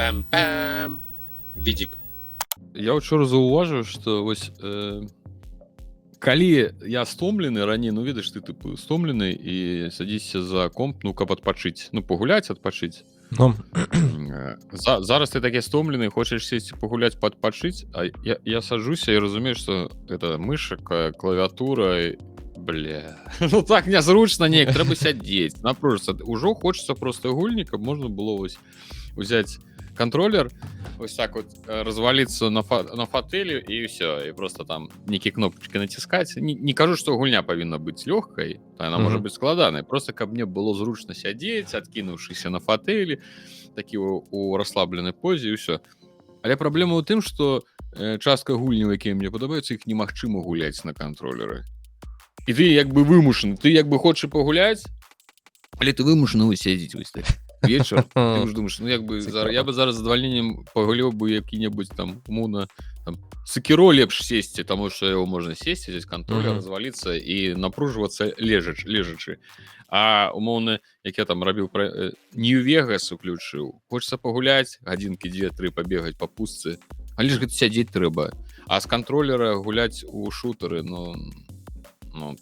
Пам-пам-пам. Відік. Я учора заўважыў, што вось калі я стомлены раней, ну ведаеш, ты тыпу стомлены і садзіся за комп, ну каб адпачыць, ну пагуляць, адпачыць. Ну, Зараз ты такі стомлены, хочаш сесці пагуляць, падпачыць, а я саджуся і разумею, што гэта мышка, клавіатура, бля. Ну так нязручна неяк, трэба сядзець, напружыцца. Ужо хочацца проста гульні, каб можна было вось узяць контроллер, вот так вот развалиться на фотеле и все, и просто там некие кнопочки натискать. Не кажу, что гульня повинна быть легкой, она может быть складаной, просто как мне было зручно сидеть, откинувшись на фотеле, такие у расслабленной позе и все. Але проблема у тым, что частка гульні, якія мне падабаюцца, іх немагчыма гуляць на контроллеры. І ты як бы вымушаны, ты як бы хочаш пагуляць, але ты вымушаны сядзець вось так. Вечер, ты уже думаешь, ну як бы я бы зараз з задавальненнем пагуляў бы які-небудзь там умоўна Секіро лепш сесці, таму што яго можна сесці, здесь контроллер, разваліцца і напружвацца лежачы. А умоўна, як я там рабіў Нью-Вегас уключыў, хочацца пагуляць, гадзінкі 2-3 пабегаць па пустцы, але ж гэта сядзець трэба. А з контроллера гуляць у шутары, ну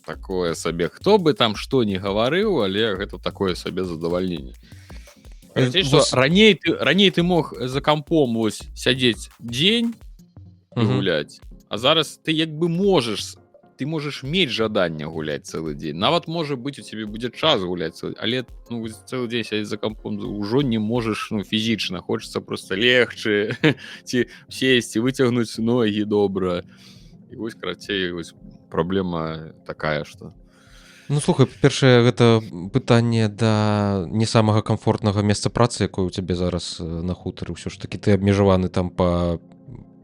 такое сабе. Хто бы там што не гаварыў, але гэта такое сабе задавальненне. Раней ты мог за компом вось сядзець дзень і гуляць, а зараз ты як бы можаш мець жаданне гуляць цэлы дзень. Нават можа быць у цябе будзе час гуляць, але цэлы дзень сядзець за компом ўжо не можаш фізічна, хочацца проста легчы ці сесці, выцягнуць ногі добра. І вось карацей праблема такая, што ну слухай, па-першае, гэта пытанне да не самага камфортнага месца працы, якое у цябе зараз на хутары. Ўсё ж такі ты абмежаваны там па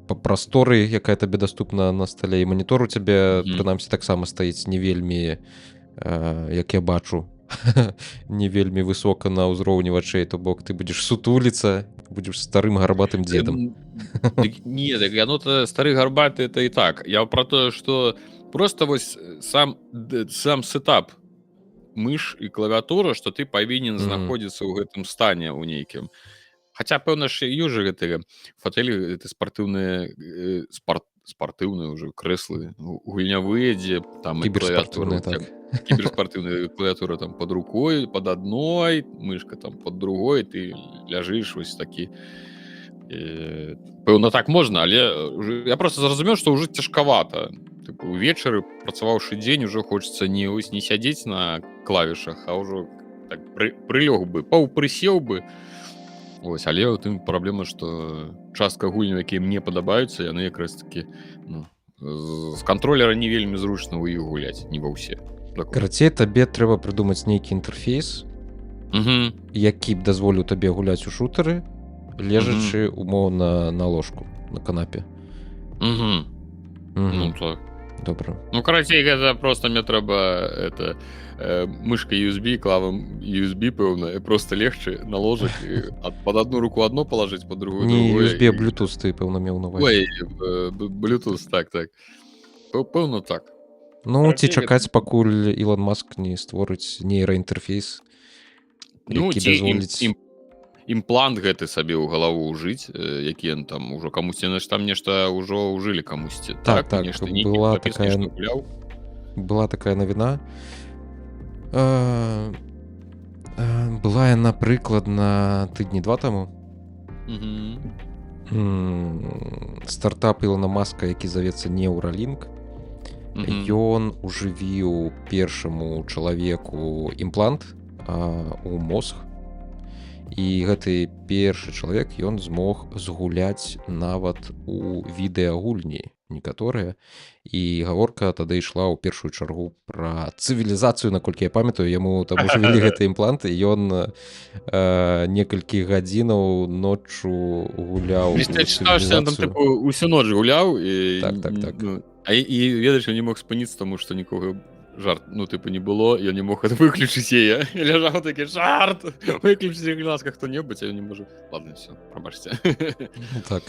прасторы, якая табе даступна на стале, і манітор у цябе, прынамсі, таксама стаіць не вельмі, як я бачу, не вельмі высока на ўзроўні вачэй, то бок ты будзеш сутуліцца, будзеш старым гарбатым дзедам. Не, так яно-то стары гарбаты, это і так. Я пра тое, што просто вось сам сетап мыш і клавіатура, што ты павінен знаходзіцца ў гэтым стане ў нейкім. Хаця, пэўна ж, ёжа гэтыя фотэлі, гэта спартыўныя ўжо крэслы, гульнявыя, дзе там кіберспартыўныя, так. Кіберспартыўная клавіатура там под рукой, под адной, мышка там под другой, ты ляжыш вось такі. Пэўна, так можна, але я просто зразумеў, што ўжо цяжкавата. Увечары, працаваўшы дзень, ужо хочацца не сядзець на клавішах, а ўжо так прылёг бы, паўпрысеў бы. Ось, але у тым праблема, што частка гульняў, якія мне падабаюцца, яны якраз такі з контроллера не вельмі зручна ў іх гуляць, не ва ўсе. Карацей, табе трэба прыдумаць нейкі інтэрфейс, які б дазволіў табе гуляць у шутары, лежачы умоўна на ложку, на канапе. Ну так. Добра. Ну, карацей, гэта просто мне трэба мышка USB, клавам USB, пэўна, просто легче на ложак, под одну руку одно положить, под другую не другое. Не USB, а Bluetooth ты, пэўна, меў на увазе. Ой, Bluetooth, так. Пэўна, так. Ну, ці чакаць, пакуль Ілон Маск не створыць нейраінтэрфейс, які дазволіць... Імплант гэты сабе ў галаву ўжыць, які ён там ужо камусьці, там нешта ўжо ўжылі камусьці. Так, была такая навіна. Была яна прыкладна тыдні 2 таму. Стартап Ілона Маска, які завецца Neuralink, ён ужывіў першаму чалавеку імплант у мозг. І гэты першы чалавек, ён змог згуляць нават у відэагульні некаторыя. І гаворка тады ішла ў першую чаргу пра цывілізацыю, наколькі я памятаю, яму там ужывілі гэты імплант, і ён некалькі гадзінаў ноччу гуляў у цывілізацыю. Усю ноч гуляў, Так. І ведаеш, я не мог спыніцца, таму што нікога жарт, не было, я не мог выключыць яе. Я ляжаў такі, жарт, выключыць глазка хто-небудзь, я не можу. Ладно, все, прабачце. Так.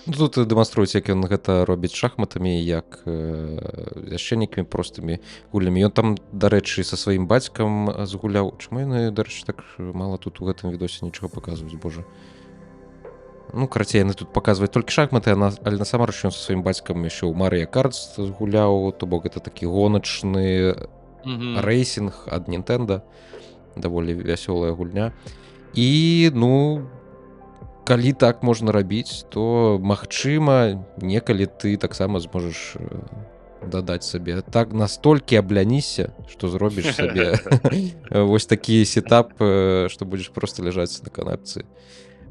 Тут дэманструюць, як ён гэта робіць шахматамі, як свяшчэннікамі простымі гулямі. Ён там, дарэчы, са сваім бацькам згуляў. Чаму яны, дарэчы, так мала тут у гэтым відосе нічога паказваюць, божа. Ну, карацей, яны тут паказваюць толькі шахматы, але насамрэч ён са сваім бацькам яшчэ ў Марыя Картс гуляў, то бок гэта такі гоначны рэйсінг ад Nintendo, даволі вясёлая гульня. І, ну, калі так можна рабіць, то, магчыма, некалі ты таксама зможаш дадаць сабе. Так настолькі абляніся, што зробіш сабе вось такі сетап, што будзеш проста ляжаць на канапцы.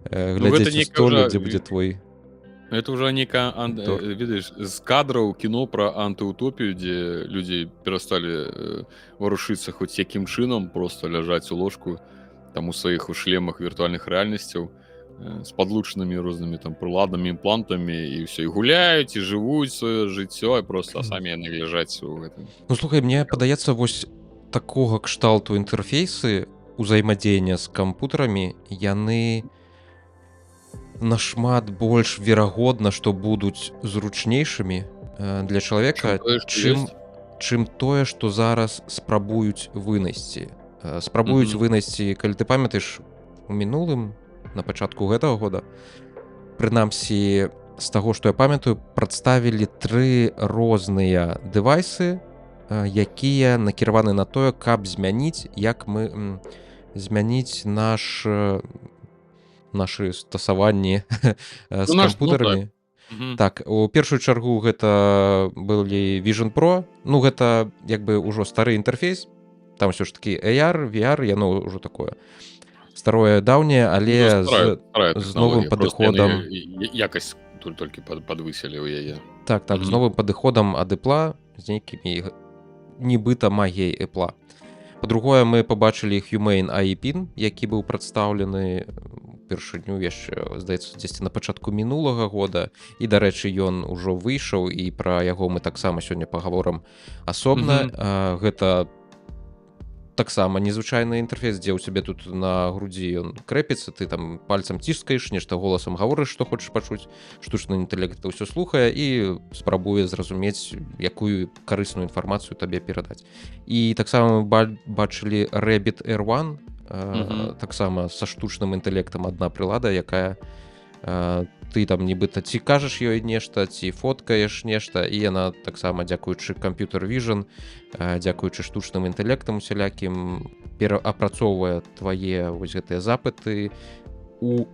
Глядзець у столе, дзе будзе твой... Это уже некая, видишь, з кадраў кіно пра антыутопію, дзе людзі перасталі варушыцца хоць якім чынам, просто ляжаць у ложку там у сваіх шлемах віртуальных рэальнасцяў з падлучанымі рознымі там прыладамі, імплантамі, і ўсё, і гуляюць, і жывуць сваё жыццё, і просто самі яны ляжаць у гэтым. Ну, слухай, мне падаецца, вось такога кшталту інтэрфейсы ўзаемадзеяння з кампутарамі, яны нашмат больш верагодна, што будуць зручнейшымі для чалавека, чым тое, што зараз спрабуюць вынайсці. Спрабуюць вынайсці, калі ты памятаеш, у мінулым, на пачатку гэтага года, прынамсі, з таго, што я памятаю, прадставілі 3 розныя дэвайсы, якія накіраваны на тое, каб змяніць, як мы змяніць нашы стасаванні з кампутарамі. Так, у першую чаргу гэта былі Vision Pro. Ну, гэта як бы ўжо стары інтэрфейс. Там ўсё ж такі AR, VR, яно ўжо такое старое, даўняе, але з новым падыходам. Якасць толькі падвысілі ў яе. Так, з новым падыходам ад Apple, з нейкімі нібыта магіяй Apple. Па-другое, мы пабачылі Humane AI Pin, які быў прадстаўлены першыню яшчэ, здаецца, дзесьці на пачатку мінулага года. І, дарэчы, ён ужо выйшаў, і пра яго мы таксама сёння пагаворам асобна. Гэта таксама незвычайны інтэрфейс, дзе ў цябе тут на грудзі ён крэпіцца, ты там пальцам ціскаеш, нешта голасам гаворыш, што хочаш пачуць, штучны інтэлект ўсё слухае і спрабуе зразумець, якую карысную інфармацыю табе перадаць. І таксама мы бачылі Rabbit R1, таксама са штучным інтэлектам адна прылада, якая ты там нібыта ці кажаш ёй нешта, ці фоткаеш нешта, і яна таксама, дзякуючы Computer Vision, дзякуючы штучным інтэлектам усялякім, пераапрацоўвае твае вось гэтыя запыты у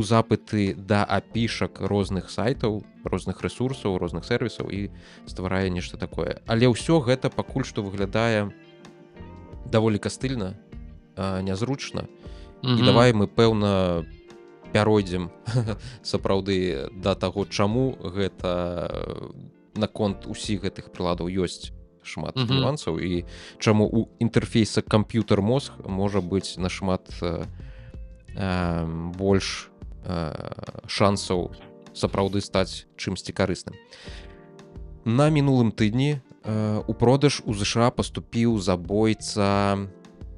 запыты да апішак розных сайтаў, розных рэсурсаў, розных сервісаў, і стварае нешта такое. Але ўсё гэта пакуль што выглядае даволі кастыльна, нязручна. І давай мы, пэўна, пяройдзем сапраўды да таго, чаму гэта наконт усіх гэтых прыладаў ёсць шмат нюансаў, і чаму у інтэрфейса камп'ютар-мозг можа быць нашмат больш шансаў сапраўды стаць чымсьці карысным. На мінулым тыдні у продаж у ЗША паступіў забойца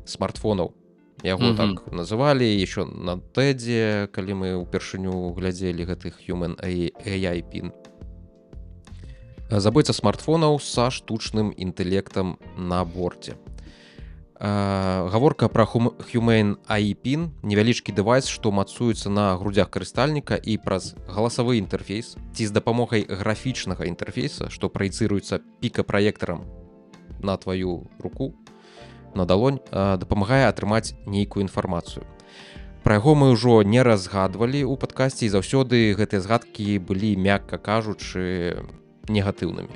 смартфонаў. Яго так называлі еще на TED, калі мы ўпершыню глядзелі гэты Humane AI Pin. Забойца смартфонаў са штучным інтэлектам на борце. Гаворка пра Humane AI Pin, невялічкі дэвайс, што мацуецца на грудзях карыстальніка і праз галасавы інтэрфейс ці з дапамогай графічнага інтэрфейса, што праецыруецца піка-праектарам на тваю руку, на далонь, дапамагае атрымаць нейкую інфармацыю. Пра яго мы ўжо не разгадвалі ў падкасці, і заўсёды гэтыя згадкі былі, мякка кажучы, негатыўнымі.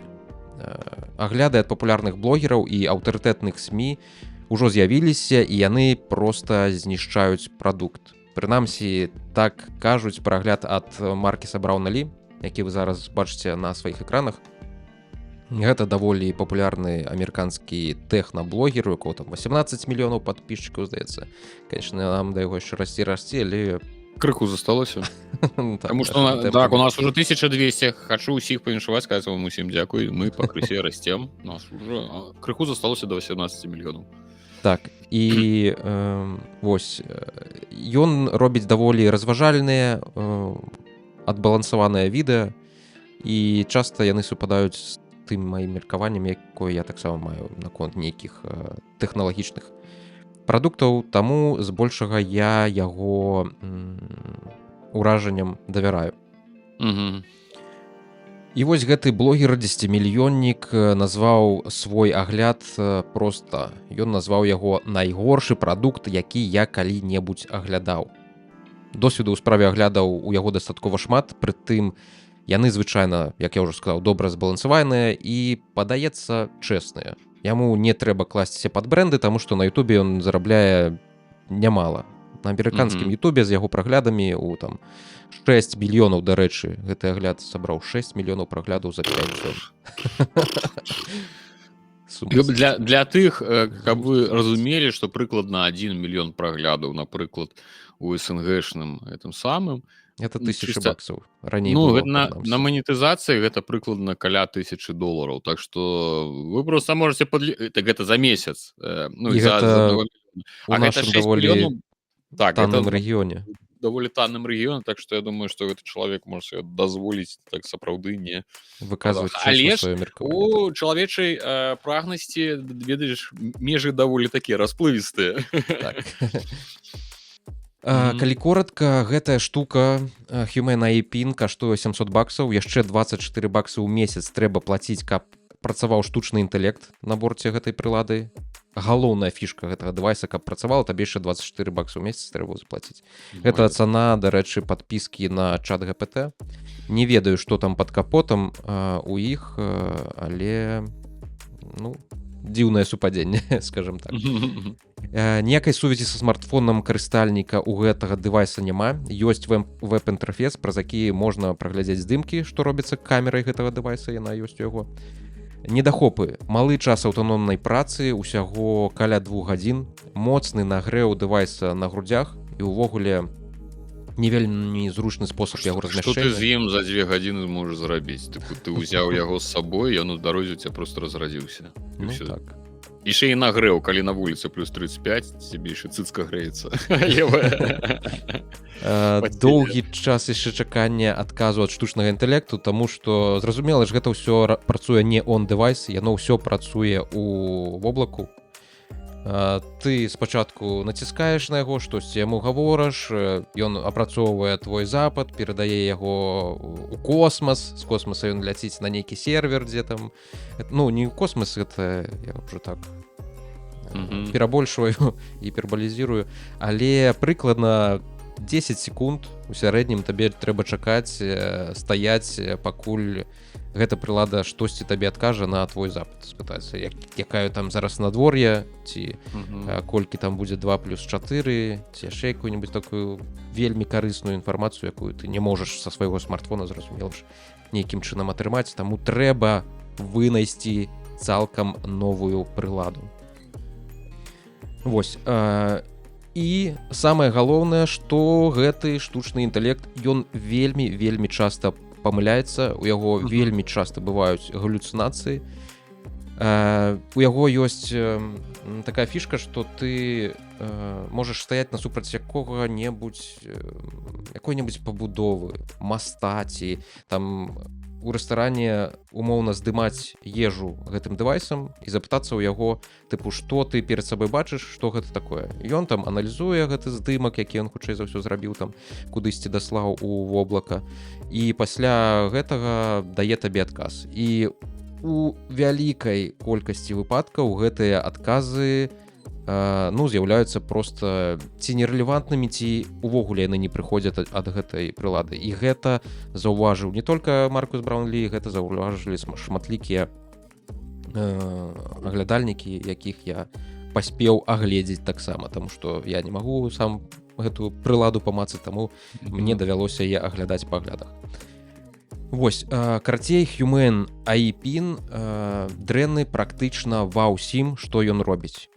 Агляды ад папулярных блогераў і аўтарытэтных СМІ ўжо з'явіліся, і яны проста знішчаюць прадукт. Прынамсі, так кажуць пра агляд ад Маркеса Браўна-Лі, які вы зараз бачыце на сваіх экранах. Гэта даволі папулярны амерыканскі тэхна-блогер, у якого там 18 мільёнаў падпісчыкаў, здаецца. Конечно, нам да яго яшчэ расці, але... Крыху засталося. Таму што, так, у нас уже 1200. Хачу ўсіх павіншаваць, сказаць вам усім дзякуй. Мы пакрысе расцем. У нас уже крыху засталося до 18 мільёнаў. Так, і вось, ён робіць даволі разважальныя, адбалансаваныя відэа, і часта яны супадаюць з тым маім меркаваннем, якое я таксама маю наконт нейкіх тэхналагічных прадуктаў, таму збольшага я яго ўражанням давяраю. Мгм. І вось гэты блогер 10-мільённік назваў свой агляд проста. Ён назваў яго найгоршы прадукт, які я калі-небудзь аглядаў. Досведу ў справе аглядаў у яго дастаткова шмат, прытым яны звычайна, як я ўжо сказаў, добра збалансаваныя і, падаецца, чэсныя. Яму не трэба класціся пад брэнды, таму што на Ютубе ён зарабляе нямала. На амерыканскім Ютубе з яго праглядамі у там 6 мільёнаў, дарэчы, гэты агляд сабраў 6 мільёнаў праглядаў за 5 дзён. Для тых, каб вы разумелі, што прыкладна 1 мільён праглядаў, напрыклад, у СНГшным гэтым самым, Это 1000 чисто- баксаў. Раней ну, было, гэта на прынамсі. манетызацыі гэта прыкладна каля $1000. Так што вы просто можете так гэта за месяц. Ну, І за гэта аднаго мільёна. у А гэта нашым 6 даволі мільёнаў, так, танным гэта рэгіёне. даволі танным рэгіёнам, так што я думаю, што гэты чалавек можа сабе дазволіць так сапраўды не. Выказваць Але чэсна ж сваё меркаванне. у чалавечай прагнасці, ведаеш, межы даволі такія расплывістыя. Так. Калі коротка, гэтая штука Humane AI-Pin каштуе 700 баксаў, яшчэ 24 баксы ў месяц трэба плаціць, каб працаваў штучны інтэлект на борце гэтай прылады. Галоўная фішка гэтага дэвайса, каб працавала, табе яшчэ 24 баксы ў месяц трэба заплаціць. Гэта цана, дарэчы, падпіскі на чат GPT. Не ведаю, што там пад капотам у іх, але ну, дзіўнае супадзенне, скажем так. Ніякай сувязі са смартфонам карыстальніка ў гэтага дэвайса няма. Ёсць веб-інтэрфейс, праз які можна праглядзець здымкі, што робіцца камерай гэтага дэвайса, яна ёсць у яго. Недахопы. Малы час аўтаномнай працы, усяго каля 2 гадзін, моцны нагрэў дэвайса на грудзях і ўвогуле не вельмі зручны спосаб яго Што ты з размяшчэння. ім за 2 гадзіны можаш зрабіць? Ты ўзяў яго з сабой, ён у дарозе у цябе просто разрадзіўся. Ну, так. Яшчэ і нагрэў, калі на вуліцы плюс 35, цябе яшчэ цыцка грэецца. Доўгі час яшчэ чакання адказу ад штучнага інтэлекту, таму што, зразумела ж, гэта ўсё працуе не он-дэвайс, яно ўсё працуе ў воблаку. Ты спачатку націскаеш на яго, штосьці яму гавораш, ён апрацоўвае твой запад, перадае яго у космас, з космаса ён ляціць на нейкі сервер, дзе там, ну, не ў космас, гэта я ўжо так перабольшваю, гіпербалізірую, але прыкладна 10 секунд у сярэднім табе трэба чакаць, стаяць, пакуль гэта прылада штосьці табе адкажа на твой запад, спытаецца, якая там зараз надвор'е, ці колькі там будзе 2+4, ці яшчэ якую-нибудь такую вельмі карысную інфармацыю, якую ты не можаш са свайго смартфона, зразумела ж, нейкім чынам атрымаць, таму трэба вынайсці цалкам новую прыладу. Вось. І самае галоўнае, што гэты штучны інтэлект, ён вельмі часта памыляецца, у яго вельмі часта бываюць галюцынацыі. У яго ёсць такая фішка, што ты можаш стаяць насупраць якой-небудзь пабудовы, моста, ці там у рэстаране умоўна здымаць ежу гэтым дэвайсам і запытацца ў яго, тыпу, што ты перад сабой бачыш, што гэта такое. Ён там аналізуе гэты здымак, які ён хутчэй за ўсё зрабіў, там кудысьці даслаў у воблака, і пасля гэтага дае табе адказ. І у вялікай колькасці выпадкаў гэтыя адказы з'яўляюцца проста ці нерэлевантнымі, ці увогуле яны не прыходзяць ад гэтай прылады. І гэта заўважыў не толькі Маркус Браунлі, гэта заўважылі шматлікія аглядальнікі, якіх я паспеў агледзець таксама, таму што я не магу сам гэтую прыладу памацаць, таму мне давялося яе аглядаць па аглядах. Вось, карацей, Humane AI-Pin дрэнны практычна ва ўсім, што ён робіць.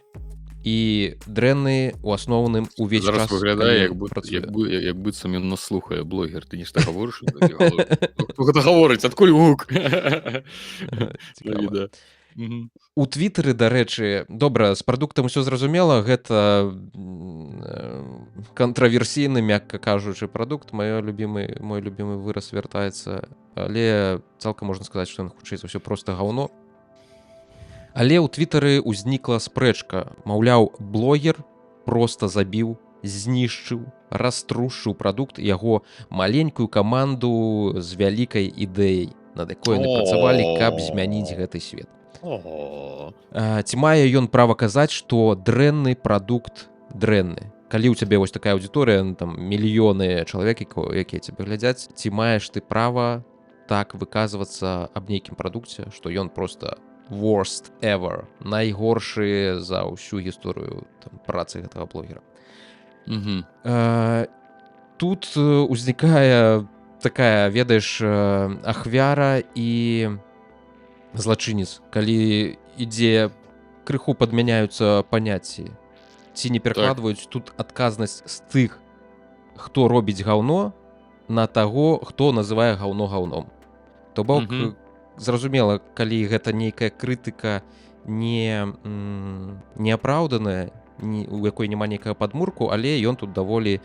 І дрэнны у асноўным увесь зараз час выглядае, як быццам ён нас слухае, блогер, ты нешта гаворыш? Хто гэта гаворыць, адкуль гук? У твітары, дарэчы, добра, з прадуктам усё зразумела, гэта кантраверсійны, мякка кажучы, прадукт, мой любімы выраз вяртаецца, але цалкам можна сказаць, што ён хутчэй за ўсё проста гаўно. Але ў твітары ўзнікла спрэчка, маўляў, блогер проста забіў, знішчыў, раструшыў прадукт яго маленькую каманду з вялікай ідэяй, над якой яны працавалі, каб змяніць гэты свет. Ці мае ён права казаць, што дрэнны прадукт дрэнны? Калі ў цябе вось такая аўдыторыя, там мільёны чалавек, якія цябе глядзяць, ці маеш ты права так выказвацца аб нейкім прадукце, што ён просто worst ever, найгоршы за ўсю гісторыю там, працы гэтага блогера. Тут узнікае такая, ведаеш, ахвяра і злачынец, калі ідзе крыху падмяняюцца паняцці, ці не перакладваюць тут адказнасць з тых, хто робіць гаўно, на таго, хто называе гаўно гаўном. То бок, зразумела, калі гэта нейкая крытыка неапраўданая, у якой няма нейкага падмурку, але ён тут даволі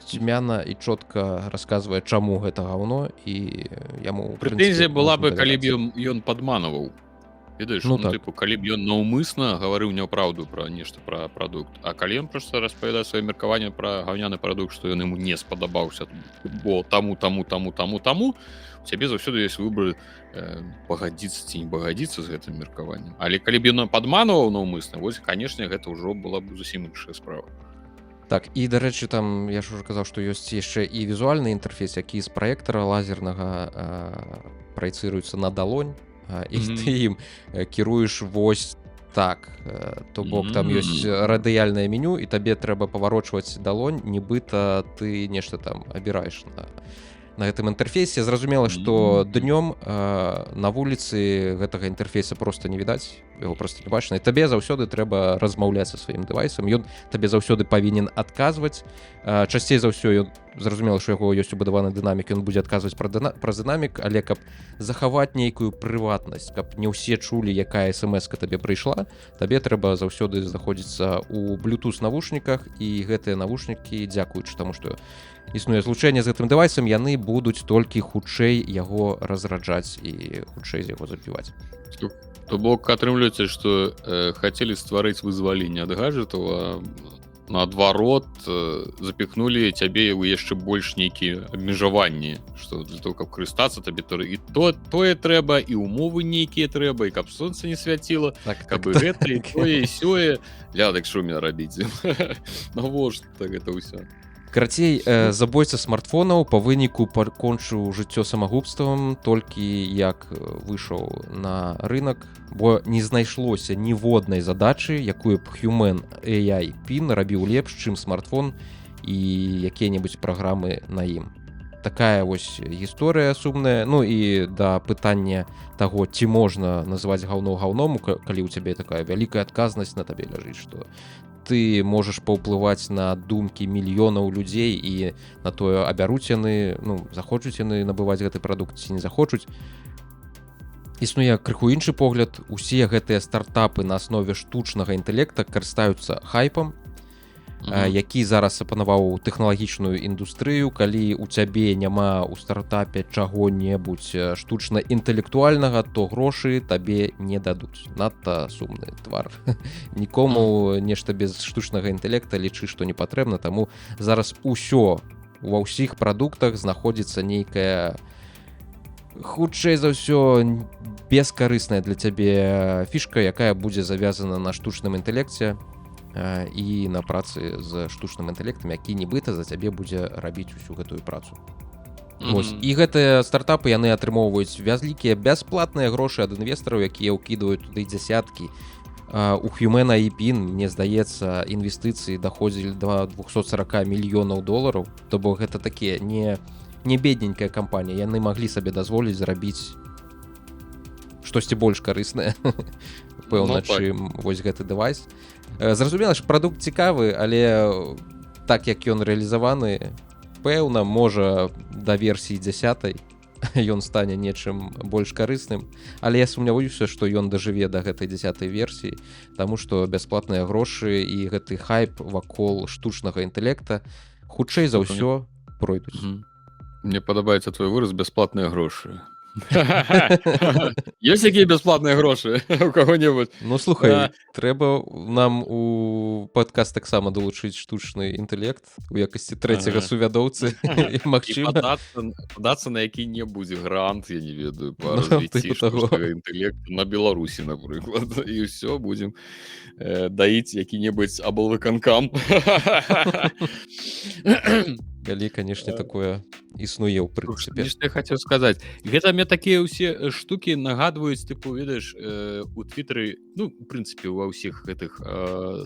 цьмяна і чётка расказвае, чаму гэта гаўно, і яму прэтэнзія была бы, калі б ён падманываў. Ведаеш, тыпу, калі б ён наўмысна гаварыў няпраўду пра нешта, пра прадукт, а калі ён проста распавядае сваё меркаванне пра гаўняны прадукт, што ён яму не спадабаўся, бо таму, у цябе заўсёды ёсць выбар пагадзіцца ці не пагадзіцца з гэтым меркаваннем. Але калі б ён падманываў наўмысна, вось, канешне, гэта ўжо была б зусім іншая справа. Так, і, дарэчы, там, я ж ужо казаў, што ёсць яшчэ і візуальны інтэрфейс, які з праектара лазернага праецыруецца на далонь, і ты ім кіруеш вось так. То бок, там ёсць радыяльнае меню, і табе трэба паварочваць далонь, нібыта ты нешта там абіраеш на гэтым інтэрфейсе. Зразумела, што днём на вуліцы гэтага інтэрфейса проста не відаць, яго проста не бачна, і табе заўсёды трэба размаўляць са сваім дэвайсам, ён табе заўсёды павінен адказваць. Часцей за ўсё, зразумела, што яго ёсць убудаваны дынамік, ён будзе адказваць праз дынамік, але каб захаваць нейкую прыватнасць, каб не ўсе чулі, якая смс-ка табе прыйшла, табе трэба заўсёды знаходзіцца ў Bluetooth-навушніках, і гэтыя навушнікі, дзякуючы таму, што існуе злучэнне з гэтым дэвайсам, яны будуць толькі хутчэй яго разраджаць і хутчэй з яго запіваць. То бок, атрымліваецца, што хацелі стварыць вызваленне ад гаджетаў, а наадварот запіхнулі цябе ў яшчэ больш нейкія абмежаванні, што для того, каб карыстацца табе і тое трэба, і умовы нейкія трэба, і каб сонца не свяціла, каб і гэта, і тое, і сёе. Лядак, што мне рабіць? Навошта гэта ўсё? Карацей, забойца смартфонаў па выніку пакончыў жыццё самагубствам толькі як выйшаў на рынок, бо не знайшлося ніводнай задачы, якую б Human AI PIN рабіў лепш, чым смартфон і якія-небудзь праграмы на ім. Такая вось гісторыя сумная. Ну і да пытання таго, ці можна называць гаўно гаўном, калі ў цябе такая вялікая адказнасць на табе ляжыць, што ты можаш паўплываць на думкі мільёнаў людзей і на тое, абяруць яны, захочуць яны набываць гэты прадукт ці не захочуць. Існуе крыху іншы погляд. Усе гэтыя стартапы на аснове штучнага інтэлекта карыстаюцца хайпам, які зараз апанаваў тэхналагічную індустрыю. Калі у цябе няма ў стартапе чаго-небудзь штучна-інтэлектуальнага, то грошы табе не дадуць. Надта сумны твар. Нікому нешта без штучнага інтэлекта лічы, што не патрэбна, таму зараз усё ва ўсіх прадуктах знаходзіцца нейкая, хутчэй за ўсё, бескарысная для цябе фішка, якая будзе завязана на штучным інтэлекце і на працы з штучным інтэлектам, які нібыта за цябе будзе рабіць усю гэтую працу. І гэтыя стартапы, яны атрымоўваюць вялікія бясплатныя грошы ад інвестараў, якія ўкідваюць туды дзясяткі. У Human AI PIN, мне здаецца, інвестыцыі даходзілі да $240 мільёнаў. То бок гэта такія не бедненькая кампанія. Яны маглі сабе дазволіць зрабіць штосьці больш карыснае, пэўна, чым вось гэты дэвайс. Зразумела, што прадукт цікавы, але так як ён рэалізаваны, пэўна, можа, да версіі 10 ён стане нечым больш карысным, але я сумняваюся, што ён дажыве да гэтай 10 версіі, таму што бясплатныя грошы і гэты хайп вакол штучнага інтэлекта хутчэй за ўсё пройдуць. Мне падабаецца твой выраз «бясплатныя грошы». Ёсць якія бясплатныя грошы у каго-небудзь? Ну слухай, трэба нам у падкаст таксама долучыць штучны інтэлект у якасці трэцяга Ага. сувядоўцы і І магчыма падацца на які-небудзь грант, я не ведаю, па Ну, развіцці тыпу таго. штучнага інтэлекту на Беларусі, напрыклад. І ўсё, будзем даіць які-небудзь аблвыканкам. Калі, канешне, такое існуе ў прынцыпе. Што я хацеў сказаць, гэта мне такія ўсе штукі нагадваюць, тыпу, ведаеш, у твітары, ну, у прынцыпе, ва ўсіх гэтых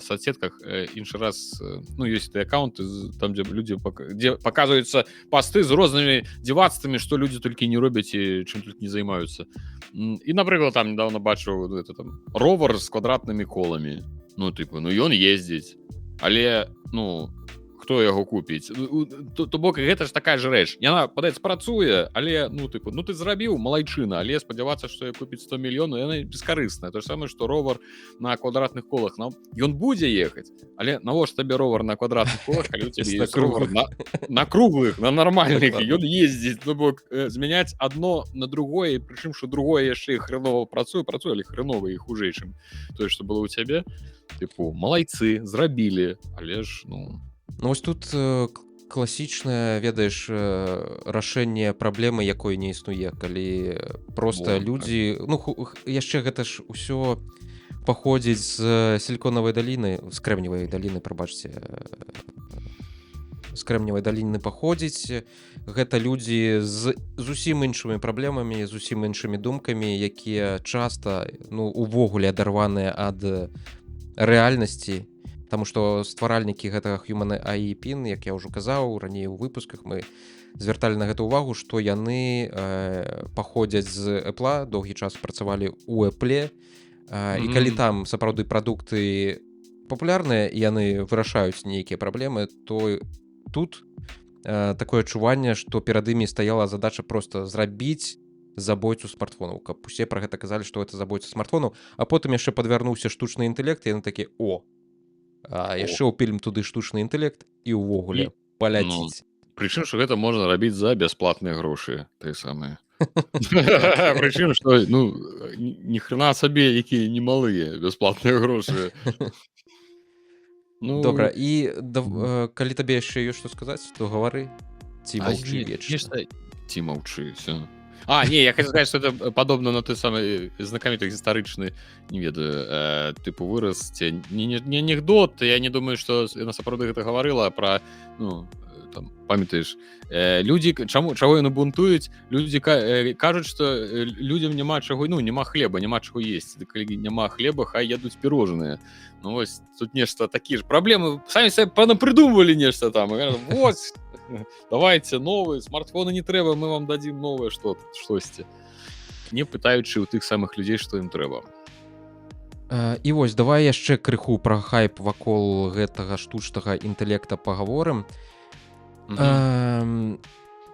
соцсетках іншы раз, ну, ёсць ты аккаунты, там, дзе людзі дзе паказваюцца пасты з рознымі дзівацтвамі, што людзі толькі не робяць і чым толькі не займаюцца. І, напрыклад, там недавно бачыў там ровар з квадратнымі коламі. Ну, тыпу, ну, ён ездзіць, але, ну, хто яго купіць? То бок, гэта ж такая ж рэч. Яна, падаецца, працуе, але, ну, тыпу, ну, ты зрабіў, малайчына, але спадзявацца, што я купіць 100 мільёнаў, яна бескарысная. То ж самае, што ровар на квадратных колах. Ён будзе ехаць, але навошта табе ровар на квадратных колах, калі у цябе ёсць ровар на круглых, на нармальных, і ён ездзіць. То бок, змяняць адно на другое, прычым, што другое яшчэ і хрэнова працуе, але хрэнова і хужэй, чым тое, што было ў цябе. Тыпу, малайцы, зрабілі, але ж, ну... Ну, вось тут класічнае, ведаеш, рашэнне праблемы, якой не існуе, калі проста людзі... Ну, яшчэ гэта ж усё паходзіць з сіліконавай даліны, з крэмневай даліны, прабачце, з крэмневай даліны паходзіць. Гэта людзі з зусім іншымі праблемамі, з зусім іншымі думкамі, якія часта, ну, увогуле адарваныя ад рэальнасці. Таму што стваральнікі гэтага Human AI Pin, як я ўжо казаў, раней у выпусках мы звярталі на гэта ўвагу, што яны паходзяць з Apple, доўгі час працавалі ў Apple, і калі там сапраўды прадукты папулярныя і яны вырашаюць нейкія праблемы, то тут такое адчуванне, што перад імі стаяла задача проста зрабіць забойцу смартфонаў, каб усе пра гэта казалі, што гэта забойца смартфонаў, а потым яшчэ падвярнуўся штучны інтэлект, і яны такі, яшчэ ўпілім туды штучны інтэлект і ўвогуле паляціць. Прычым, што гэта можна рабіць за бясплатныя грошы, тыя самыя. Прычым, што, ну, ніхрена сабе, якія немалыя бясплатныя грошы. Добра, і калі табе яшчэ ёсць што сказаць, то гавары, ці маўчы вечна. Ці маўчы, всё. Не, я хочу сказать, что это подобно на той самой знакомитый гістарычны, не ведаю, тыпу выраз, не анекдот, я не думаю, что яна сапраўды гэта гаварыла пра, ну, там, памятаеш, людзі, чаго яны бунтуюць, людзі кажуць, што людзям няма чаго, ну, няма хлеба, няма чаго есці, калі няма хлеба, хай ядуць пірожныя. Ну, вось, тут нешта такія ж праблемы, самі сабе панапрыдумвалі нешта там, вось, давайте новые, смартфоны не трэба, мы вам дадзім новае штосьці. Не пытаючы ў тых самых людзей, што ім трэба. І вось, давай яшчэ крыху пра хайп вакол гэтага штучнага інтэлекта пагаворым.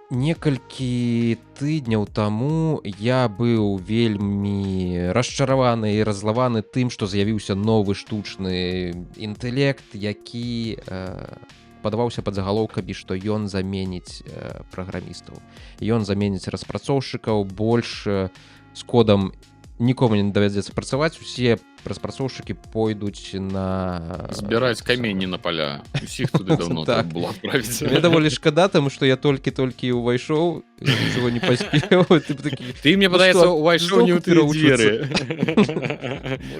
Некалькі тыдняў таму я быў вельмі расчараваны і раззлаваны тым, што з'явіўся новы штучны інтэлект, які падаваўся пад загалоўкамі, што ён заменіць праграмістаў. Ён заменіць распрацоўшчыкаў, больш з кодам нікому не давядзецца працаваць, усе распрацоўшчыкі пойдуць на... Збіраць каменні на паля. Усіх туды даўно так было адправіць. Мне даволі шкада, таму што я толькі ўвайшоў, нічого не паспеў. Ты, мне падаецца, увайшоў не ў тыя дзверы.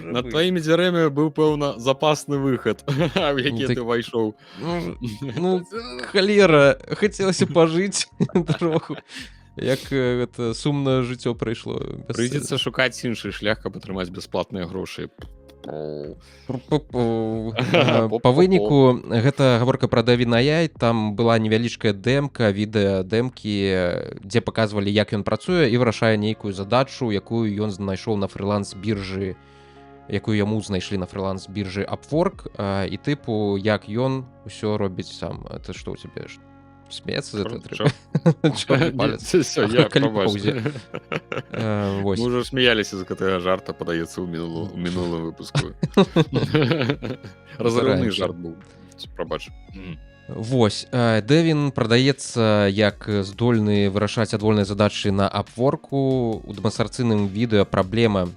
Над тваімі дзвярэмі быў, пэўна, запасны выхад, у які ты ўвайшоў. Ну, халера, хацелася пажыць троху. Як гэта сумна жыццё прайшло. Прыйдзецца шукаць іншы шлях, каб атрымаць бясплатныя грошы. Па выніку, гэта гаворка пра Давін AI, там была невялічкая дэмка, відэа-дэмкі, дзе паказвалі, як ён працуе і вырашае нейкую задачу, якую ён знайшоў на фрыланс-біржы, якую яму знайшлі на фрыланс-біржы Upwork, і тыпу, як ён усё робіць сам. Это што ў цябе? Смеяцца за это трэба? Чорны палец. Всё, я пробачу. Мы уже смеялись из гэтага жарта, падаецца, у мінулым выпуску. Разрыўны жарт быў. Пробач. Вось Дэвін прадаецца як здольны вырашаць адвольныя задачы на Upworku. У дэманстрацыйным відэа праблема,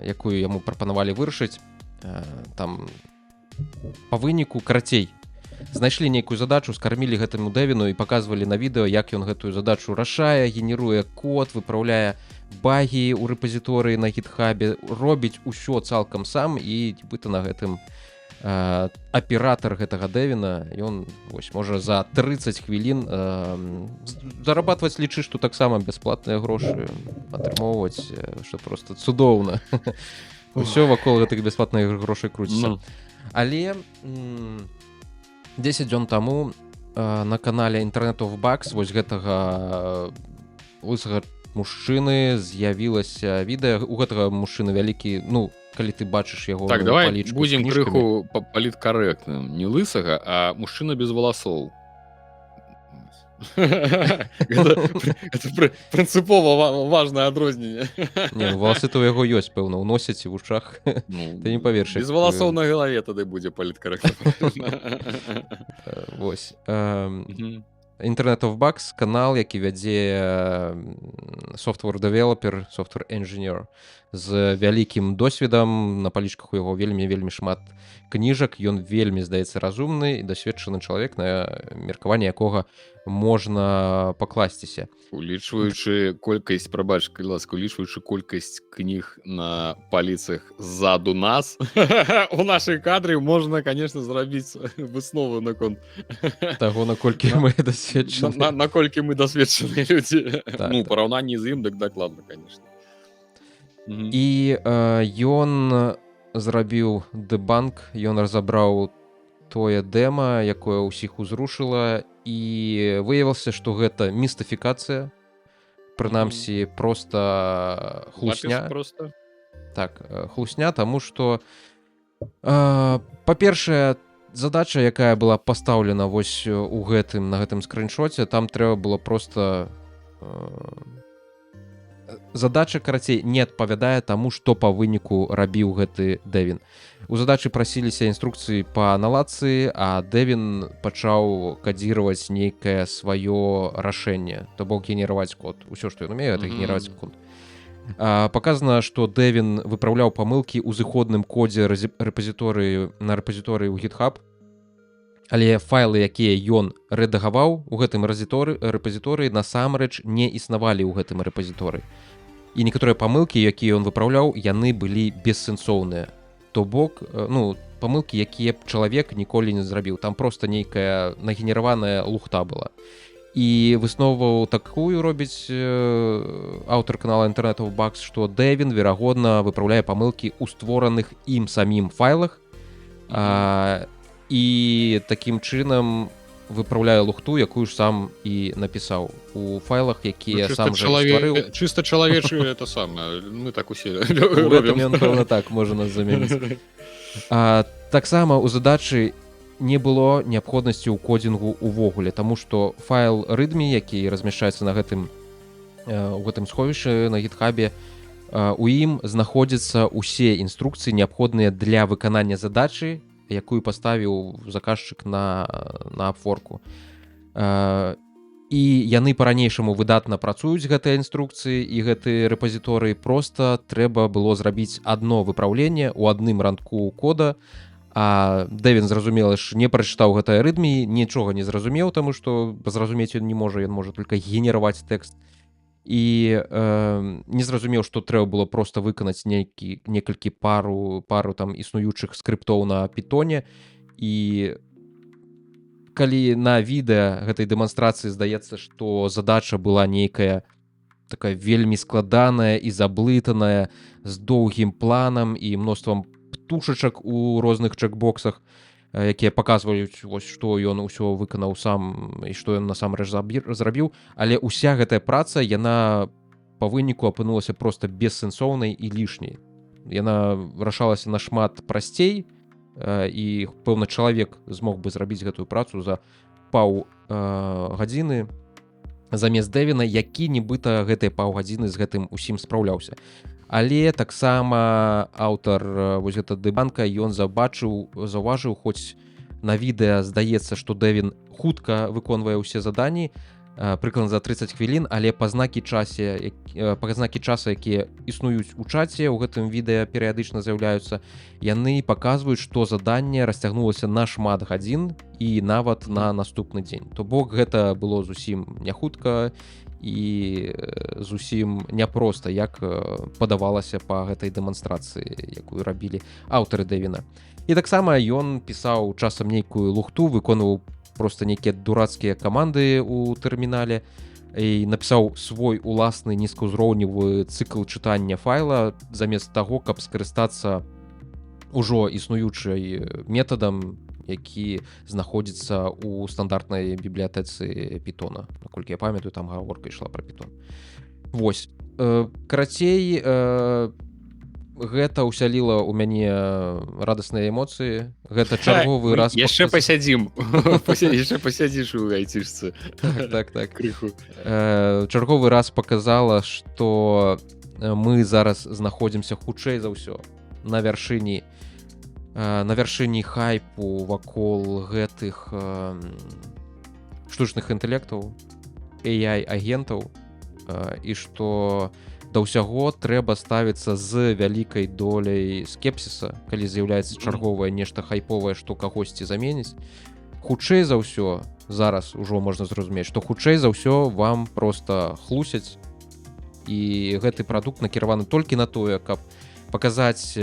якую яму прапанавалі вырашыць, там па выніку карацей знайшлі нейкую задачу, скармілі гэтаму Дэвіну і паказвалі на відэо, як ён гэтую задачу рашае, генеруе код, выпраўляе багі ў рэпазіторыі на гітхабе, робіць усё цалкам сам, і нібыта на гэтым аператар гэтага Дэвіна, ён вось можа за 30 хвілін зарабатваць, лічы, што таксама бясплатныя грошы атрымоўваць, што просто цудоўна. Усё вакол гэтых бясплатных грошай круціцца. Але 10 дзён таму на канале Internet of Bugs вось гэтага лысага мужчыны з'явілася відэа. У гэтага мужчыны вялікі, ну, калі ты бачыш яго Так, давай палічку з будзем кніжкамі. крыху паліткарэктным. Не лысага, а мужчына без валасоў. Это прынцыпова важнае адрозненне. Не, ну, валасы то ў яго ёсць, пэўна, уносяць і ў вушах. Ты не паверш, Без як, валасоў на галаве тады будзе паліткарэктна. Вось. Internet of Bugs — канал, які вядзе software developer, software engineer з вялікім досведам. На палічках у яго вельмі шмат кніжак. Ён вельмі, здаецца, разумны і дасведчаны чалавек, на меркаванне якога можна пакласціся. Улічваючы колькасць, прабач, калі ласка, улічваючы колькасць кніг на паліцах ззаду нас, у нашай кадры можна, конечно, зрабіць выснову наконт Таго, наколькі мы дасведчаны. наколькі мы дасведчаныя людзі. Так, Ну, так. параўнанні з ім, дык дакладна, конечно. І ён зрабіў дэбанк, ён разабраў тое дэма, якое ўсіх узрушыла, і выявілася, што гэта містыфікацыя, прынамсі проста хлусня. Просто. Так, хлусня, таму што па-першае, задача, якая была пастаўлена вось на гэтым скриншоце, там трэба было просто задача, карацей, не адпавядае таму, што па выніку рабіў гэты Дэвін. У задачы прасіліся інструкцыі па аналацыі, а Дэвін пачаў кадзіраваць нейкае сваё рашэнне, то бок генераваць код. Усё, што ён умее, гэта генераваць код. Паказана, што Дэвін выпраўляў памылкі ў зыходным кодзе на рэпазіторыі ў GitHub, але файлы, якія ён рэдагаваў у гэтым рэпазіторыі, насамрэч не існавалі ў гэтым рэпазіторыі. І некаторыя памылкі, якія ён выпраўляў, яны былі бессэнсоўныя. То бок, ну, памылкі, якія б чалавек ніколі не зрабіў. Там проста нейкая нагенераваная лухта была. І выснову такую робіць аўтар канала Internet of Bugs, што Дэвін, верагодна, выпраўляе памылкі ў створаных ім самім файлах, і такім чынам выпраўляе лухту, якую ж сам і напісаў у файлах, якія сам жа стварыў. Чыста чалавечы это самае. Мы так усе У гэтым ён, пэўна, так можа нас замяніць. Таксама ў задачы не было неабходнасці ў кодзінгу ўвогуле, таму што файл readme, які размяшчаецца у гэтым сховішчы на гітхабе, у ім знаходзяцца ўсе інструкцыі, неабходныя для выканання задачы, якую паставіў заказчык на Upworku. І яны па-ранейшаму выдатна працуюць, гэтыя інструкцыі і гэты рэпазіторый. Проста трэба было зрабіць адно выпраўленне ў адным рандку кода, а Дэвін, зразумела ж, не прачытаў гэтае readme, нічога не зразумеў, таму што зразумець ён не можа, ён можа толькі генераваць тэкст. І не зразумеў, што трэба было проста выканаць некалькі пару там існуючых скрыптоў на Python. І калі на відэа гэтай дэманстрацыі здаецца, што задача была нейкая такая вельмі складаная і заблытаная, з доўгім планам і мноствам птушачак у розных чекбоксах, якія паказваюць, вось, што ён усё выканаў сам і што ён насамрэч зрабіў, але ўся гэтая праца, яна па выніку апынулася проста бессэнсоўнай і лішняй. Яна рашалася нашмат прасцей, і, пэўна, чалавек змог бы зрабіць гэтую працу за паўгадзіны замест Дэвіна, які нібыта гэтыя паўгадзіны з гэтым усім спраўляўся. Але таксама аўтар вось гэта дэбанка, ён заўважыў, хоць на відэа здаецца, што Дэвін хутка выконвае ўсе заданні, прыкладна за 30 хвілін, але пазнакі часа, якія існуюць у чаце, у гэтым відэа перыядычна з'яўляюцца, яны паказваюць, што заданне расцягнулася на шмат гадзін і нават на наступны дзень. То бок гэта было зусім не хутка і зусім няпроста, як падавалася па гэтай дэманстрацыі, якую рабілі аўтары Дэвіна. І таксама ён пісаў часам нейкую лухту, выконваў просто нейкія дурацкія каманды ў тэрмінале і напісаў свой уласны нізкаўзроўневы цыкл чытання файла замест таго, каб скарыстацца ўжо існуючай метадам, які знаходзіцца ў стандартнай бібліятэцы Python. Наколькі я памятаю, там гаворка ішла пра Python. Вось. Карацей, гэта ўсяліла ў мяне радасныя эмоцыі. Гэта чарговы раз... Яшчэ пасядзім. Яшчэ пасядзіш у айцішцы. Так. Крыху. Чарговы раз паказала, што мы зараз знаходзімся хутчэй за ўсё на вяршыні хайпу вакол гэтых штучных інтэлектаў, AI-агентаў, і што да ўсяго трэба ставіцца з вялікай доляй скепсіса, калі з'яўляецца чарговае нешта хайповае, што кагосьці заменіць. Хутчэй за ўсё, зараз ужо можна зразумець, што хутчэй за ўсё вам проста хлусяць, і гэты прадукт накіраваны толькі на тое, каб паказаць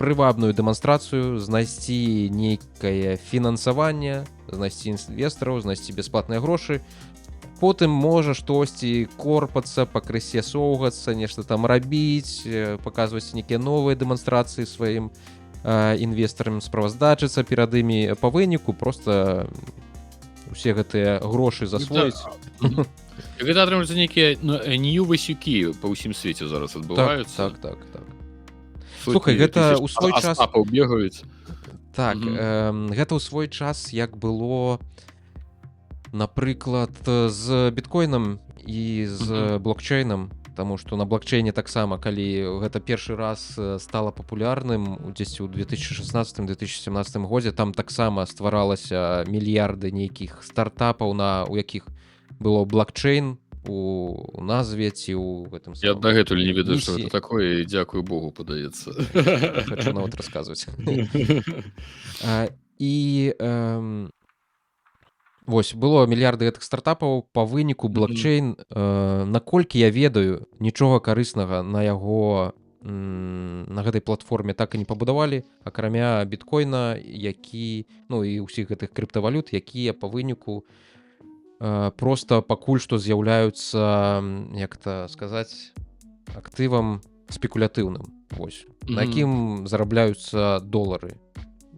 прывабную дэманстрацыю, знайсці нейкае фінансаванне, знайсці інвестараў, знайсці бясплатныя грошы. Потым можа штосьці корпацца, пакрысе соўгацца, нешта там рабіць, паказваць нейкія новыя дэманстрацыі сваім інвестарам, справаздачыцца перад імі, па выніку проста усе гэтыя грошы засвоіць. Гэта атрымліваецца нейкія нью-васюкі па ўсім свеце зараз адбываюцца. Так. Слухай, гэта ў свой час... Астапаў бегаюць. Так, гэта ў свой час як было... Напрыклад, з біткоінам і з блокчейнам, таму што на блокчейне таксама, калі гэта першы раз стала папулярным дзесьці ў 2016-2017 годзе, там таксама стваралася мільярды нейкіх стартапаў, у якіх было блокчейн у назве ці ў гэтым самым. Я дагэтуль не ведаю, што гэта такое, і дзякую Богу, падаецца. Хачу нават расказваць. Вось, было мільярды гэтых стартапаў, па выніку блокчейн, наколькі я ведаю, нічога карыснага на яго, на гэтай платформе так і не пабудавалі, акрамя біткоіна, які, і ўсіх гэтых крыптавалют, якія па выніку проста пакуль што з'яўляюцца, як то сказаць, актывам спекулятыўным, вось, на якім зарабляюцца долары,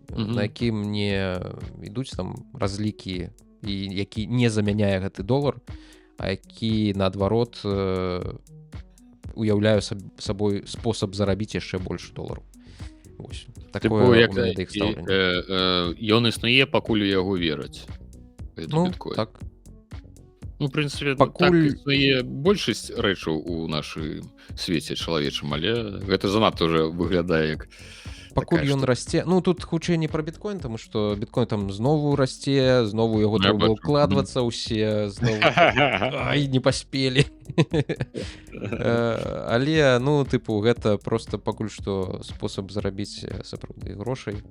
на якім не ідуць там разлікі, і які не замяняе гэты долар, а які наадварот уяўляе сабой спосаб зарабіць яшчэ больш долараў. Вось такое у мяне да іх стаўленне. Ён існуе, пакуль у яго вераць. Так. В прынцыпе, так існуе большасць рэчаў у нашым свеце чалавечым, але гэта занадта ўжо выглядае як пакуль ён расце. Тут хутчэй не пра біткоін, таму што біткоін там знову расце, знову яго трэба было ўкладвацца, усе знову не паспелі. Але, гэта проста пакуль што спосаб зарабіць сапраўды грошай.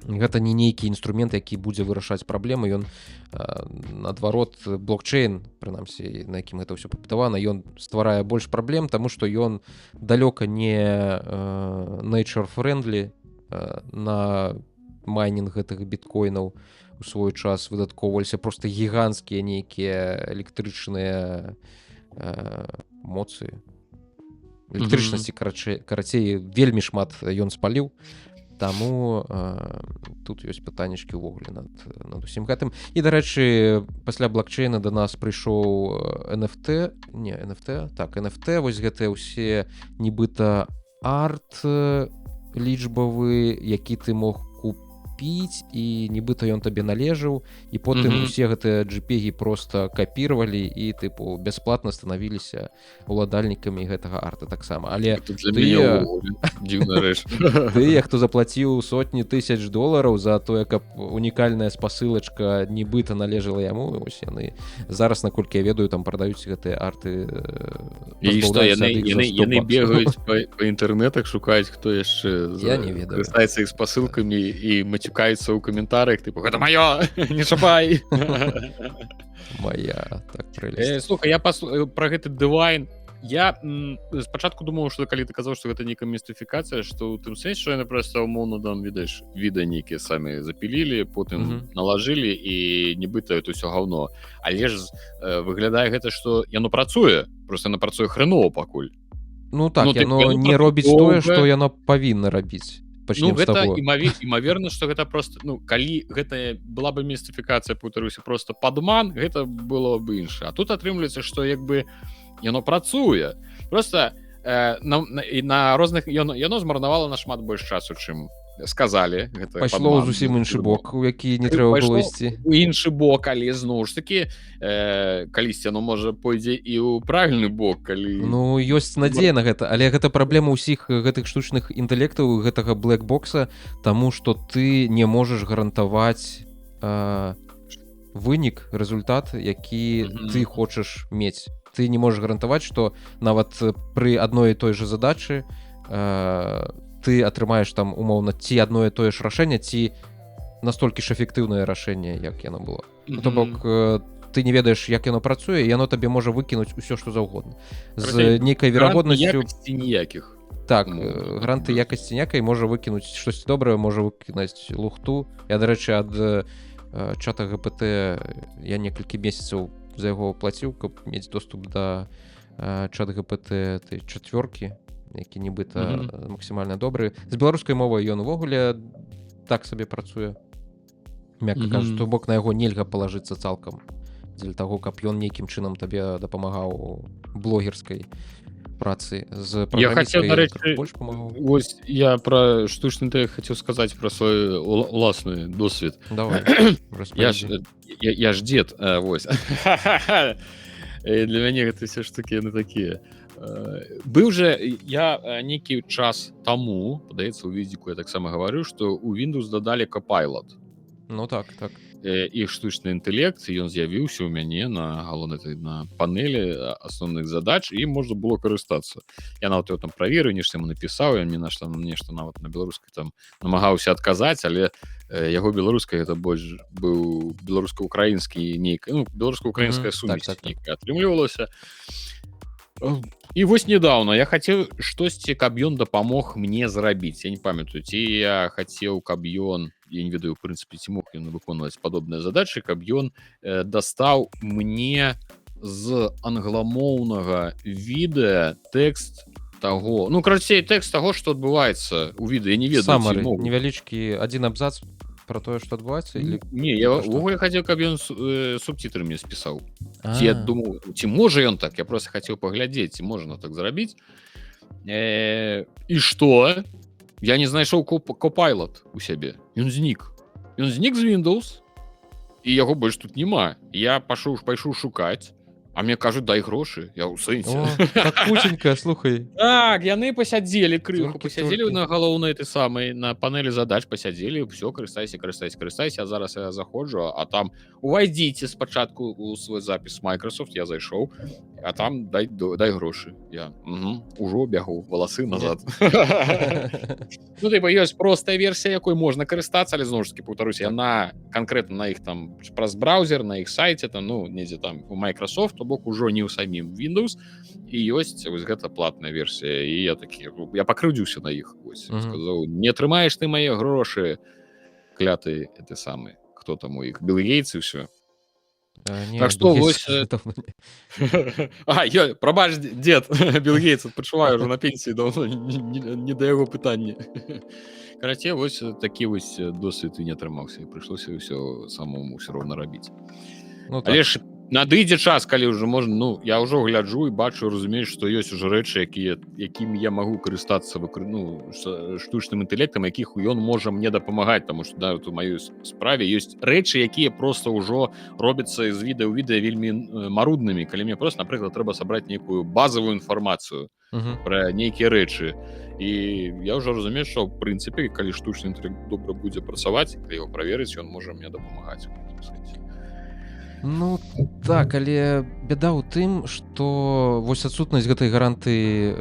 Гэта не нейкі інструмент, які будзе вырашаць праблемы. Ён, наадварот, блокчейн, прынамсі, на якім гэта ўсё пабудавана, ён стварае больш праблем, таму што ён далёка не nature-friendly. На майнінг гэтых біткоінаў у свой час выдаткоўваліся проста гіганцкія нейкія электрычныя моцы. Электрычнасці, карацей, вельмі шмат ён спаліў. Таму тут ёсць пытаннічкі ўвогуле над усім гэтым. І, дарэчы, пасля блокчейна да нас прыйшоў NFT. NFT, вось гэтыя ўсе нібыта арт лічбавы, які ты мог купіць і нібыта ён табе належаў і потым усе гэтыя JPEG просто капіравалі і тыпу бясплатна станавіліся уладальнікамі гэтага арта таксама, але дзіўная рэч. тыя, хто заплаціў сотні тысяч долараў за тое, каб унікальная спасылачка нібыта належала яму, вось яны зараз, наколькі я ведаю, там прадаюць гэтыя арты, І што пазбаўляюцца ад іх за 100 яны баксаў. бегаюць па інтэрнетах, шукаюць, хто яшчэ Я не ведаю. карыстаецца іх спасылкамі і мацюкаецца ў каментарыях, тыпу гэта маё, не чапай. Моя, так прелесть. Слухай, я пра гэты Divine я спачатку думаў, што калі ты казаў, што гэта нейкая містыфікацыя, што ў тым сэнсе, што яны проста умоўна там відаеш відэа нейкія самі запілілі, потым налажылі і нібыта это ўсё гаўно. Але ж выглядае гэта, што яно працуе, просто яно працуе хрэново пакуль. Ну так, типу, яно не робіць тое, што яно павінна рабіць. Ну, Пачнем з гэта таго. імаверна, што гэта просто, ну, калі гэта была бы містыфікацыя, паўтаруся, просто падман, гэта было бы іншае. А тут атрымліваецца, што як бы яно працуе. Просто на розных яно змарнавала нашмат больш часу, чым сказалі. Пайшло зусім іншы бок, у які не трэба было ісці. У іншы бок, але зноў ж такі калісьці яно можа пойдзе і ў правільны бок, калі... Ну, ёсць надзея на гэта, але гэта праблема ўсіх гэтых штучных інтэлектаў, гэтага блэкбокса, таму што ты не можаш гарантаваць вынік, результат, які ты хочаш мець. Ты не можаш гарантаваць, што нават пры адной і той жа задачы ты атрымаеш там умоўна ці адно і тое ж рашэнне, ці настолькі ж эфектыўнае рашэнне, як яно было. То бок ты не ведаеш, як яно працуе, і яно табе можа выкінуць усё, што заўгодна. З нейкай верагоднасцю... ніякіх. Так, гранты якасці ніякай можа выкінуць штосьці добрае, можа выкінуць лухту. Я, дарэчы, ад чата GPT я некалькі месяцаў за яго плаціў, каб мець доступ да чат GPT 4, які нібыта максімальна добры. З беларускай мовай ён увогуле так сабе працуе. Мякка кажу, то бок на яго нельга палажыцца цалкам дзеля таго, каб ён нейкім чынам табе дапамагаў блогерскай працы. З праграмісткай больш памагаў. Вось я пра штучны інтэлект хацеў сказаць пра свой уласны досвед. Давай, я ж дзед, вось. Для мяне гэта все штукі яны такія. Быў же я нейкі час таму, падаецца, у відзіку я таксама гаварыў, што ў Windows дадалі Copilot. Ну так, так. І штучны інтэлект, ён з'явіўся ў мяне на галоўнай на панелі асноўных задач, і можна было карыстацца. Я нават там праверыў, нешта яму напісаў, ён мне нешта нават на беларускай там намагаўся адказаць, але яго беларускай гэта больш быў беларуска-украінскі нейкі, ну, беларуска-украінская сумесь нейкая атрымлівалася. І вось недавно я хацеў штосьці, каб ён дапамог мне зрабіць. Я не памятаю, ці я хацеў, каб ён, я не ведаю, у прынцыпе, ці мог ён выконваць падобныя задачы, каб ён дастаў мне з англамоўнага відэа тэкст таго, ну, карацей, тэкст таго, што адбываецца ў відэа, я не ведаю, самары, невялічкі адзін абзац про тое, што адбываецца? Не, я ўвогуле хацеў, каб ён субтитры мне спісаў. Ці я думаю, ці можа ён так? Я просто хацеў паглядзець, ці можна так зрабіць. І што? Я не знайшоў Copilot у сябе. Ён знік. Ён знік з Windows, і яго больш тут няма. Я пайшоў шукаць, а мне кажуць, дай грошы. Я ў сэнсе. Так путенька, слухай. Так, яны пасядзелі крыху, пасядзелі на галоўнай ты самай, на панелі задач пасядзелі, все, карыстайся. А зараз я заходжу, а там увайдзіце спачатку у свой запіс Microsoft, я зайшоў, а там дай грошы. Я ужо бягу, валасы назад. Ну, типа, ёсць простая версія, якой можна карыстацца, але зноў ж таки, паўтаруся, яна канкрэтна на іх там праз браузер, на іх сайце, там, ну, недзе там у Microsoft, то бок ужо не ў самім Windows, і ёсць вось гэта платная версія, і я такі, я пакрыўдзіўся на іх, вось, сказаў, не атрымаеш ты мае грошы, кляты, ты самы, хто там у іх, Білл Гейтс і ўсё. Так што, вось... Прабач, дзед, Білл Гейтс, адпачуваю, ўжо на пенсіі даўно, не да яго пытання. Карацей, вось такі вось досвед і не атрымаўся, і прыйшлося ўсё самому ўсё роўна рабіць. Але ж надыдзе час, калі ўжо можна, ну я ўжо гляджу і бачу, разумею, што ёсць ужо рэчы, якімі я магу карыстацца штучным інтэлектам, якіх ён можа мне дапамагаць, таму што у маёй справе ёсць рэчы, якія просто ўжо робяцца з відэа ў відэа вельмі маруднымі, калі мне просто, напрыклад, трэба сабраць нейкую базавую інфармацыю пра нейкія рэчы. І я ўжо разумею, што ў прынцыпе, калі штучны інтэлект добра будзе працаваць, калі яго праверыць, ён можа мне дапамагаць. Ну так, але бяда ў тым, што вось адсутнасць гэтай гарантыі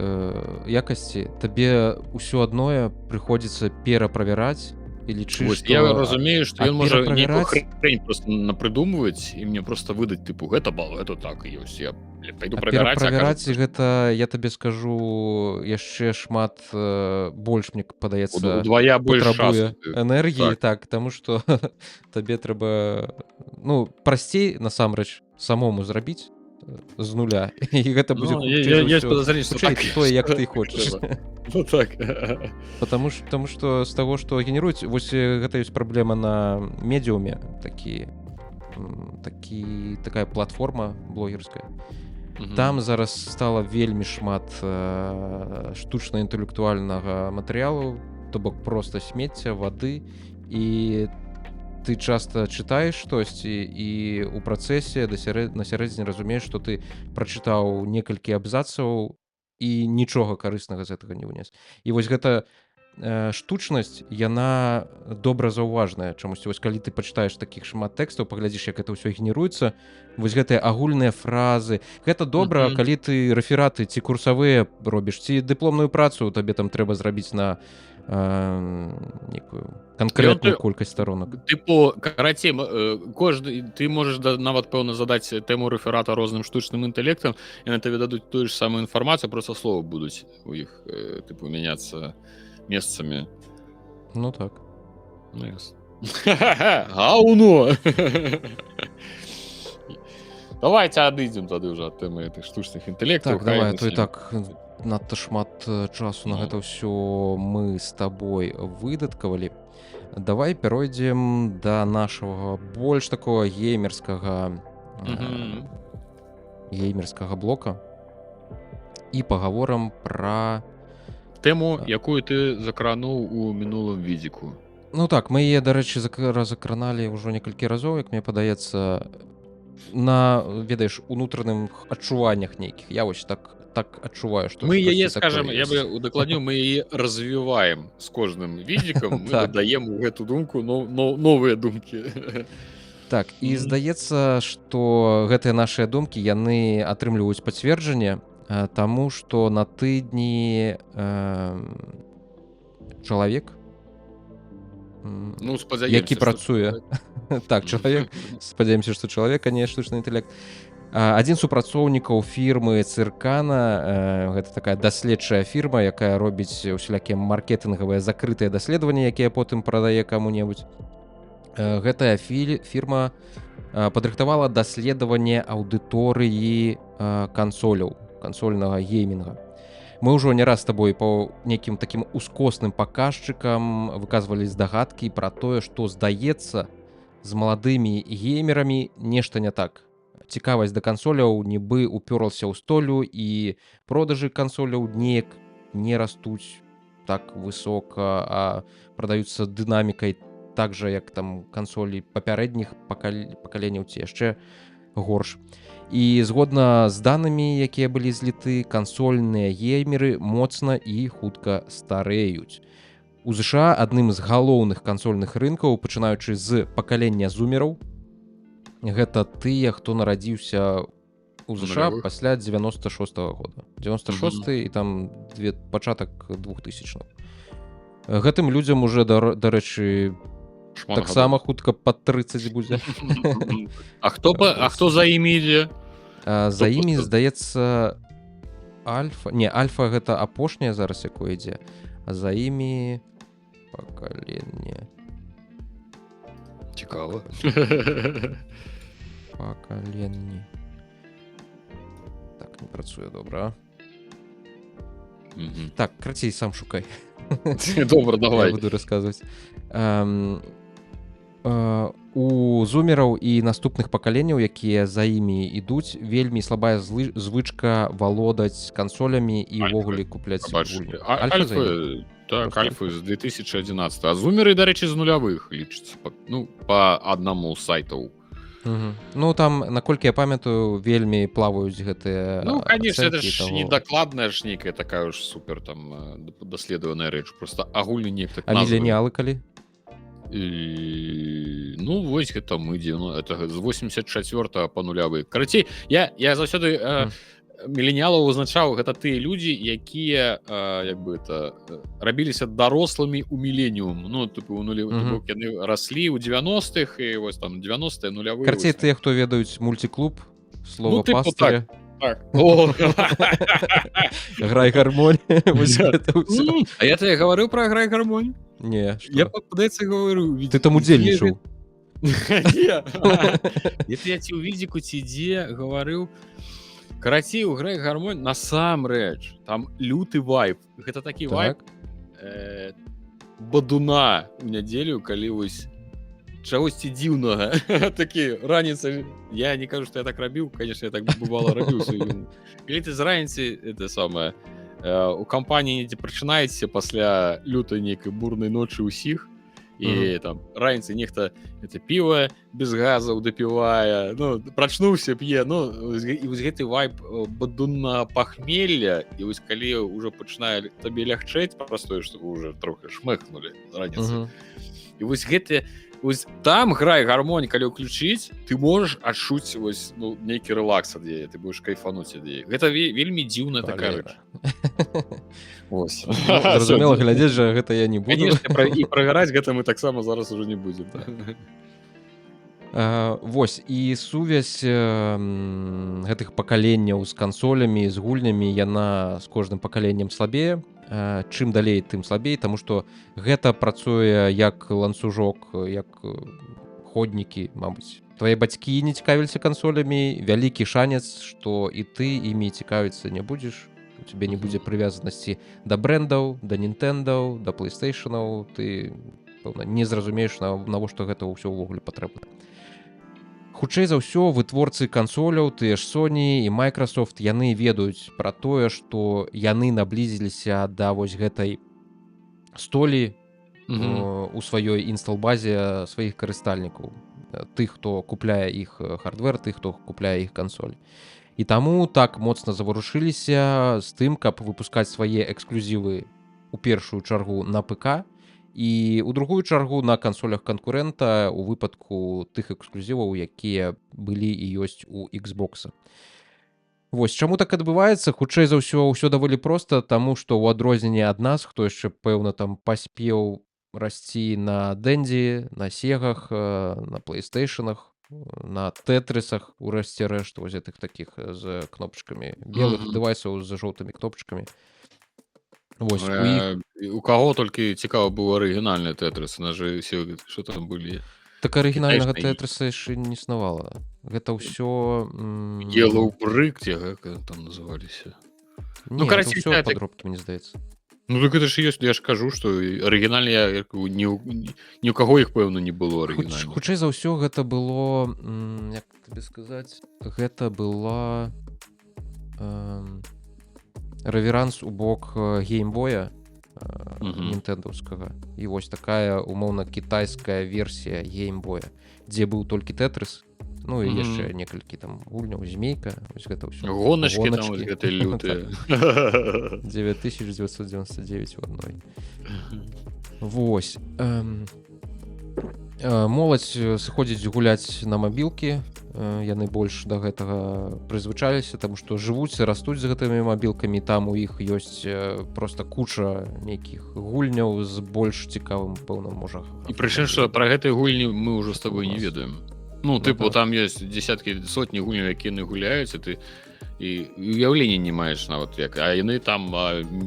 якасці табе ўсё адное прыходзіцца пераправяраць і лічыш, што... Я разумею, што ён можа нейкую хрень просто напрыдумваць і мне просто выдаць, тыпу, гэта так і ёсць. Я пайду правяраць. Пераправяраць гэта, я табе скажу, яшчэ шмат больш, мне падаецца, удвая больш патрабуе энергіі, так, таму што табе трэба, ну, прасцей, насамрэч, самому зрабіць з нуля, і гэта будзе хутчэй тое, як ты хочаш. Ну так. Потому што з таго, што генеруюць, вось гэта ёсць праблема на медіуме, такая платформа блогерская. Там зараз стала вельмі шмат штучна-інтэлектуальнага матэрыялу, то бок проста смецця, вады, і ты часта чытаеш штосьці і ў працэсе на сярэдзіне разумееш, што ты прачытаў некалькі абзацаў і нічога карыснага з гэтага не вынес. І вось гэта штучнасць, яна добра заўважная. Чамусьці, вось калі ты пачытаеш такіх шмат тэкстаў, паглядзіш, як гэта ўсё генеруецца, вось гэтыя агульныя фразы. Гэта добра, калі ты рэфераты ці курсавыя робіш, ці дыпломную працу табе там трэба зрабіць на некую канкрэтную колькасць сторонок. Тыпу, карацей, ты можаш нават, пэўна, задаць тэму рэферата розным штучным інтэлектам, і на табе дадуць тую ж самую інфармацыю, проста словы будуць у іх, тыпу, мяняцца месцамі. Ну так. Ну, ясно. Гауно! Давайте адыдзем тады ўжо ад тэмы гэтых штучных інтэлектаў. Так, давай, а то і так надта шмат часу на гэта ўсё мы з табой выдаткавалі. Давай перайдзем да нашага больш такого геймерскага блока і пагаворам пра тэму, якую ты закрануў у мінулым відзіку. Ну так, мы яе, дарэчы, закраналі ўжо некалькі разоў, як мне падаецца, на, ведаеш, унутраным адчуваннях нейкіх. Я вось так адчуваю, што... Мы яе, скажем, я бы удакладніў, мы яе развіваем з кожным відзікам, мы дадаем у гэту думку новыя думкі. Так, і здаецца, што гэтыя нашыя думкі, яны атрымліваюць пацверджанне, таму што на тыдні чалавек, які працуе... Так, чалавек, спадзяемся, што чалавек, а не штучны інтэлект. Адзін з супрацоўнікаў фірмы Цыркана, гэта такая даследчая фірма, якая робіць усялякія маркетынгавыя закрытыя даследаванні, якія потым прадае каму-небудзь. Гэтая фірма падрыхтавала даследаванне аўдыторыі кансольнага геймінга. Мы ўжо не раз з табой па нейкім такім ускосным паказчыкам выказвалі здагадкі пра тое, што, здаецца, з маладымі геймерамі нешта не так. Цікавасць да кансоляў нібы упёрлася ў столю, і продажы кансоляў неяк не растуць так высока, а прадаюцца дынамікай так жа, як там кансолі папярэдніх пакаленняў ці яшчэ горш. І згодна з данымі, якія былі зліты, кансольныя геймеры моцна і хутка стареюць. У США адным з галоўных кансольных рынкаў, пачынаючы з пакалення зумераў, гэта тыя, хто нарадзіўся ў США пасля 96-го года. 96-й і там пачатак 2000-х. Гэтым людзям уже, дарэчы, таксама хутка пад 30 будзе. А хто за імі ідзе? За імі, здаецца, Альфа. Не, Альфа гэта апошняе зараз, якое ідзе. А за імі пакаленне. Цікава. Пакаленне. Так, не працуе добра. Так, крацей, сам шукай. Добра, давай. Я буду расказваць. У зумераў і наступных пакаленняў, якія за імі ідуць, вельмі слабая звычка валодаць кансолямі і Альфы. ўвогуле купляць Бачыш, гульні. Альфа за імі? Альфы, так, Просто Альфы з 2011. А зумеры, дарэчы, з нулявых лічацца. Па аднаму з сайтаў. Ну, там, наколькі я памятаю, вельмі плаваюць гэтыя Ну, конечно, это ацэнкі ж таго. не дакладная ж нейкая такая ж супер там даследаваная рэч. Просто агульны неяк так А міленіалы калі? Ну, вось гэта мы это з 84 па нулявы. Карацей, я заўсёды міленіалаў узначаў, гэта тыя людзі, якія як бы это рабіліся дарослымі ў міленіум. Ну, тыпу, яны раслі ў 90-х і вось там 90-е нулявыя. Карацей, тыя, хто ведаюць мульціклуб, слова тыпу пастыря, Так. О! грай гармонь. Вось гэта ўсё. А я тебе гаварыў пра грай гармонь? Не, Я што? падаецца гаварыў. Ты там удзельнічаў. Это я ці ў відзіку ці дзе гаварыў. Карацей, у грай гармонь насамрэч там люты вайб. Гэта такі вайб бадуна ў нядзелю, калі вось чагосьці дзіўнага. Такі раніца. Я не кажу, што я так рабіў, конечно, я так бывала рабіў. Калі ты з раніцы это самае у кампаніі недзе прачынаецеся пасля лютай нейкай бурнай ночы ўсіх, і там раніцай нехта это піва без газаў дапівае, ну, прачнуўся, п'е, ну, і вось гэты вайб бадуна пахмелля, і вось калі ўжо пачынае табе лягчэць прастое, што вы ўжо трохі шмэхнулі раніцай. І вось гэты вось там грай гармонь, калі ўключыць, ты можаш адчуць вось нейкі рэлакс ад яе, ты будзеш кайфануць ад яе. Гэта вельмі дзіўная такая рэч. Ось. Зразумела, глядзець жа гэта я не буду. І прагараць гэта мы таксама зараз ужо не будзем. Вось, і сувязь гэтых пакаленняў з кансолямі, з гульнямі, яна з кожным пакаленнем слабее. Чым далей, тым слабей, таму што гэта працуе як ланцужок, як ходнікі, мабыць. Твае бацькі не цікавіліся кансолямі, вялікі шанец, што і ты імі цікавіцца не будзеш. У цябе не будзе прывязанасці да брэндаў, да Нінтэндаў, да плейстейшнаў. Ты, пэўна, не зразумееш, навошта гэта ўсё ўвогуле патрэбна. Хутчэй за ўсё, вытворцы кансоляў, тыя ж Sony і Microsoft, яны ведаюць пра тое, што яны наблізіліся да вось гэтай столі у сваёй інстал-базе сваіх карыстальнікаў. Тых, хто купляе іх хардвер, тых, хто купляе іх кансоль. І таму так моцна заварушыліся з тым, каб выпускаць свае эксклюзівы у першую чаргу на ПК, і ў другую чаргу на кансолях канкурэнта ў выпадку тых эксклюзіваў, якія былі і ёсць у Xbox. Вось, чаму так адбываецца? Хутчэй за ўсё, ўсё даволі проста, таму што ў адрозненне ад нас, хто яшчэ, пэўна, там паспеў расці на Дэнді, на Сегах, на плейстейшнах, на Тетрисах, у рэшце рэшт, вось гэтых такіх з кнопачкамі, белых дэвайсаў з жоўтымі кнопачкамі. Вось, у каго толькі цікава быў арыгінальны Тетрис, што там былі? Так арыгінальнага Тетриса яшчэ не існавала. Гэта ўсё... Yellow Brick, як там называліся. Не, гэта ўсё падробкі, мне здаецца. Ну, так гэта ж ёсць, я ж кажу, што арыгінальна ні ў каго іх, пэўна, не было арыгінальна. Хутчэй за ўсё, гэта было, як табе сказаць, гэта была рэверанс у бок геймбоя нінтэндаўскага. І вось такая, умоўна, кітайская версія геймбоя, дзе быў толькі Тетрис, ну і яшчэ некалькі там гульняў, змейка, вось гэта ўсё. Гоначкі там вось гэтыя лютыя. 9999 у адной. Вось. Моладзь сыходзіць гуляць на мабілкі, яны больш да гэтага прызвычаліся, таму што жывуць і растуць з гэтымі мабілкамі, там у іх ёсць проста куча нейкіх гульняў з больш цікавым, пэўна, можа. І прычым, што пра гэтыя гульні мы ўжо з табой не ведаем. Ну, тыпу, там ёсць дзесяткі, сотні гульняў, якія яны гуляюць, і ты і уяўлення не маеш нават як. А яны там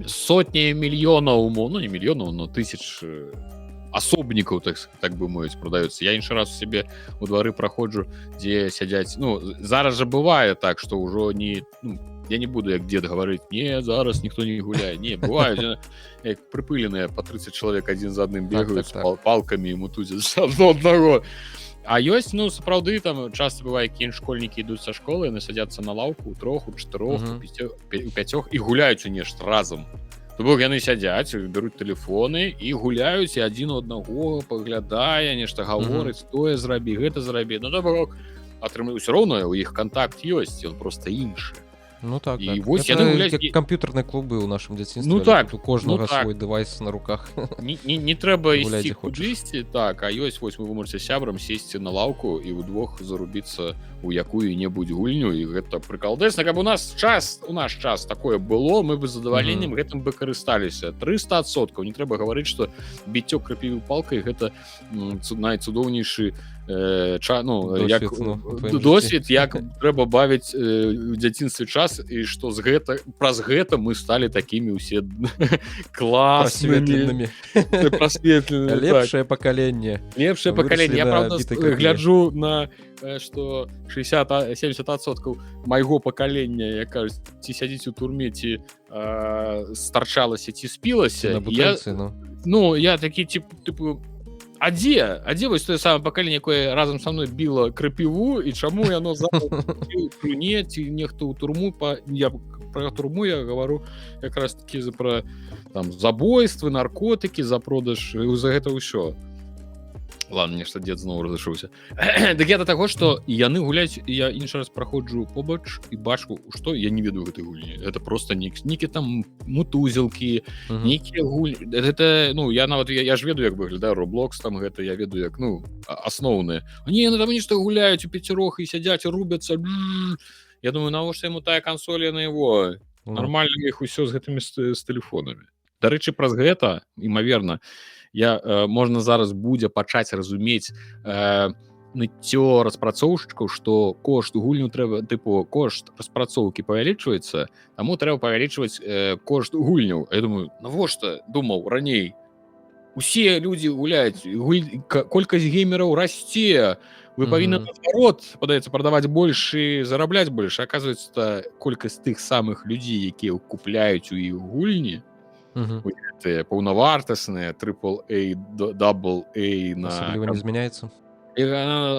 сотні мільёнаў, ну не мільёнаў, но тысяч асобнікаў, так бы мовіць, прадаюцца. Я іншы раз у сябе у двары праходжу, дзе сядзяць, ну, зараз жа бывае так, што ўжо не, ну, я не буду як дед гаварыць, не, зараз ніхто не гуляе, не, бываюць як прыпыленыя по 30 чалавек адзін за адным бегаюць палкамі і мутузяць аднаго. А ёсць, ну, сапраўды, там часта бывае, якія школьнікі ідуць са школы, яны садзяцца на лаўку ў 3, у 4, у 5 і гуляюць у нешта разам. То бок яны сядзяць, бяруць тэлефоны і гуляюць, і адзін у аднаго паглядае, нешта гаворыць, тое зрабі, гэта зрабі. Ну, то бок, атрымліваюць роўна, у іх кантакт ёсць, ён проста іншы. Ну так, І так. вось Это яны гуляць... як камп'ютарныя клубы ў нашым дзяцінстве. Ну так, у кожнага ну так. свой дэвайс на руках. Не трэба Гуляй, ісці дзе хочаш. кудысьці, так, а ёсць, вось вы можаце сябрам сесці на лаўку і ўдвох зарубіцца у якую-небудзь гульню, і гэта прыкалдэсна. Каб у наш час такое было, мы бы з задаваленнем гэтым бы карысталіся. 300%. Не трэба гаварыць, што біццё крапівы палкай гэта найцудоўнейшы досвед, як трэба бавіць у дзяцінстве час, і што праз гэта мы сталі такімі ўсе класнымі, прасветленымі. Лепшае пакаленне. Лепшае пакаленне. Я, правда, гляджу на што 60-70% майго пакалення, як кажуць, ці сядзіць у турме, ці старчалася, ці спілася. На бутэлцы, ну, я такі, типу, А дзе вось тое самае пакаленне, якое разам са мной біла крапіву, і чаму яно зараз не, ці нехто ў турму, пра турму я гавару якраз такі пра забойствы, наркотыкі, за продаж, за гэта ўсё. Ладно, нешта дзед зноў разышоўся. Дык я да таго, што яны гуляюць, я іншы раз праходжу побач і бачу, што я не ведаю гэтай гульні. Это просто нейкія там мутузелкі, нейкія гульні. Гэта, ну, я нават, я ж ведаю, як выглядае Roblox, там гэта, я ведаю, як, ну, асноўныя. Не, яны там нешта гуляюць у пяцірох і сядзяць, і рубяцца. Я думаю, навошта яму тая кансоль, яна его? Нармальна іх усё з гэтымі з тэлефонамі. Дарэчы, праз гэта, імаверна, можна зараз будзе пачаць разумець ныццё распрацоўшчыкаў, што кошт гульню трэба, тыпу, кошт распрацоўкі павялічваецца, таму трэба павялічваць кошт гульняў. Я думаю, навошта, думаў раней, усе людзі гуляюць, колькасць геймераў расце, вы павінны наадварот, падаецца, прадаваць больш і зарабляць больш. Аказваецца, колькасць тых самых людзей, якія купляюць у іх гульні, гэтыя паўнавартасныя AAA, AA асабліва не змяняецца.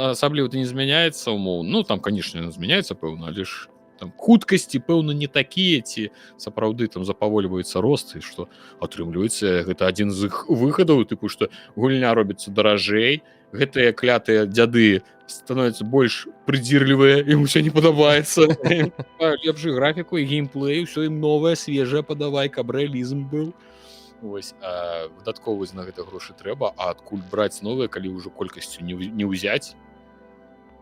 Асабліва не змяняецца умоўна. Ну, там, канешне, змяняецца, пэўна, але ж там хуткасці, пэўна, не такія, ці сапраўды там запавольваецца рост, і што атрымліваецца, гэта адзін з іх выхадаў, тыпу, што гульня робіцца даражэй, гэтыя клятыя дзяды становяцца больш прыдзірлівыя, ім усё не падабаецца. Лепшую графіку і геймплей, усё ім новае, свежае падавай, каб рэалізм быў. Вось, выдаткоўваць на гэта грошы трэба, а адкуль браць новае, калі ўжо колькасцю не ўзяць?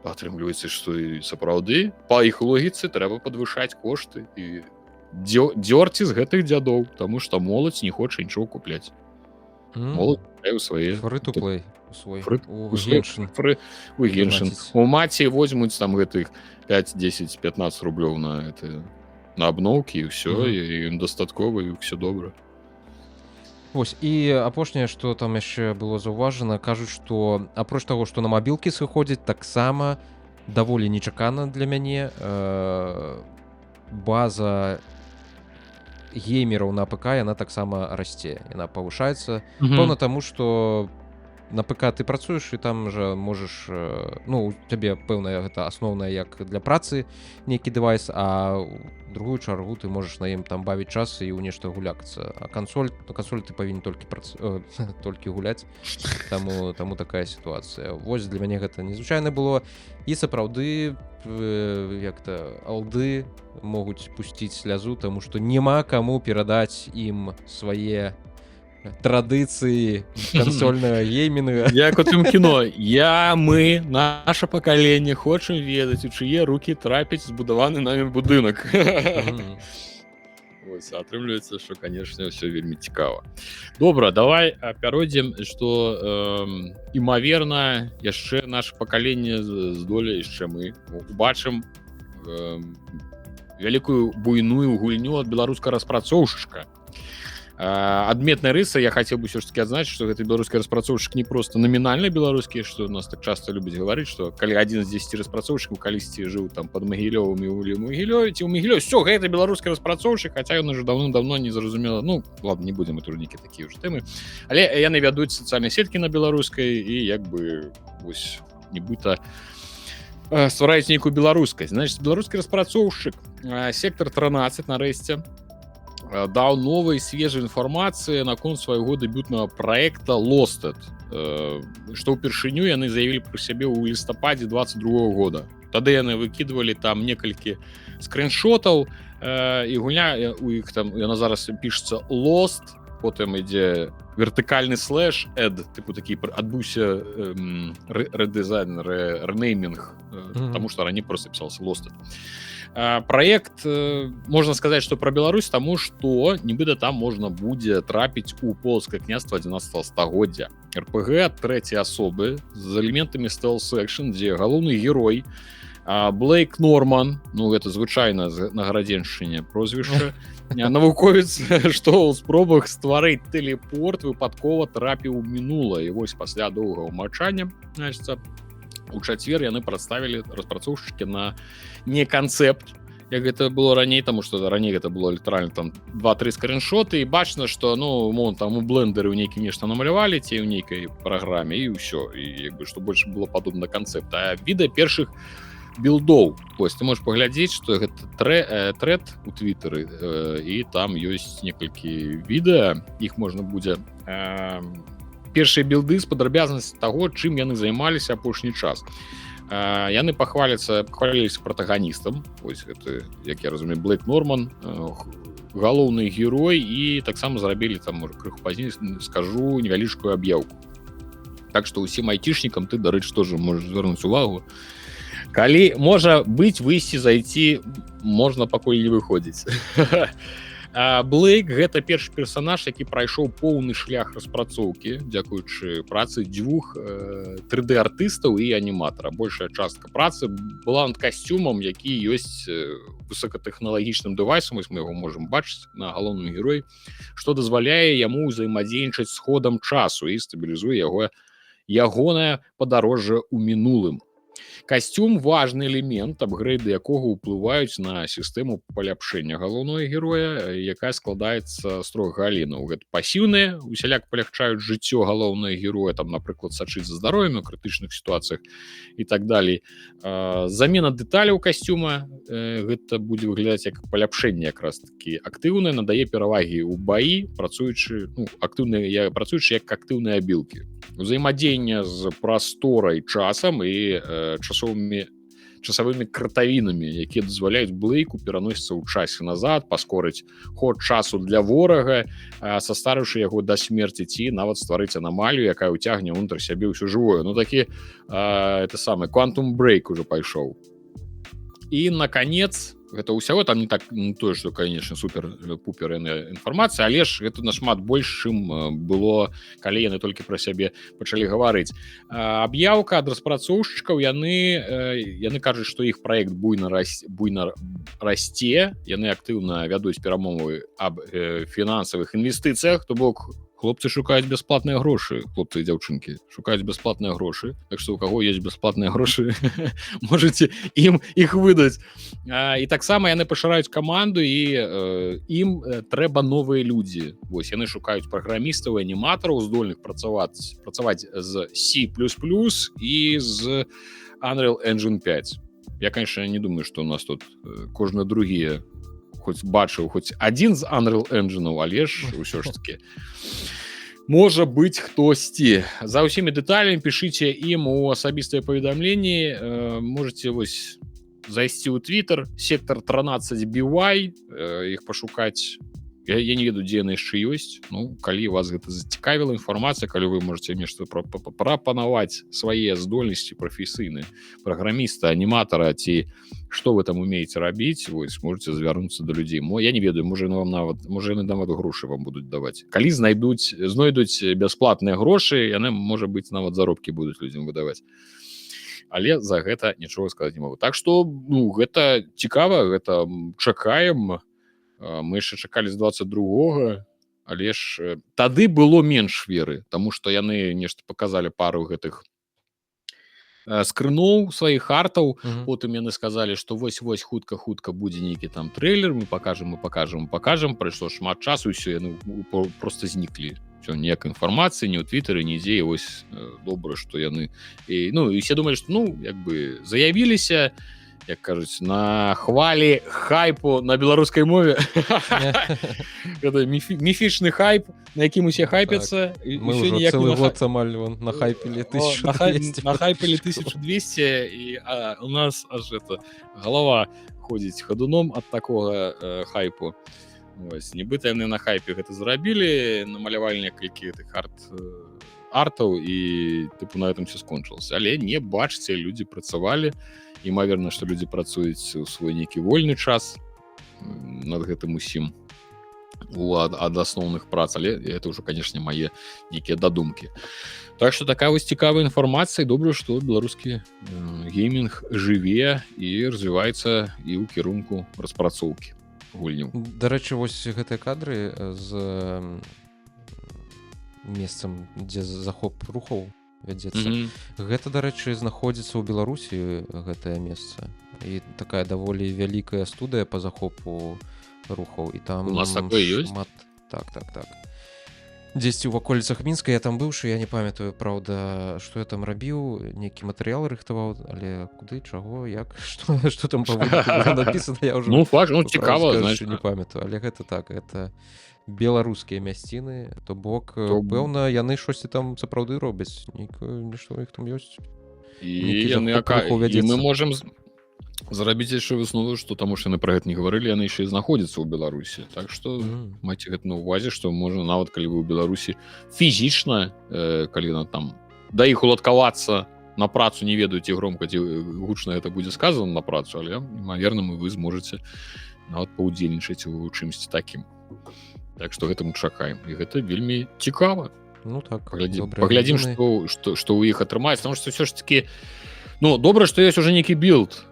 Атрымліваецца, што і сапраўды, па іх логіцы трэба падвышаць кошты і дзёрці з гэтых дзядоў, таму што моладзь не хоча нічого купляць. Моладзь купляе ў свае... Фры-ту-плей. У Геншин. У маці возьмуць там гэтых 5, 10, 15 рублёў на абноўкі, і ўсё, і ім дастаткова, і ўсё добра. Вось, і апошняе, што там яшчэ было заўважана, кажуць, што апроч таго, што на мабілкі сыходзіць, таксама даволі нечакана для мяне база геймераў на ПК, яна таксама расце, яна павышаецца. Пэўна таму, што на ПК ты працуеш, і там жа можаш, ну, у цябе, пэўна, гэта асноўная як для працы нейкі дэвайс, а другую чаргу ты можаш на ім там бавіць час і ў нешта гулякацца. А кансоль ты павінен толькі гуляць, таму такая сітуацыя. Вось для мяне гэта незвычайна было, і сапраўды як-то алды могуць пусціць слязу, таму што няма каму перадаць ім свае традыцыі кансольнага геймінга. Як у тым кіно. Мы, наша пакаленне, хочам ведаць, у чые рукі трапіць збудаваны намі будынак. Вось, атрымліваецца, што, канешне, ўсё вельмі цікава. Добра, давай пяройдзем, што імаверна, яшчэ наша пакаленне здолее, яшчэ мы убачым вялікую буйную гульню ад беларускага распрацоўшчыка. Адметная рыса, я хотел бы все ж таки адзначыць, што гэты беларускі распрацоўшчык не просто намінальна беларускі, што у нас так часто любяць гаварыць, што калі адзін з 10 распрацоўшчыкаў калісьці жыў там пад Магілёвым і ў Магілёве ці ў Магілёве, всё, гэта беларускі распрацоўшчык, хаця ён уже даўным-даўно не зразумела. Ну, ладно, не будзем турнікі такія ўжо тэмы. Але яны вядуць сацыяльныя сеткі на беларускай і як бы вось нібыта ствараюць нейкую беларускасць. Значыць, беларускі распрацоўшчык сектор 13 нарэшце даў новай свежай інфармацыі наконт свайго дэбютнага праекта Losted, што ўпершыню яны заявілі пра сябе ў лістападзе 22 года. Тады яны выкідвалі там некалькі скриншотаў, і гульня у іх там, яна зараз пішецца Lost, потым ідзе вертыкальны слэш, эд, тыпу такі адбыўся рэдызайн, рэнеймінг, таму што раней проста пісалася Losted. Праект, можна сказаць, што пра Беларусь, таму што нібыта там можна будзе трапіць у полацкае княства 11 стагоддзя. РПГ ад трэцяй асобы з элементамі стэлс-экшн, дзе галоўны герой Блейк Норман, ну гэта звычайна на гарадзеншчыне прозвішча, навуковец, што ў спробах стварыць тэлепорт выпадкова трапіў у мінулае. І вось пасля доўгага маўчання, значыцца, у чацвер яны прадставілі распрацоўшчыкі на не канцэпт, як гэта было раней, таму што раней гэта было літаральна там 2-3 скриншоты, і бачна, што ну там у блендеры ў нейкім нешта намалявалі ці ў нейкай праграме, і ўсё, і як бы што больш было падобна канцэпт. А відэа першых билдоў. Вось ты можаш паглядзець, што гэта трэд у твітары, і там ёсць некалькі відэа, іх можна будзе першыя билды з падрабязнасці таго, чым яны займаліся апошні час. Яны пахваліліся протаганістам. Вось гэта, як я разумею, Блейк Норман, галоўны герой, і таксама зрабілі там, можа, крыху пазней скажу невялічкую аб'яўку. Так што ўсім айцішнікам ты, дарэчы, тоже можаш звярнуць увагу. Калі можа быць выйсці, зайти, можна пакуль не выходзіць. Блейк — гэта першы персанаж, які прайшоў поўны шлях распрацоўкі, дзякуючы працы дзвюх 3D-артыстаў і аніматара. Большая частка працы была над касцюмам, які ёсць высокатэхналагічным дэвайсам, вось мы яго можам бачыць на галоўным героі, што дазваляе яму ўзаемадзейнічаць з ходам часу і стабілізуе ягонае падарожжа ў мінулым. Касцюм — важны элемент, апгрэйды якога ўплываюць на сістэму паляпшэння галоўнага героя, якая складаецца з 3 галінаў. Гэта пасіўныя, усяляк палягчаюць жыццё галоўнага героя, там, напрыклад, сачыць за здароўем у крытычных сітуацыях і так далей. Замена дэталяў касцюма, гэта будзе выглядаць як паляпшэнне якраз такі актыўнае, надае перавагі ў баі, працуючы як актыўныя абілкі. Узаемадзеянне з прасторай, часам і часавымі кратавінамі, якія дазваляюць Блейку пераносіцца ў часе назад, паскорыць ход часу для ворага, састарыўшы яго да смерці, ці нават стварыць анамалію, якая ўцягне ўнутр сябе ўсё жывое. Ну такі Quantum Break ужо пайшоў. І наконец, гэта ўсяго там не так, не тое, што, конечно, супер-пупер інфармацыя, але ж гэта нашмат больш, чым было, калі яны толькі пра сябе пачалі гаварыць. Аб'яўка ад распрацоўшчыкаў, яны кажуць, што іх праект буйна расце, яны актыўна вядуць перамовы аб фінансавых інвестыцыях, то бок хлопцы шукаюць бясплатныя грошы, хлопцы і дзяўчынкі шукаюць бясплатныя грошы, так што у каго ёсць бясплатныя грошы, можаце ім іх выдаць. І таксама яны пашыраюць каманду, і ім трэба новыя людзі. Вось яны шукаюць праграмістаў і аніматараў, здольных працаваць з C++ і з Unreal Engine 5. Я, конечно, не думаю, што у нас тут кожны другі хоць бачыў хоць адзін з Unreal Engine, але ж ўсё ж таки можа быць хтосьці. За ўсімі дэталямі пішыце ім у асабістыя паведамленні, можете вось зайсці ў Twitter, сектор 13 BY, іх пашукаць. Я не ведаю, дзе яны яшчэ ёсць. Ну, калі вас гэта зацікавіла інфармацыя, калі вы можете нешта прапанаваць свае здольнасці прафесійныя, праграміста, аніматара, ці што вы там умееце рабіць, вось можете звярнуцца да людзей. Я не ведаю, можа яны нават грошы вам будуць даваць. Калі знойдуць бясплатныя грошы, яны, можа быць, нават заробкі будуць людзям выдаваць. Але за гэта нічога сказаць не магу. Так што, ну, гэта цікава, гэта чакаем. Мы яшчэ чакалі з 22-го, але ж тады было менш веры, таму што яны нешта паказалі пару гэтых скрыноў сваіх артаў. Потым яны сказалі, што вось хутка будзе нейкі там трэйлер, мы покажем, прайшло шмат часу, і ўсё, яны просто зніклі. Всё, ніякай інфармацыі ні ў твітары, нідзе. І вось добра, што яны і все думалі, што як бы заявіліся, як кажуць, на хвалі хайпу на беларускай мове. Гэта міфічны хайп, на якім усе хайпяцца. Мы ўжо цэлы год амаль на хайпілі 1200. На хайпілі 1200, і у нас аж это галава ходзіць хадуном ад такога хайпу. Вось, нібыта яны на хайпе гэта зрабілі, намалявалі некалькі гэтых артаў, і тыпу на этом все скончылася. Але не бачце, людзі працавалі. Імаверна, што людзі працуюць у свой нейкі вольны час над гэтым усім ад асноўных прац, але это ўжо, канешне, мае нейкія дадумкі. Так што такая вось цікавая інфармацыя. Добра, што беларускі геймінг жыве і развіваецца і ў кірунку распрацоўкі гульняў. Дарэчы, вось гэтыя кадры з месцам, дзе захоп рухаў вядзецца. Гэта, дарэчы, знаходзіцца ў Беларусі, гэтае месца. І такая даволі вялікая студыя па захопу рухаў. І там у нас такое ёсць? Так. Дзесьці ў ваколіцах Мінска я там быўшы, я не памятаю, праўда, што я там рабіў, нейкі матэрыял рыхтаваў, але куды, чаго, як, што там напісана, я ўжо цікава, не памятаю. Але гэта так, гэта беларускія мясціны, то бок, пэўна, яны шосьці там сапраўды робяць, нешта ў іх там ёсць. І мы можам зрабіць яшчэ выснову, што таму што яны пра гэта не гаварылі, яны яшчэ і знаходзяцца ў Беларусі. Так што майце гэта на ўвазе, што можна нават калі вы ў Беларусі фізічна, калі там да іх уладкавацца на працу, не ведаеце громка ці гучна гэта будзе сказана на працу, але імаверна вы зможаце нават паўдзельнічаць у чымсьці такім. Так што гэта мы чакаем. І гэта вельмі цікава. Ну так, паглядзім, што ў іх атрымаецца. Таму што ўсё ж такі, добра, што ёсць уже нейкі білд,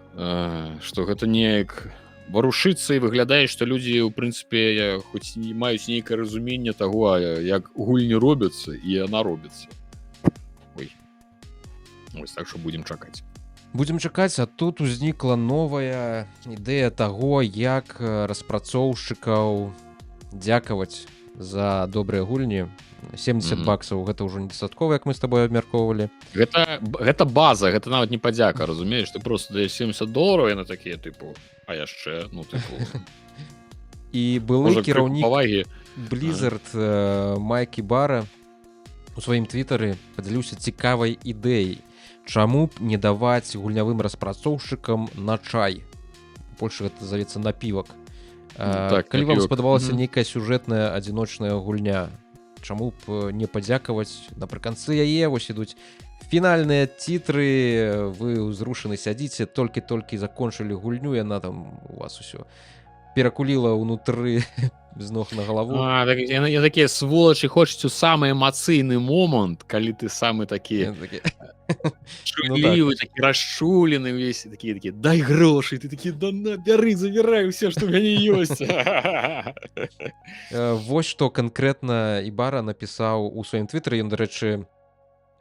што гэта неяк варушыцца і выглядае, што людзі, у прынцыпе, хоць не маюць нейкае разуменне таго, як гульні робяцца, і яна робіцца. Ось так, што будзем чакаць. Будзем чакаць, а тут узнікла новая ідэя таго, як распрацоўшчыкаў дзякаваць за добрыя гульні. 70 баксаў, гэта ўжо недастаткова, як мы з табой абмяркоўвалі. Гэта база, гэта нават не падзяка, разумееш? Ты просто даеш $70, яны такія, тыпу, а яшчэ, І былы кіраўнік Blizzard Майк Ібара у сваім твітары падзяліўся цікавай ідэяй. Чаму б не даваць гульнявым распрацоўшчыкам на чай? Больше гэта завецца напівак. Калі вам спадабалася нейкая сюжэтная адзіночная гульня, чаму б не падзякаваць? Напрыканцы яе вось ідуць фінальныя цітры, вы ўзрушаны сядзіце, толькі закончылі гульню, яна там у вас усё перакуліла ўнутры з ног на галаву. Я такія сволачы, хочуць у самы эмацыйны момант, калі ты самы такі чулівы, такі расчулены ўвесь, такі, дай грошы, ты такі, да на, бяры, забірай ўсё, што ў мяне ёсць. Вось што канкрэтна Ібара напісаў у сваім твітары. Ён, дарэчы,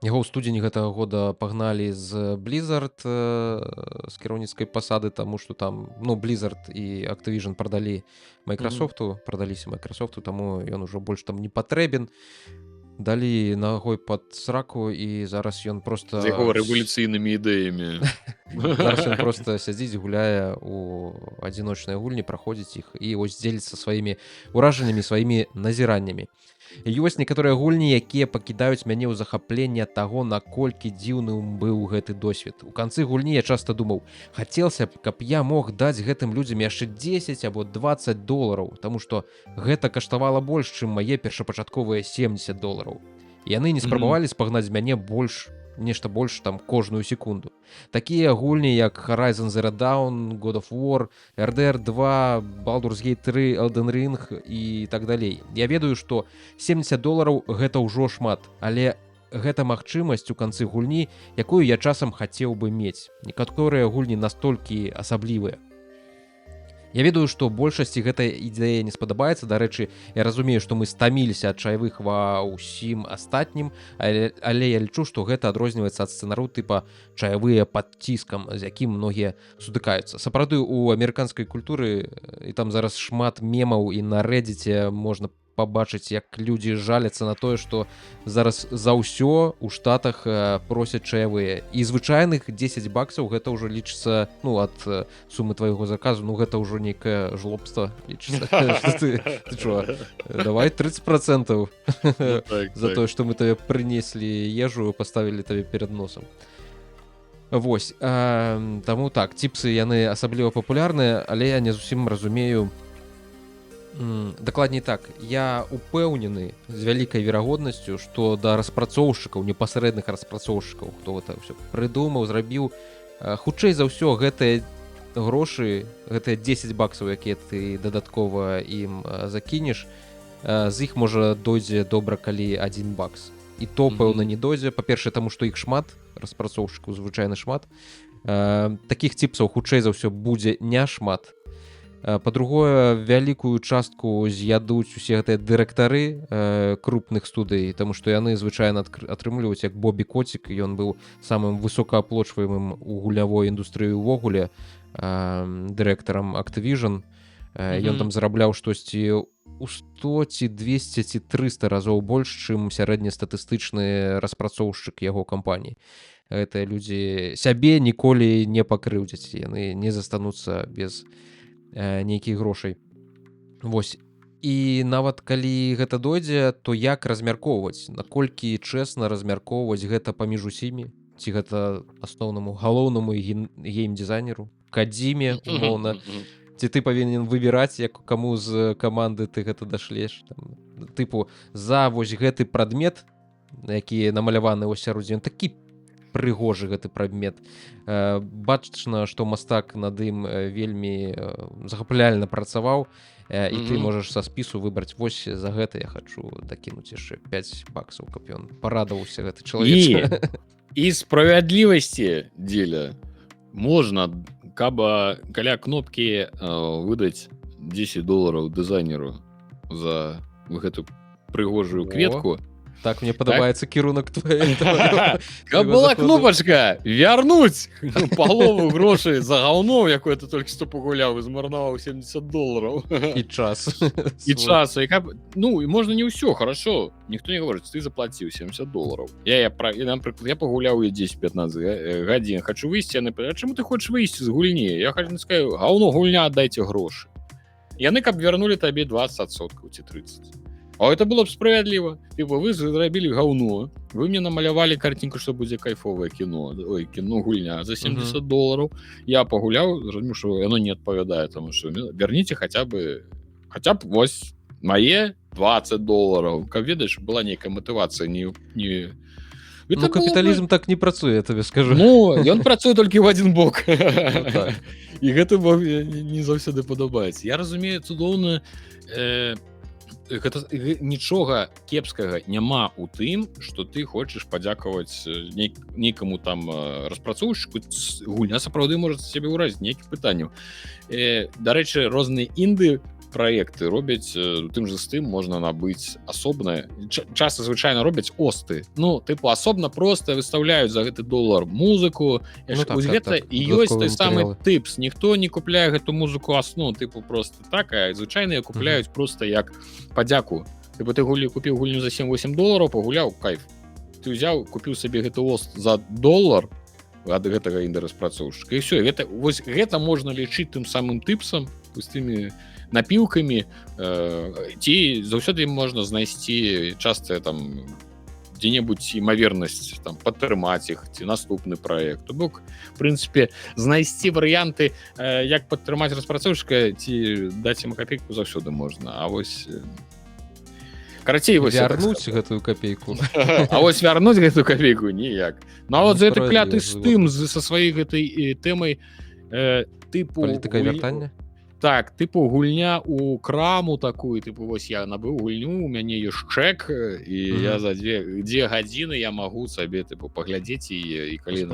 яго ў студзені гэтага года пагналі з Blizzard з кіраўніцкай пасады, таму што там, Blizzard і Activision прадаліся Microsoftу, таму ён ужо больш там не патрэбен. Далі нагой пад сраку, і зараз ён просто... З яго рэвалюцыйнымі ідэямі. Зараз ён просто сядзіць, гуляе у адзіночныя гульні, праходзіць іх і вось дзеліцца сваімі ўражаннямі, сваімі назіраннямі. Ёсць некаторыя гульні, якія пакідаюць мяне ў захапленне таго, наколькі дзіўным быў гэты досвед. У канцы гульні я часта думаў, хацелася б, каб я мог даць гэтым людзям яшчэ 10 або $20, таму што гэта каштавала больш, чым мае першапачатковыя $70. Яны не спрабавалі спагнаць з мяне нешта больш там кожную секунду. Такія гульні, як Horizon Zero Dawn, God of War, RDR 2, Baldur's Gate 3, Elden Ring і так далей. Я ведаю, што $70 гэта ўжо шмат, але гэта магчымасць у канцы гульні, якую я часам хацеў бы мець. Некаторыя гульні настолькі асаблівыя. Я ведаю, што большасці гэтая ідэя не спадабаецца. Дарэчы, я разумею, што мы стаміліся ад чаявых ва ўсім астатнім, але я лічу, што гэта адрозніваецца ад сцэнару тыпа чаявыя пад ціскам, з якім многія сутыкаюцца. Сапраўды, у амерыканскай культуры, і там зараз шмат мемаў, і на Reddit можна пабачыць, як людзі жаляцца на тое, што зараз за ўсё ў Штатах просяць чаявыя. І звычайных 10 баксаў гэта ўжо лічыцца, ну, ад сумы твайго заказу, ну, гэта ўжо нейкае жлобства лічыцца. Ты чо, давай 30% за тое, што мы табе прынеслі ежу, паставілі табе перад носам. Вось, таму так, ціпсы яны асабліва папулярныя, але я не зусім разумею. Дакладней так, я упэўнены з вялікай верагоднасцю, што да распрацоўшчыкаў, непасрэдных распрацоўшчыкаў, хто гэта ўсё прыдумаў, зрабіў, хутчэй за ўсё гэтыя грошы, гэтыя 10 баксаў, якія ты дадаткова ім закінеш, з іх можа дойдзе добра, калі 1 бакс. І то, пэўна, не дойдзе. Па-першае, таму што іх шмат, распрацоўшчыкаў звычайна шмат. Такіх ціпсаў хутчэй за ўсё будзе не шмат. Па-другое, вялікую частку з'ядуць усе гэтыя дырэктары крупных студый, таму што яны звычайна атрымліваюць, як Бобі Котик, ён быў самым высокааплочваемым у гульнявой індустрыі ўвогуле дырэктарам Activision. Ён там зарабляў штосьці у 100 ці 200 ці 300 разоў больш, чым сярэднестатыстычны распрацоўшчык яго кампаніі. Гэтыя людзі сябе ніколі не пакрыўдзяць, яны не застануцца без нейкіх грошай. Вось. І нават калі гэта дойдзе, то як размяркоўваць? Наколькі чэсна размяркоўваць гэта паміж усімі? Ці гэта асноўнаму галоўнаму гейм-дызайнеру? Кадзіме, умоўна? Ці ты павінен выбіраць, як каму з каманды ты гэта дашлеш? Тыпу, за вось гэты прадмет, які намаляваны ў сяроддзі, ён такі прыгожы гэты прадмет. Бачна, што мастак над ім вельмі захапляльна працаваў, і ты можаш са спісу выбраць, вось за гэта я хачу дакінуць яшчэ 5 баксаў, каб ён парадаваўся, гэты чалавек. І справядлівасці дзеля можна, каб каля кнопкі выдаць $10 дызайнеру за гэту прыгожую кветку. Так, мне падабаецца кірунак твой. Каб была кнопачка вярнуць палову грошай за гаўно, якое ты толькі што пагуляў і змарнаваў $70. І час. І час. Ну, можна не ўсё, хорошо. Ніхто не гаворыць, ты заплаціў $70. Напрыклад, я пагуляў 10-15 гадзін, хачу выйсці, а чаму ты хочаш выйсці з гульні? Я хочу сказаць, гаўно гульня, аддайце грошы. Яны каб вярнулі табе 20% ці 30%. А это было б справядліва. Типа, вы зрабілі гаўно, вы мне намалявалі картинку, што будзе кайфовае кіно, гульня за $70. Я пагуляў, зразумеў, што яно не адпавядае, таму што верніце хаця б вось мае $20. Каб ведаеш, была нейкая матывацыя, Ну, капіталізм так не працуе, я табе скажу. Ну, ён працуе толькі ў адзін бок. І гэта не заўсёды падабаецца. Я разумею цудоўна, нічога кепскага няма ў тым, што ты хочаш падзякаваць нейкаму там распрацоўшчыку. Гульня сапраўды можа сябе ўразіць, нейкіх пытанняў. Дарэчы, розныя інды праекты робяць тым же з тым, можна набыць асобна. Часта звычайна робяць осты. Ну, тыпу, асобна проста выстаўляюць за гэты $1 музыку. Гэта і ёсць той самы тыпс. Ніхто не купляе гэту музыку асну, тыпу, просто так, а звычайна купляюць проста як падзяку. Тыпу, ты купіў гульню за $7-8, пагуляў, кайф. Ты ўзяў, купіў сабе гэты ост за $1 ад гэтага інда-распрацоўшчыка. І ўсё, гэта можна лічыць тым самым тыпсам, з тымі напілкамі, ці заўсёды можна знайсці часта там дзе-небудзь імавернасць там падтрымаць іх, ці наступны праект. То бок, в прынцыпе, знайсці варыянты, як падтрымаць распрацоўшчыка, ці даць ім капейку заўсёды можна. А вось карацей, вось вярнуць гэтую капейку. А вось вярнуць гэтую капейку ніяк. Ну, а вот за гэты кляты стым са сваёй гэтай тэмай тыпу палітыка вяртання. Так, тыпу гульня у краму такую, тыпу, вось я набыў гульню, у мяне ёсць чэк, і я за 2 гадзіны я магу сабе, тыпу, паглядзець і калі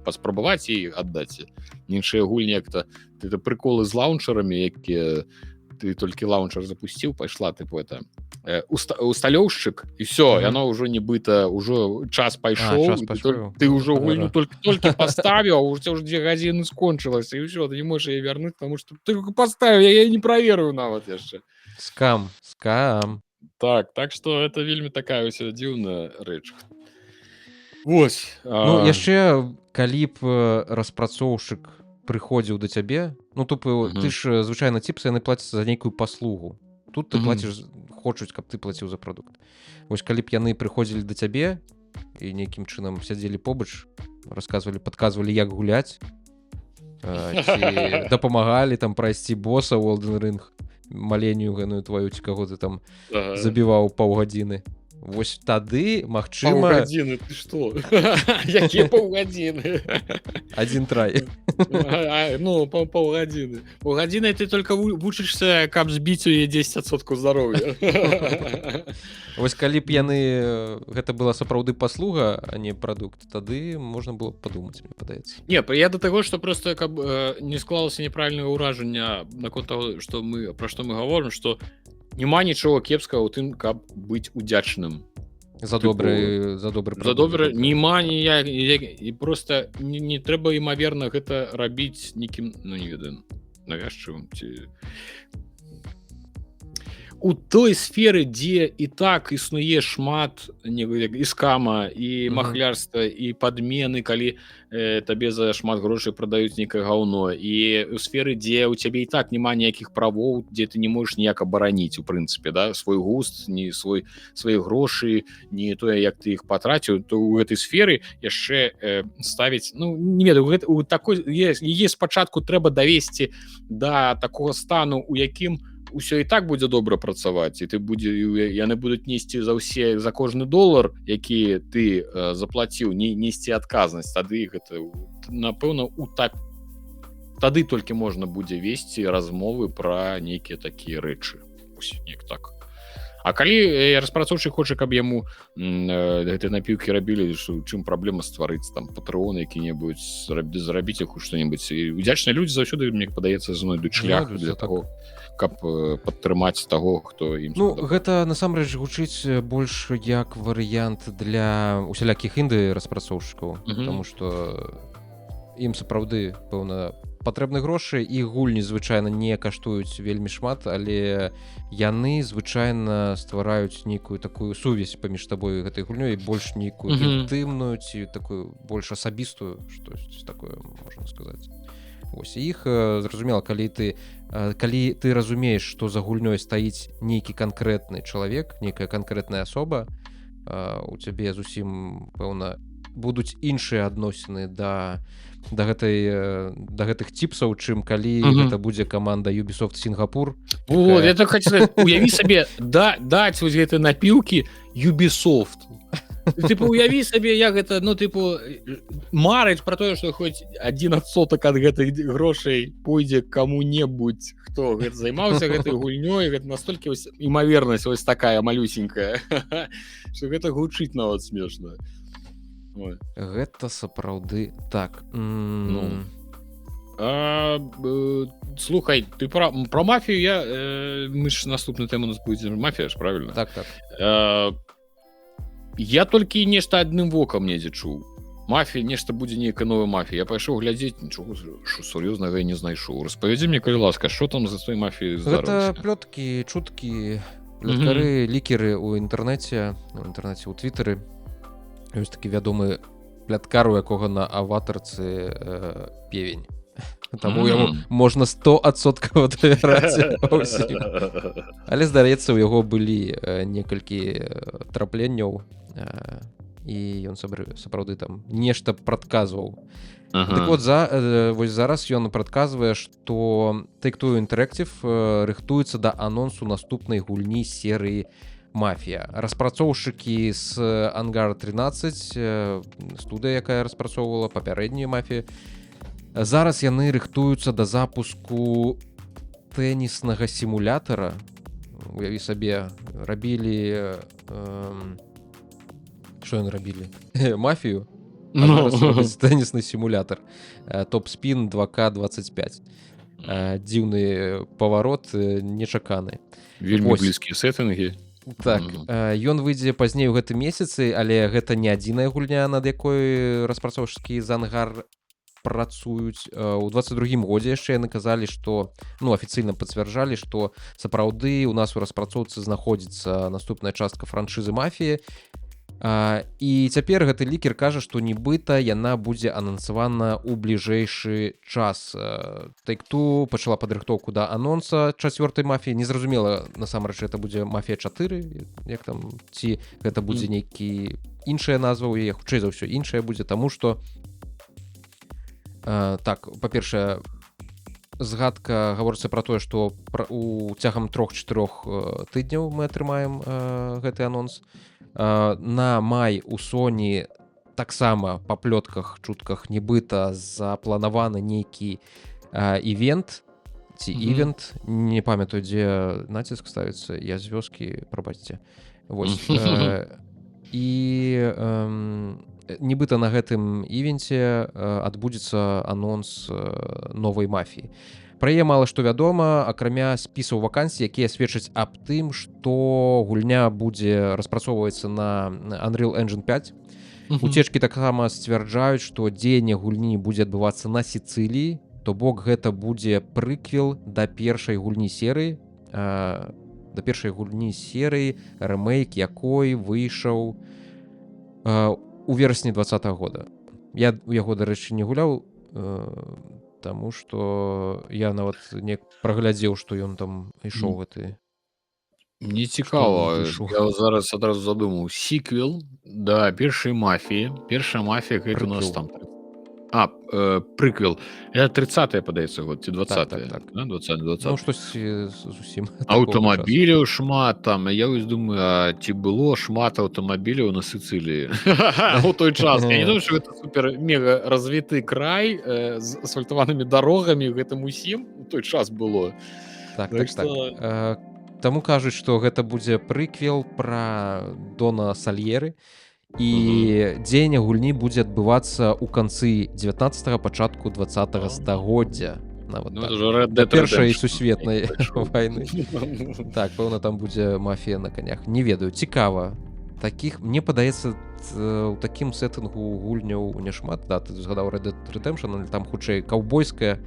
паспрабаваць і аддаць. іншыя гульні як-то это приколы з лаунчерамі, якія ты толькі лаунчер запусціў, пайшла тыпу это усталёўшчык і все, яно ўжо нібыта ўжо час пайшоў, ты ўжо гульню толькі паставіў, а ўжо 2 гадзіны скончылася і ўсё, ты не можаш яе вярнуць, потому што ты паставіў, я не праверыў нават яшчэ. Скам. Так што это вельмі такая ўся дзіўная рэч. Вось. Ну, яшчэ, калі б распрацоўшчык прыходзіў да цябе, ну, ты ж звычайна ціпсы, яны плацяць за нейкую паслугу. Тут ты плаціш, хочуць, каб ты плаціў за прадукт. Вось калі б яны прыходзілі да цябе і нейкім чынам сядзелі побач, падказвалі, як гуляць, ці дапамагалі там прайсці боса ў Elden Ring, маленню гэную твою, ці каго ты там забіваў паўгадзіны. Вось тады, магчыма... Паўгадзіны, ты што? Якія паўгадзіны? Адзін трай. Ну, паўгадзіны. Паўгадзінай ты толькі вучышся, каб збіць у яе 10% здароўя. Вось калі б яны... Гэта была сапраўды паслуга, а не прадукт, тады можна было б падумаць, мне падаецца. Не, я да таго, што проста каб не склалася неправільнае ўражанне наконт таго, пра што мы гаворым, што няма нічога кепскага ў тым, каб быць удзячным за добры прадукт. Няма ніяк, і проста не трэба імаверна гэта рабіць нейкім, ну не ведаю, навязчывым ці у той сферы, дзе і так існуе шмат і скама, і махлярства, і падмены, калі табе за шмат грошай прадаюць нейкае гаўно, і у сферы, дзе ў цябе і так няма ніякіх правоў, дзе ты не можаш ніяк абараніць, у прынцыпе, да? Свой густ, ні свае грошы, ні тое, як ты іх патраціў, то ў гэтай сферы яшчэ ставіць, ну, не ведаю, у такой, яе спачатку трэба давесці да такога стану, у якім усё і так будзе добра працаваць, і яны будуць несці за кожны долар, які ты заплаціў, несці адказнасць. Тады гэта, напэўна, тады толькі можна будзе весці размовы пра нейкія такія рэчы. Неяк так. А калі распрацоўшчык хоча, каб яму гэтыя напіўкі рабілі, чым праблема стварыць там патрон які-небудзь, зарабіць іх што-небудзь. І удзячныя людзі заўсёды, мне падаецца, знойдуць шлях для таго, каб падтрымаць таго, хто ім... Ну, гэта насамрэч гучыць больш як варыянт для усялякіх інды-распрацоўшчыкаў, таму што ім сапраўды, пэўна, патрэбны грошы, і гульні звычайна не каштуюць вельмі шмат, але яны звычайна ствараюць нейкую такую сувязь паміж табой гэтай гульнёй, больш нейкую інтымную ці такую больш асабістую, штось такое можна сказаць. Вось іх зразумела, калі ты разумееш, што за гульнёй стаіць нейкі канкрэтны чалавек, нейкая канкрэтная асоба, у цябе зусім, пэўна, будуць іншыя адносіны да гэтых ціпсаў, чым калі гэта будзе каманда Ubisoft Сінгапур. Я так хочу сказать, уяві сабе даць вось гэты напілкі Ubisoft. Типу, уяві сабе, як гэта, ну, типу, марыць пра тое, што хоць 1% ад гэтых грошай пойдзе каму-небудзь, хто займаўся гэтай гульнёй, гэта настолькі імавернасць вось такая малюсенькая, што гэта гучыць нават смешна. Гэта сапраўды так. Слухай, ты пра мафію, мы ж наступную тэму у нас будзе мафія ж, правильно? Так. Я толькі нешта адным вокам недзе чуў. Мафія, нешта будзе нейкая новая мафія. Я пайшоў глядзець, нічога сур'ёзнага я не знайшоў. Распавядзі мне, калі ласка, што там за той мафіяй здарылася? Гэта плёткі, чуткі, плёткары, лікеры ў інтэрнэце, ў твітары. Ёсць такі вядомы пляткар, у якога на аватарцы певень. Таму яму можна 100% давяраць. Але, здаецца, у яго былі некалькі трапленняў, і ён сапраўды там нешта прадказваў. Дык вот, вось зараз ён прадказвае, што Take-Two Interactive рыхтуецца да анонсу наступнай гульні серыі Мафія. Распрацоўшчыкі з Ангар 13, студыя, якая распрацоўвала папярэднюю Мафію, зараз яны рыхтуюцца да запуску тэніснага сімулятара. Уяві сабе, рабілі... Што яны рабілі? Мафію. А зараз робіць тэнісны сімулятор. Топ-спін 2К25. Дзіўны паварот, нечаканы. Вельмі Вось. блізкія сеттинги. Так, ён выйдзе пазней у гэтым месяцы, але гэта не адзіная гульня, над якой распрацоўшчыкі з Ангар працуюць. У 22-м годзе яшчэ яны казалі, што, ну, афіцыйна пацвярджалі, што сапраўды у нас у распрацоўцы знаходзіцца наступная частка франшызы «Мафія». І цяпер гэты лікер кажа, што нібыта яна будзе анансавана ў бліжэйшы час. Take-Two пачала падрыхтоўку да анонса 4-й «Мафіі». Незразумела, насамрэч, гэта будзе «Мафія 4», як там, ці гэта будзе нейкі іншая назва ў яе, хутчэй за ўсё іншая будзе, таму што так, па-першае, згадка гаворыцца пра тое, што у цягам 3-4 тыдняў мы атрымаем гэты анонс. На май у Sony таксама па плётках, чутках нібыта запланаваны нейкі івент ці івент, не памятаю, дзе націск ставіцца, я з вёскі, прабачце. Вось. І нібыта на гэтым івенце адбудзецца анонс новай «Мафіі». Пра яе мала што вядома, акрамя спісаў вакансій, якія сведчаць аб тым, што гульня будзе распрацоўваецца на Unreal Engine 5. Уцечкі таксама сцвярджаюць, што дзеянне гульні будзе адбывацца на Сіцыліі, то бок гэта будзе прыквел да першай гульні серыі, рэмейк якой выйшаў у верасні 2020 года. Я у яго, дарэчы, не гуляў, таму што я нават не праглядзеў, што ён там ішоў гэты. Мне цікава, я зараз адразу задумаў. Сіквел да першай «Мафіі». Першая «Мафія» гэта у нас там. Прыквел. Это 30-е, падаецца, год, ці 20-е? Так. 20-е. Ну, штосьці зусім. Аўтамабіляў шмат там. Я вось думаю, а ці было шмат аўтамабіляў на Сіцыліі у той час? Я не думаю, што гэта супер-мега развіты край з асфальтаванымі дарогамі, гэтым усім у той час было. Так. Таму кажуць, што гэта будзе прыквел пра Дона Сальеры, і дзеянне гульні будзе адбывацца ў канцы 19-го, пачатку 20-го стагоддзя. Першай сусветнай вайны. Так, пэўна, там будзе «Мафія на канях». Не ведаю, цікава. Такіх, мне падаецца, у такім сеттынгу гульняў няшмат. Да, ты згадаў Red Dead Redemption, але там хутчэй каўбойская.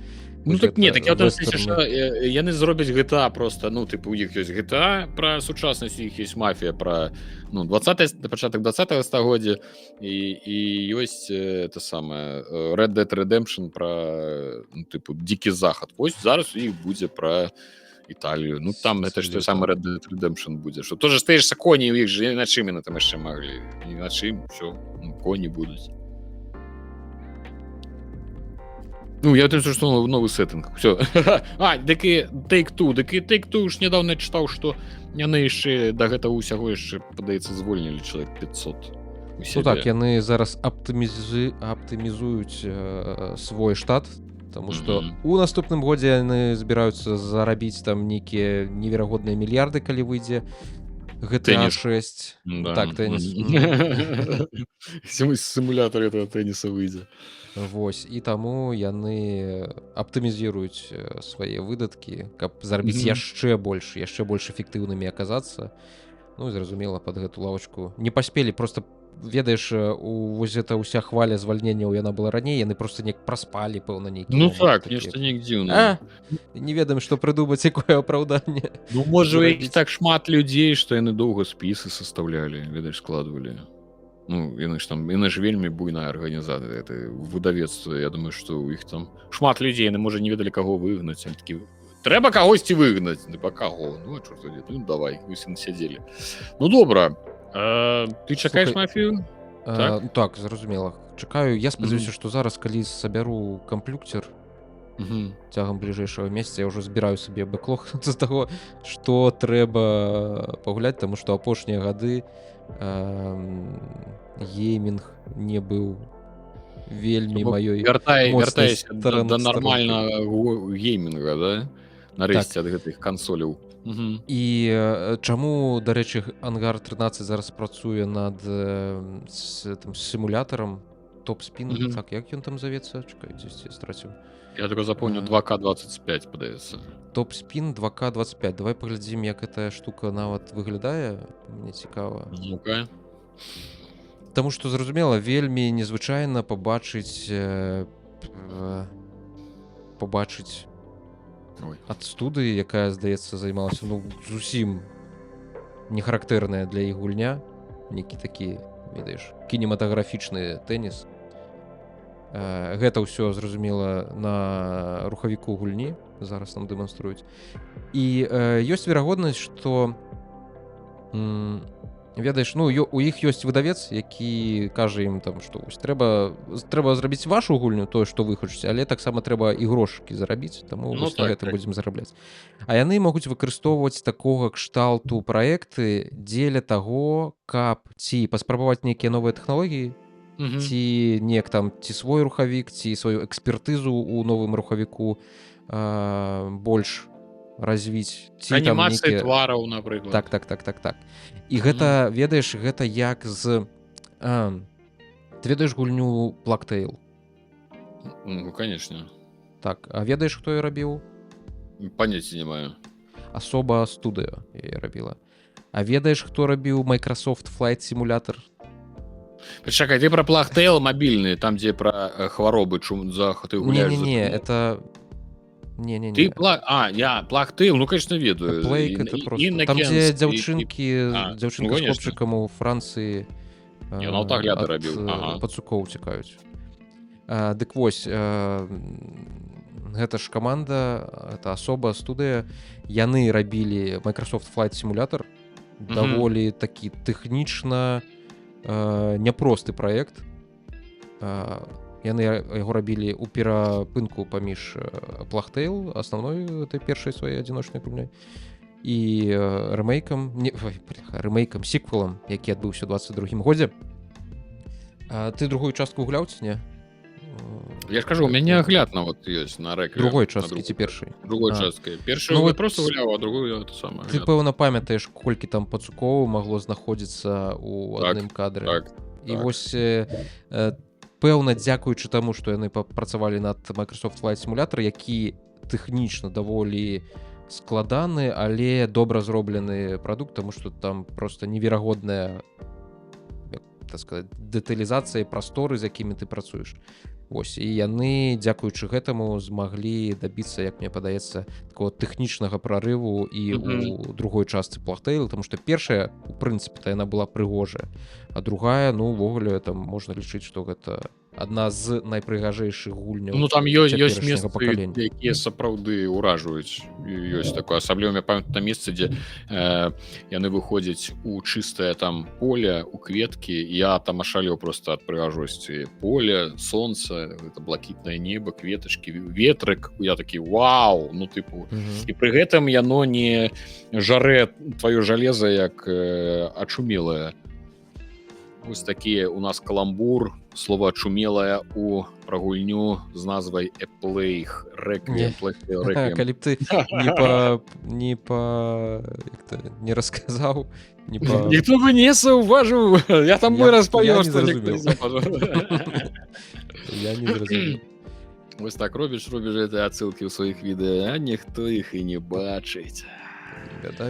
Ну так не, так я ў сэнсе, што яны зробяць GTA просто, ну, типу, у іх ёсць GTA пра сучаснасць, у іх ёсць «Мафія» пра, ну, пачатак 20-го стагоддзя, і ёсць это самае Red Dead Redemption пра, ну, типу, дзікі захад. Вось зараз у іх будзе пра Італію. Ну, там гэта ж той самы Red Dead Redemption будзе. Што тоже стаешся коні, у іх же на чым яны там яшчэ маглі. І на чым, ўсё, коні будуць. Ну, я думаю, што новы сеттинг. Все. Дык і Take-Two ж нядаўна чытаў, што яны яшчэ да гэтага ўсяго яшчэ, падаецца, звольнілі чалавек 500 у сябе. Ну так, яны зараз аптымізуюць свой штат, таму што у наступным годзе яны збіраюцца зарабіць там нейкія неверагодныя мільярды, калі выйдзе GTA 6. Так, тэніс. Сімулятор этого тэніса выйдзе. Вось, і таму яны аптымізіруюць свае выдаткі, каб зарабіць яшчэ больш эфектыўнымі аказацца. Ну, зразумела, пад гэту лавачку не паспелі, просто, ведаеш, вось гэта ўся хваля звальненняў, яна была раней, яны просто неяк праспалі, пэўна, нейкі. Ну так, нешта неяк дзіўна. Не ведаем, што прыдумаць, якое апраўданне. Ну, можа, так шмат людзей, што яны доўга спісы састаўлялі, ведаеш, складвалі. Ну, яны ж вельмі буйная арганізацыя, это выдавецтва. Я думаю, што ў іх там шмат людзей, яны, можа, не ведалі, каго выгнаць. Яны такі, трэба кагосьці выгнаць. Ну, па каго? Ну, чорт ведае. Ну, давай, усе насядзелі. Ну, добра. Ты чакаеш «Мафію»? Так, зразумела. Чакаю. Я спадзяюся, што зараз, калі сабяру камплюктер цягам бліжэйшага месяца, я ўжо збіраю сабе бэклог з таго, што трэба пагуляць, таму што апошнія гады геймінг не быў вельмі маёй вяртаешся да нармальнага геймінга, да? Нарэшце ад гэтых кансоляў. І чаму, дарэчы, Ангар 13 зараз працуе над сімулятарам топ-спін, Мгм. так, як ён там завецца? Чакай, дзесьці я страціў. Я только запомню А. 2К25 падаецца. Топ-спін 2К25. Давай паглядзім, як гэтая штука нават выглядае. Мне цікава. Ну-ка. Таму што, зразумела, вельмі незвычайна пабачыць Ой. ад студыі, якая, здаецца, займалася, ну, зусім не характэрная для іх гульня. Некі такі, ведаеш, кінематаграфічны тэніс. Гэта ўсё, зразумела, на рухавіку гульні. Зараз нам дэманструюць. І ёсць верагоднасць, што ведаеш, ну, у іх ёсць выдавец, які кажа ім там, што вось трэба зрабіць вашу гульню, тое, што вы хочаце, але таксама трэба і грошыкі зарабіць, таму Ну вось на так, гэтым так. будзем зарабляць. А яны могуць выкарыстоўваць такога кшталту праекты дзеля таго, каб ці паспрабаваць нейкія новыя тэхналогіі, Мгм. ці свой рухавік, ці сваю экспертызу ў новым рухавіку больш развіць, ці там Анімацыі нейкія... твараў, напрыклад. Так. І гэта, ведаеш, гэта як з... Ты ведаеш гульню Plague Tale? Ну, конечно. Так, а ведаеш, хто яе рабіў? Паняцця не маю. Особа студыё яе рабіла. А ведаеш, хто рабіў Microsoft Flight Simulator? Чакай, ты пра Plague Tale мабільны, там, дзе пра хваробы ты гуляеш. Не-не-не, это... Не-не-не. Ты я Plague Tale, ну, конечно, ведаю. Plague это просто... Там, дзе дзяўчынкі з хлопчыкам у Францыі на аўтагляды рабіў. Ага. пацукоў цікаюць. Дык вось, гэта ж каманда, это асоба студыя, яны рабілі Microsoft Flight Simulator, даволі такі тэхнічна няпросты праект. Яны яго рабілі ў перапынку паміж Plague Tale, асноўной этой першай сваёй адзіночнай гульняй, і рэмейкам, сіквелам, які адбыўся ў 22-м годзе. Ты другую частку гуляў ці не? Я ж кажу, у мяне агляд нават ёсць на рэквіем. Другой часткі ці першай? Другой часткай. Першую я просто гуляў, а другую это самае. Ты, пэўна, памятаеш, колькі там пацукоў магло знаходзіцца ў адным кадры. Так. І вось, пэўна, дзякуючы таму, што яны працавалі над Microsoft Flight Simulator, які тэхнічна даволі складаны, але добра зроблены прадукт, таму што там просто неверагодная, так сказать, дэталізацыя прасторы, з якімі ты працуеш. Вось, і яны, дзякуючы гэтаму, змаглі дабіцца, як мне падаецца, такого тэхнічнага прарыву і ў другой частцы Plague Tale, тому што першая, у прынцыпе, яна была прыгожая, а другая, ну, увогуле, там можна лічыць, што гэта адна з найпрыгажэйшых гульняў. Ну, там ёсць месцы, пакалення, якія сапраўды ўражваюць. Ёсць такое асабліва, я памятаю, месца, дзе яны выходзяць у чыстае там поле, у кветкі. Я там ашалеў просто ад прыгажосці. Поле, сонца, это блакітнае неба, кветачкі, ветрык. Я такі, вау! Ну, тыпу. І пры гэтым яно не жарэ тваё жалеза, як ачумелае. Вось такі у нас каламбур, слова «ачумелая» у прагульню з назвай «A Plague Requiem». Калі б ты не расказаў, ніхто бы не заўважыў. Я там мой распавёў, што я не зразумеў. Вось так робіш гэтыя адсылкі ў сваіх відэа, а ніхто іх і не бачыць.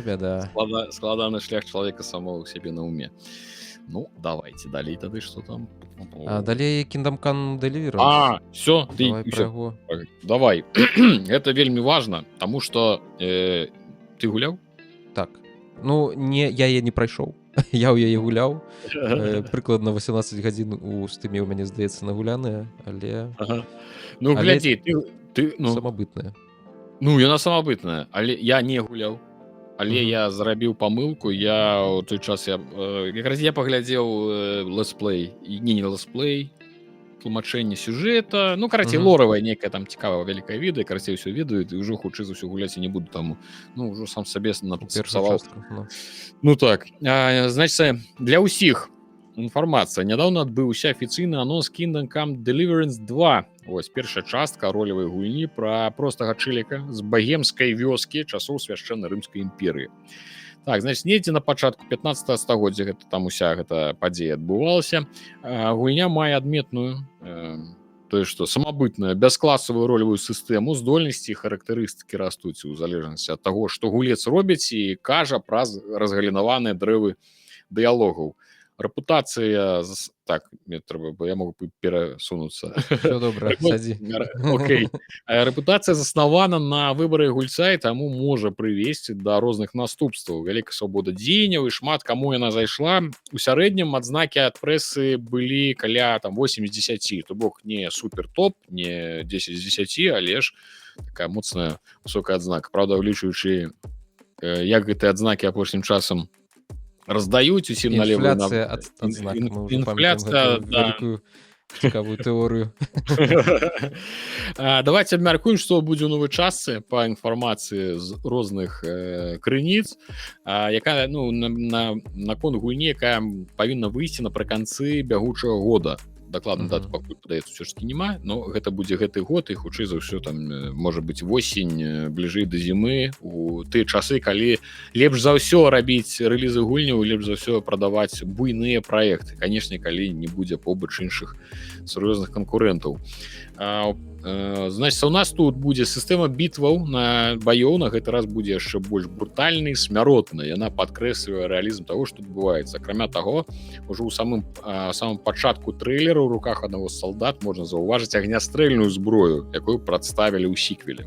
Бяда. Складаны шлях чалавека самого сябе на уме. Ну, давайте далей тады, што там. А далей Kingdom Come Deliverance. Всё, давай. Гэта вельмі важна, таму што ты гуляў? Так. Ну, я яе не прайшоў. Я ў яе гуляў. Прыкладна 18 гадзін у стыме ў мяне, здаецца, нагуляныя, але... Ну, глядзі, ты... Самабытная. Ну, яна самабытная, але я не гуляў. Але я зрабіў памылку, я ў той час якраз я паглядзеў летсплей, не летсплей, тлумачэнне сюжэта, ну, карацей, лоравая нейкая там цікавая вялікая відэа, карацей, ўсё ведаюць, і ўжо хутчэй за ўсё гуляць і не буду там, ну, ўжо сам сабе напсаваў. Ну так, значыць, для ўсіх інфармацыя. Нядаўна адбыўся афіцыйны анонс Kingdom Come Deliverance 2. Вось, першая частка ролевай гульні пра простага чыліка з багемскай вёскі часоў свяшчэннай рымскай імперыі. Так, значит, недзе на пачатку 15 стагоддзя гэта там уся гэта падзея адбывалася. Гульня мае адметную тое, што самабытную бяскласавую ролевую сістэму, здольнасці і характарыстыкі растуць у залежнасці ад таго, што гулец робіць і кажа праз разгалінаваныя дрэвы дыялогаў. Рэпутацыя так, мне трэба, бо я могу перасунуцца. Всё добра, сядзі. Окей. Рэпутацыя заснавана на выбары гульца і таму можа прывесці да розных наступстваў. Вялікая свабода дзеянняў і шмат каму яна зайшла. У сярэднім адзнакі ад прэсы былі каля там 8 з 10, то бок не супер топ, не 10 з 10, але ж такая моцная высокая адзнака. Праўда, улічваючы як гэтыя адзнакі апошнім часам раздаюць усім налево. Інфляцыя адзнак. Мы ўжо Інфляцыя, памятаем вялікую цікавую тэорыю. Давайте абмяркуем, што будзе ў новай частцы па інфармацыі з розных крыніц, якая наконт гульні, якая павінна выйсці напрыканцы бягучага года. Дакладна дату пакуль падаецца ўсё ж такі няма, но гэта будзе гэты год і хутчэй за ўсё там можа быць восень, бліжэй да зімы, у тыя часы, калі лепш за ўсё рабіць рэлізы гульняў, лепш за ўсё прадаваць буйныя праекты, канешне, калі не будзе побач іншых сур'ёзных канкурэнтаў. Значит, у нас тут будзе сістэма бітваў на баёў, на гэты раз будзе яшчэ больш брутальны, смяротны. Яна падкрэслівае рэалізм таго, што адбываецца. Акрамя таго, ужо ў самым пачатку трэйлера ў руках аднаго з салдат можна заўважыць агнястрэльную зброю, якую прадставілі ў сіквеле.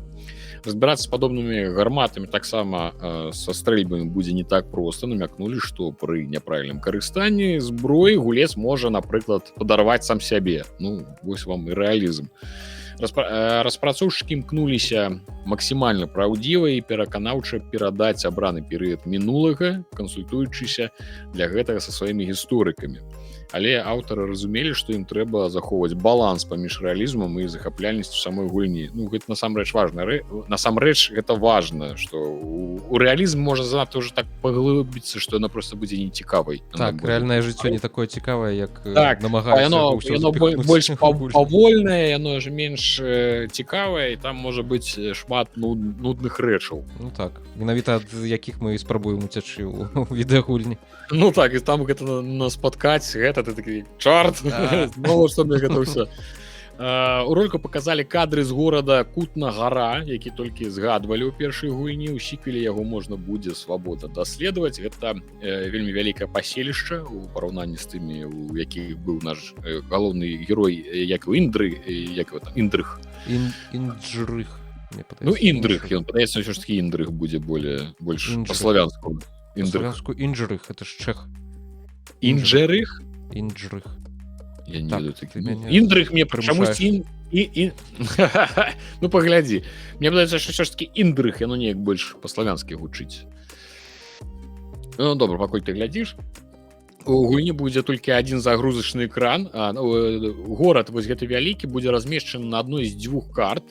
Разбірацца з падобнымі гарматамі таксама са стрэльбамі будзе не так проста. Намякнулі, што пры няправільным карыстанні зброі гулец можа, напрыклад, падарваць сам сябе. Ну, вось вам і рэалізм. Распрацоўшчыкі імкнуліся максімальна праўдзіва і пераканаўча перадаць абраны перыяд мінулага, кансультуючыся для гэтага са сваімі гісторыкамі. Але аўтары разумелі, што ім трэба захоўваць баланс паміж рэалізмам і захапляльнасцю самой гульні. Ну, гэта насамрэч важна. Насамрэч гэта важна, што у рэалізм можа занадта ўжо так паглыбіцца, што яна проста будзе нецікавай. Так, рэальнае жыццё не такое цікавае, як намагаецца. Яно больш павольнае, яно ж менш цікавае, і там можа быць шмат нудных рэчаў. Ну так, менавіта ад якіх мы спрабуем уцячы ў відэагульні. Ну так, і там гэта спаткаць, гэта ты такі, чорт, знову што мне гэта ўсё. У роліку паказалі кадры з горада Кутна-Гара, які толькі згадвалі ў першай гульні. У сіквеле яго можна будзе свабодна даследаваць. Гэта вельмі вялікае паселішча ў параўнанні з тымі, у якіх быў наш галоўны герой, як у Індрых. Інджрых. Ну, Індрых, ён падаецца, ўсё ж такі Індрых будзе больш па-славянску. Па-славянску Інджрых, это ж чэх. Інджерых? Інджрых. Я не ведаю такі. Індрых мне чамусь ну, паглядзі. Мне падаецца, што ўсё ж такі Індрых, яно неяк больш па-славянскі гучыць. Ну, добра, пакуль ты глядзіш. У гульні будзе толькі адзін загрузачны экран. Горад вось гэты вялікі будзе размешчаны на адной з дзвюх карт.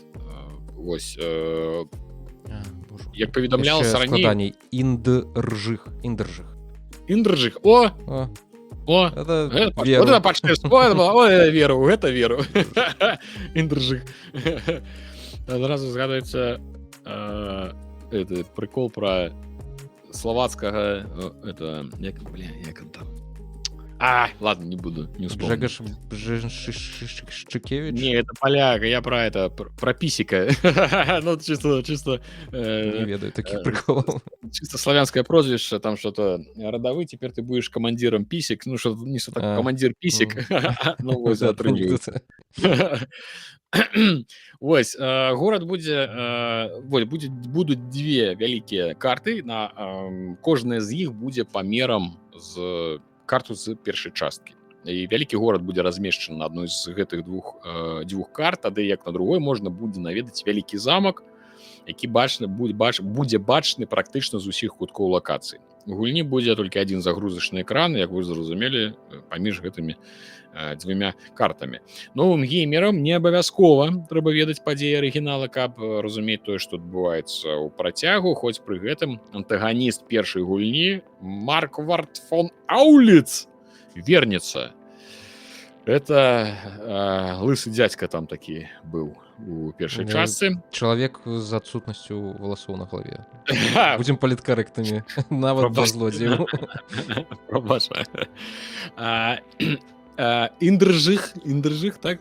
Вось. Як паведамлялася раней. Індржых. О, это веру, гэта веру. Індржых. Адразу згадваецца прыкол пра словацкага як там. Ладно, не буду, не успомню. Жегаш Бженшчыкевич? Не, это поляк, я про писика. Ну, чисто... Не ведаю таких приколов. Чисто славянское прозвище, там что-то родовый, теперь ты будешь командиром писик. Ну, что не что так, командир писик. Ну, вот, затруднивается. Вось, горад будуць дзве вялікія карты, кожная з іх будзе памерам з карту з першай часткі. І вялікі горад будзе размешчаны на адной з гэтых дзвюх карт, тады як на другой можна будзе наведаць вялікі замак, які будзе бачны практычна з усіх куткоў лакацыі. У гульні будзе толькі адзін загрузачны экран, як вы зразумелі, паміж гэтымі дзвюмя картамі. Новым геймерам не абавязкова трэба ведаць падзеі арыгінала, каб разумець тое, што адбываецца ў працягу, хоць пры гэтым антаганіст першай гульні Марквард фон Ауліц вернецца. Это лысы дзядзька там такі быў. у першай Ну, частцы. Чалавек з адсутнасцю валасоў на галаве. Ха, Будзем паліткарэктамі. Нават для Прабач. злодзеяў. Пробач. А, Індржых, так?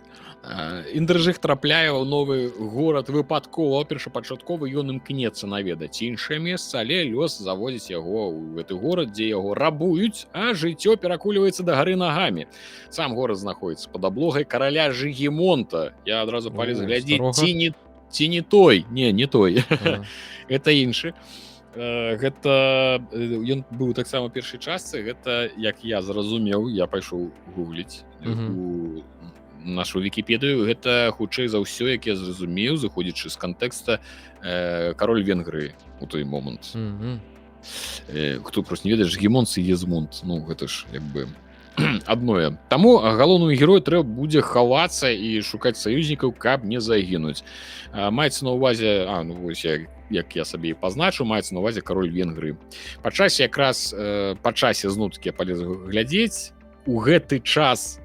Індржых трапляе ў новы горад выпадкова, першапачатковы ён імкнецца наведаць іншае месца, але лёс заводзіць яго ў гэты горад, дзе яго рабуюць, а жыццё перакульваецца да гары нагамі. Сам горад знаходзіцца пад аблогай караля Жыгімонта. Я адразу палез О, глядзець, старога? ці не той. Не той. А. Гэта іншы. Гэта ён быў таксама у першай частцы. Гэта, як я зразумеў, я пайшоў гугліць у нашу Вікіпедыю, гэта хутчэй за ўсё, як я зразумеў, заходзячы з кантэкста, кароль Венгрыі у той момант. Хто проста не ведае, Жыгімонт і Езмонт, ну гэта ж як бы адное. Таму галоўнаму герою трэба будзе хавацца і шукаць саюзнікаў, каб не загінуць. Маецца на ўвазе, ну вось як я сабе і пазначу, маецца на ўвазе кароль Венгрыі. Па часе якраз па часе зноў-такі я палез глядзець, у гэты час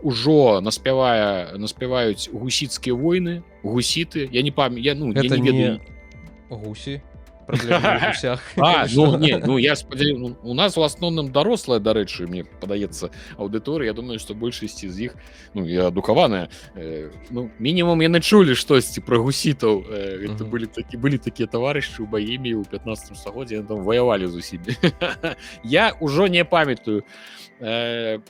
ужо наспяваюць гусіцкія войны, гусіты. Я не ведаю. Гэта не гусі? Праблема ў гусях. Я спадзяюся, у нас у асноўным дарослая, дарэчы, мне падаецца, аўдыторыя. Я думаю, што большасці з іх, я адукаваная, мінімум яны чулі штосьці пра гусітаў. Гэта былі такія таварышы ў Баеміі ў 15 стагоддзі, яны там ваявалі з усімі. Я ўжо не памятаю, там,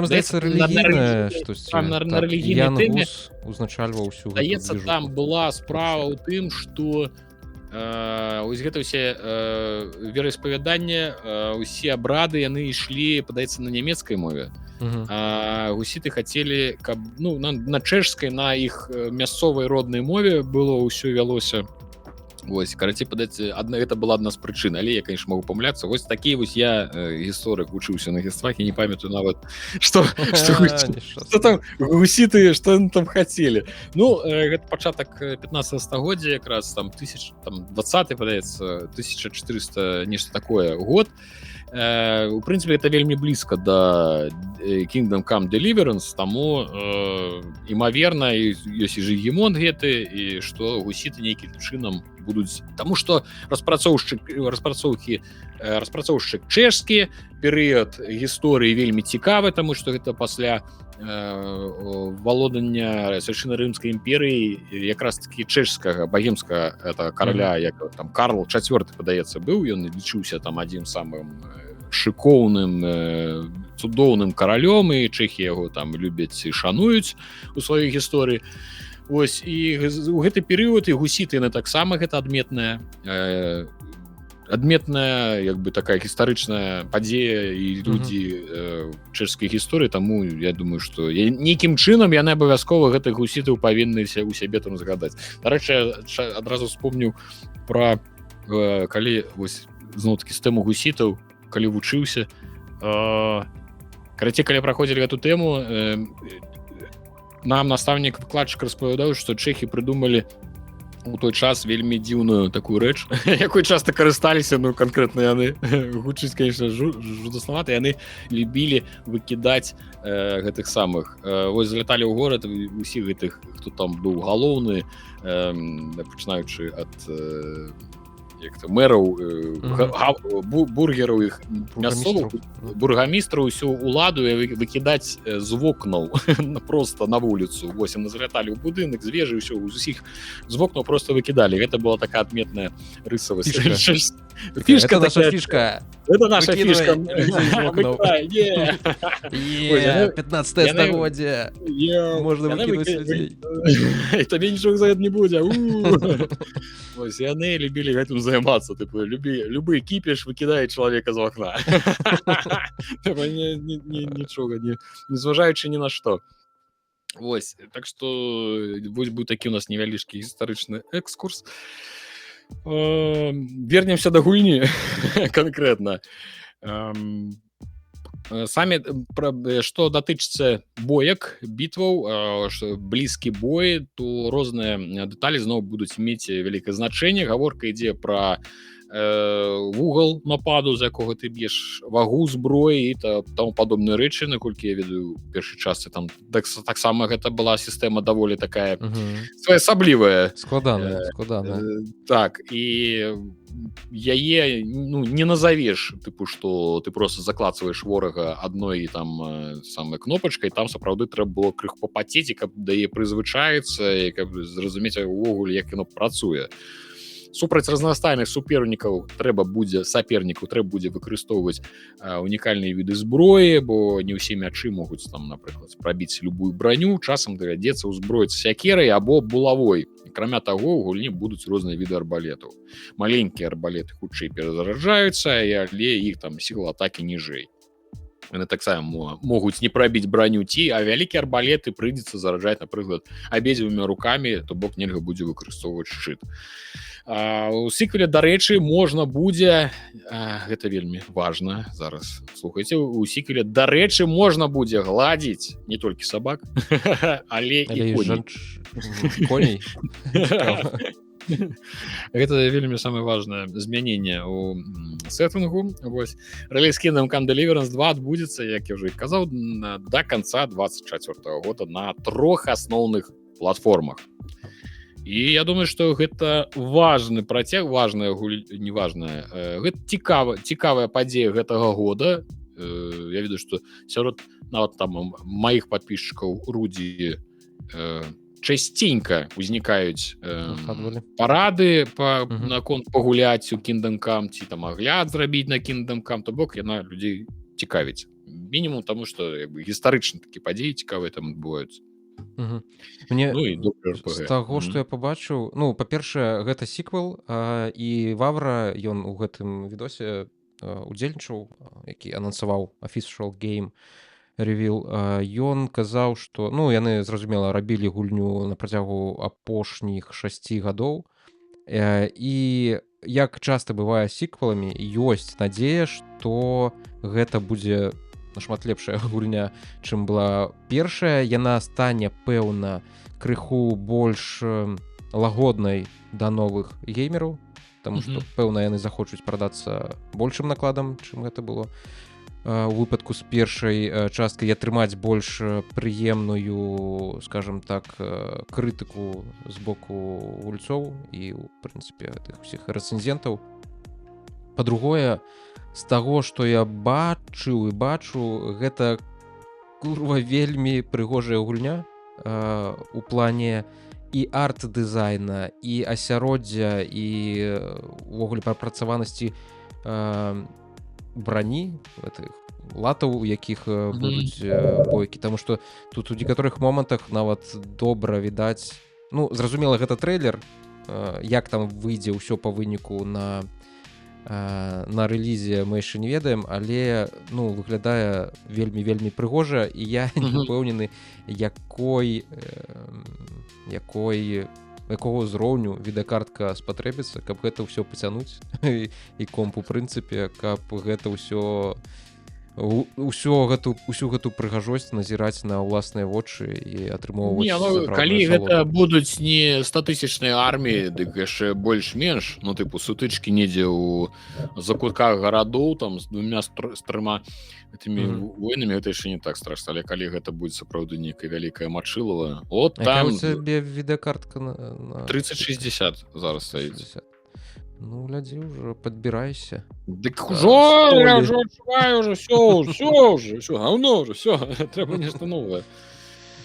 здаецца, рэлігійнае штосьці. На рэлігійнай тэме узначальваў усю. Здаецца, там была справа ў тым, што ось гэта ўсе вераспавяданне, усе абрады яны ішлі, падаецца, на нямецкай мове. А гусіты хацелі, каб на чэшскай, на іх мясцовай роднай мове было ўсё вялося. Вось, карацей, гэта была адна з прычын, але я, конечно, могу памыляцца. Вось такі вось я гісторык вучыўся на гістфаке, не памятаю нават, што там гусіты, што яны там хацелі. Гэта пачатак 15 стагоддзя, якраз там 20-й, падаецца, 1400 нешта такое год. У прынцыпе, гэта вельмі блізка да Kingdom Come Deliverance, таму імаверна ёсць і Жыгімонт гэты, і што гусіты нейкім чынам будуць, таму што распрацоўшчык чэшскі, перыяд гісторыі вельмі цікавы, таму што гэта пасля валодання Свяшчэннай Рымскай імперыі якраз такі чэшскага багемскага караля, як там Карл IV, падаецца, быў, ён лічыўся там адзін самым шыкоўным, цудоўным каралём, і чэхі яго там любяць і шануюць у сваёй гісторыі. Вось, і у гэты перыяд і гусіты яны таксама гэта адметная як бы такая гістарычная падзея і людзі чэшскай гісторыі, таму я думаю, што нейкім чынам яны абавязкова гэтых гусітаў павінны у сябе там згадаць. Дарэчы, адразу вспомніў пра, калі вось зноў-такі з тэму гусітаў, калі вучыўся, карацей, калі праходзілі гэту тэму, нам настаўнік-выкладчык распавядаў, што чэхі прыдумалі у той час вельмі дзіўную такую рэч, якой часта карысталіся, канкрэтна яны, гучыць, конечно, жудаснавата, яны любілі выкідаць гэтых самых. Вось заляталі ў горад, усіх гэтых, хто там быў галоўны, пачынаючы ад мэраў, бургераў, іх мясцовых, бургамістраў, усю уладу выкідаць з вокнаў просто на вуліцу. Вось, яны заляталі ў будынак, з вежы, ўсё, з усіх з вокнаў просто выкідалі. Гэта была такая адметная рысавасць. Фішка, наша фішка. Это наша фішка. 15 стагоддзя. Можна выкінуць людзей. І табе нічога за гэта не будзе. Вось, яны любілі гэтым займацца. Любы кіпіш выкідае чалавека з вакна. Нічога, не зважаючы ні на што. Вось, так што вось быў такі у нас невялічкі гістарычны экскурс. Вернемся да гульні канкрэтна. Самі, што датычыцца боек, бітваў, блізкі бой, то розныя дэталі зноў будуць мець вялікае значэнне. Гаворка ідзе пра вугал нападу, з якого ти б'єш, вагу зброї і тому падобныя рэчы, наколькі я ведаю першай частцы там таксама гэта была сістэма даволі такая своеасаблівая складаная. так і яе не назовеш тыпу што ты просто заклацваеш ворага адной там самай кнопачкай, там сапраўды трэба было крыху папацець, каб да яе прызвычаецца і каб зразумець увогуле як яно працуе. Супраць разнастайных супернікаў трэба будзе выкарыстоўваць унікальныя віды зброі, бо не ўсе мячы могуць там, напрыклад, прабіць любую броню, часам давядзецца ўзброіць сякерай або булавой. Акрамя таго, у гульні будуць розныя віды арбалетаў. Маленькія арбалеты хутчэй перазараджаюцца, але іх там сіла атакі ніжэй. Яны таксама могуць не прабіць броню а вялікія арбалеты прыйдзецца зараджаць, напрыклад, абедзвюма рукамі, то бок нельга будзе выкарыстоўваць шчыт. У сіквеле, дарэчы, можна будзе, гэта вельмі важна, зараз слухайце, у сіквеле, дарэчы, можна будзе гладзіць не толькі сабак, але і коней. Гэта вельмі самае важнае змяненне ў сеттынгу. Рэліз Kingdom Come Deliverance 2 адбудзецца, як я ўжо і казаў, да канца 2024 года на 3 асноўных платформах. І я думаю, што гэта важны працяг, гэта цікавая падзея гэтага года. Я ведаю, што сярод нават там маіх падпісчыкаў Рудзі часценька узнікаюць парады наконт пагуляць у Kingdom Come ці там агляд зрабіць на Kingdom Come, то бок яна людзей цікавіць. Мінімум таму, што гістарычна такі падзеі цікавыя там адбываюцца. Мне з таго, што я пабачыў, па-першае, гэта сіквел, і Вавра, ён у гэтым відосе удзельнічаў, які анансаваў Official Game Reveal, ён казаў, што яны, зразумела, рабілі гульню на працягу апошніх 6 гадоў, і як часта бывае з сіквеламі, ёсць надзея, што гэта будзе нашмат лепшая гульня, чым была першая. Яна стане, пэўна, крыху больш лагоднай да новых геймераў, таму што, пэўна, яны захочуць прадацца большым накладам, чым гэта было у выпадку з першай часткай, і атрымаць больш прыемную, скажем так, крытыку з боку гульцоў і, у прынцыпе, тых усіх рэцэнзентаў. Па-другое, з таго, што я бачыў і бачу, гэта курва вельмі прыгожая гульня у плане і арт-дызайна, і асяроддзя, і увогуле прапрацаванасці брані, латаў, у якіх будуць бойкі, таму што тут у некаторых момантах нават добра відаць. Зразумела, гэта трэйлер, як там выйдзе ўсё па выніку на рэлізе мы яшчэ не ведаем, але выглядае вельмі прыгожа, і я не ўпэўнены, якого ўзроўню відэакартка спатрэбіцца, каб гэта ўсё пацянуць, і комп, у прынцыпе, каб гэта ўсю гэту прыгажосць назіраць на ўласныя вочы і атрымоўваць. Калі гэта будуць не 100-тысячныя арміі, дык яшчэ больш-менш, сутычкі недзе ў закутках гарадоў там з 2-3 гэтымі войнамі, гэта яшчэ не так страшна, але калі гэта будзе сапраўды нейкая вялікая мачылава, там відэакартка на 3060 зараз стаіць. Глядзі, ўжо падбірайся. Дык ужо, я ўжо адчуваю, ўсё, гаўно ўжо, ўсё, трэба нешта новае.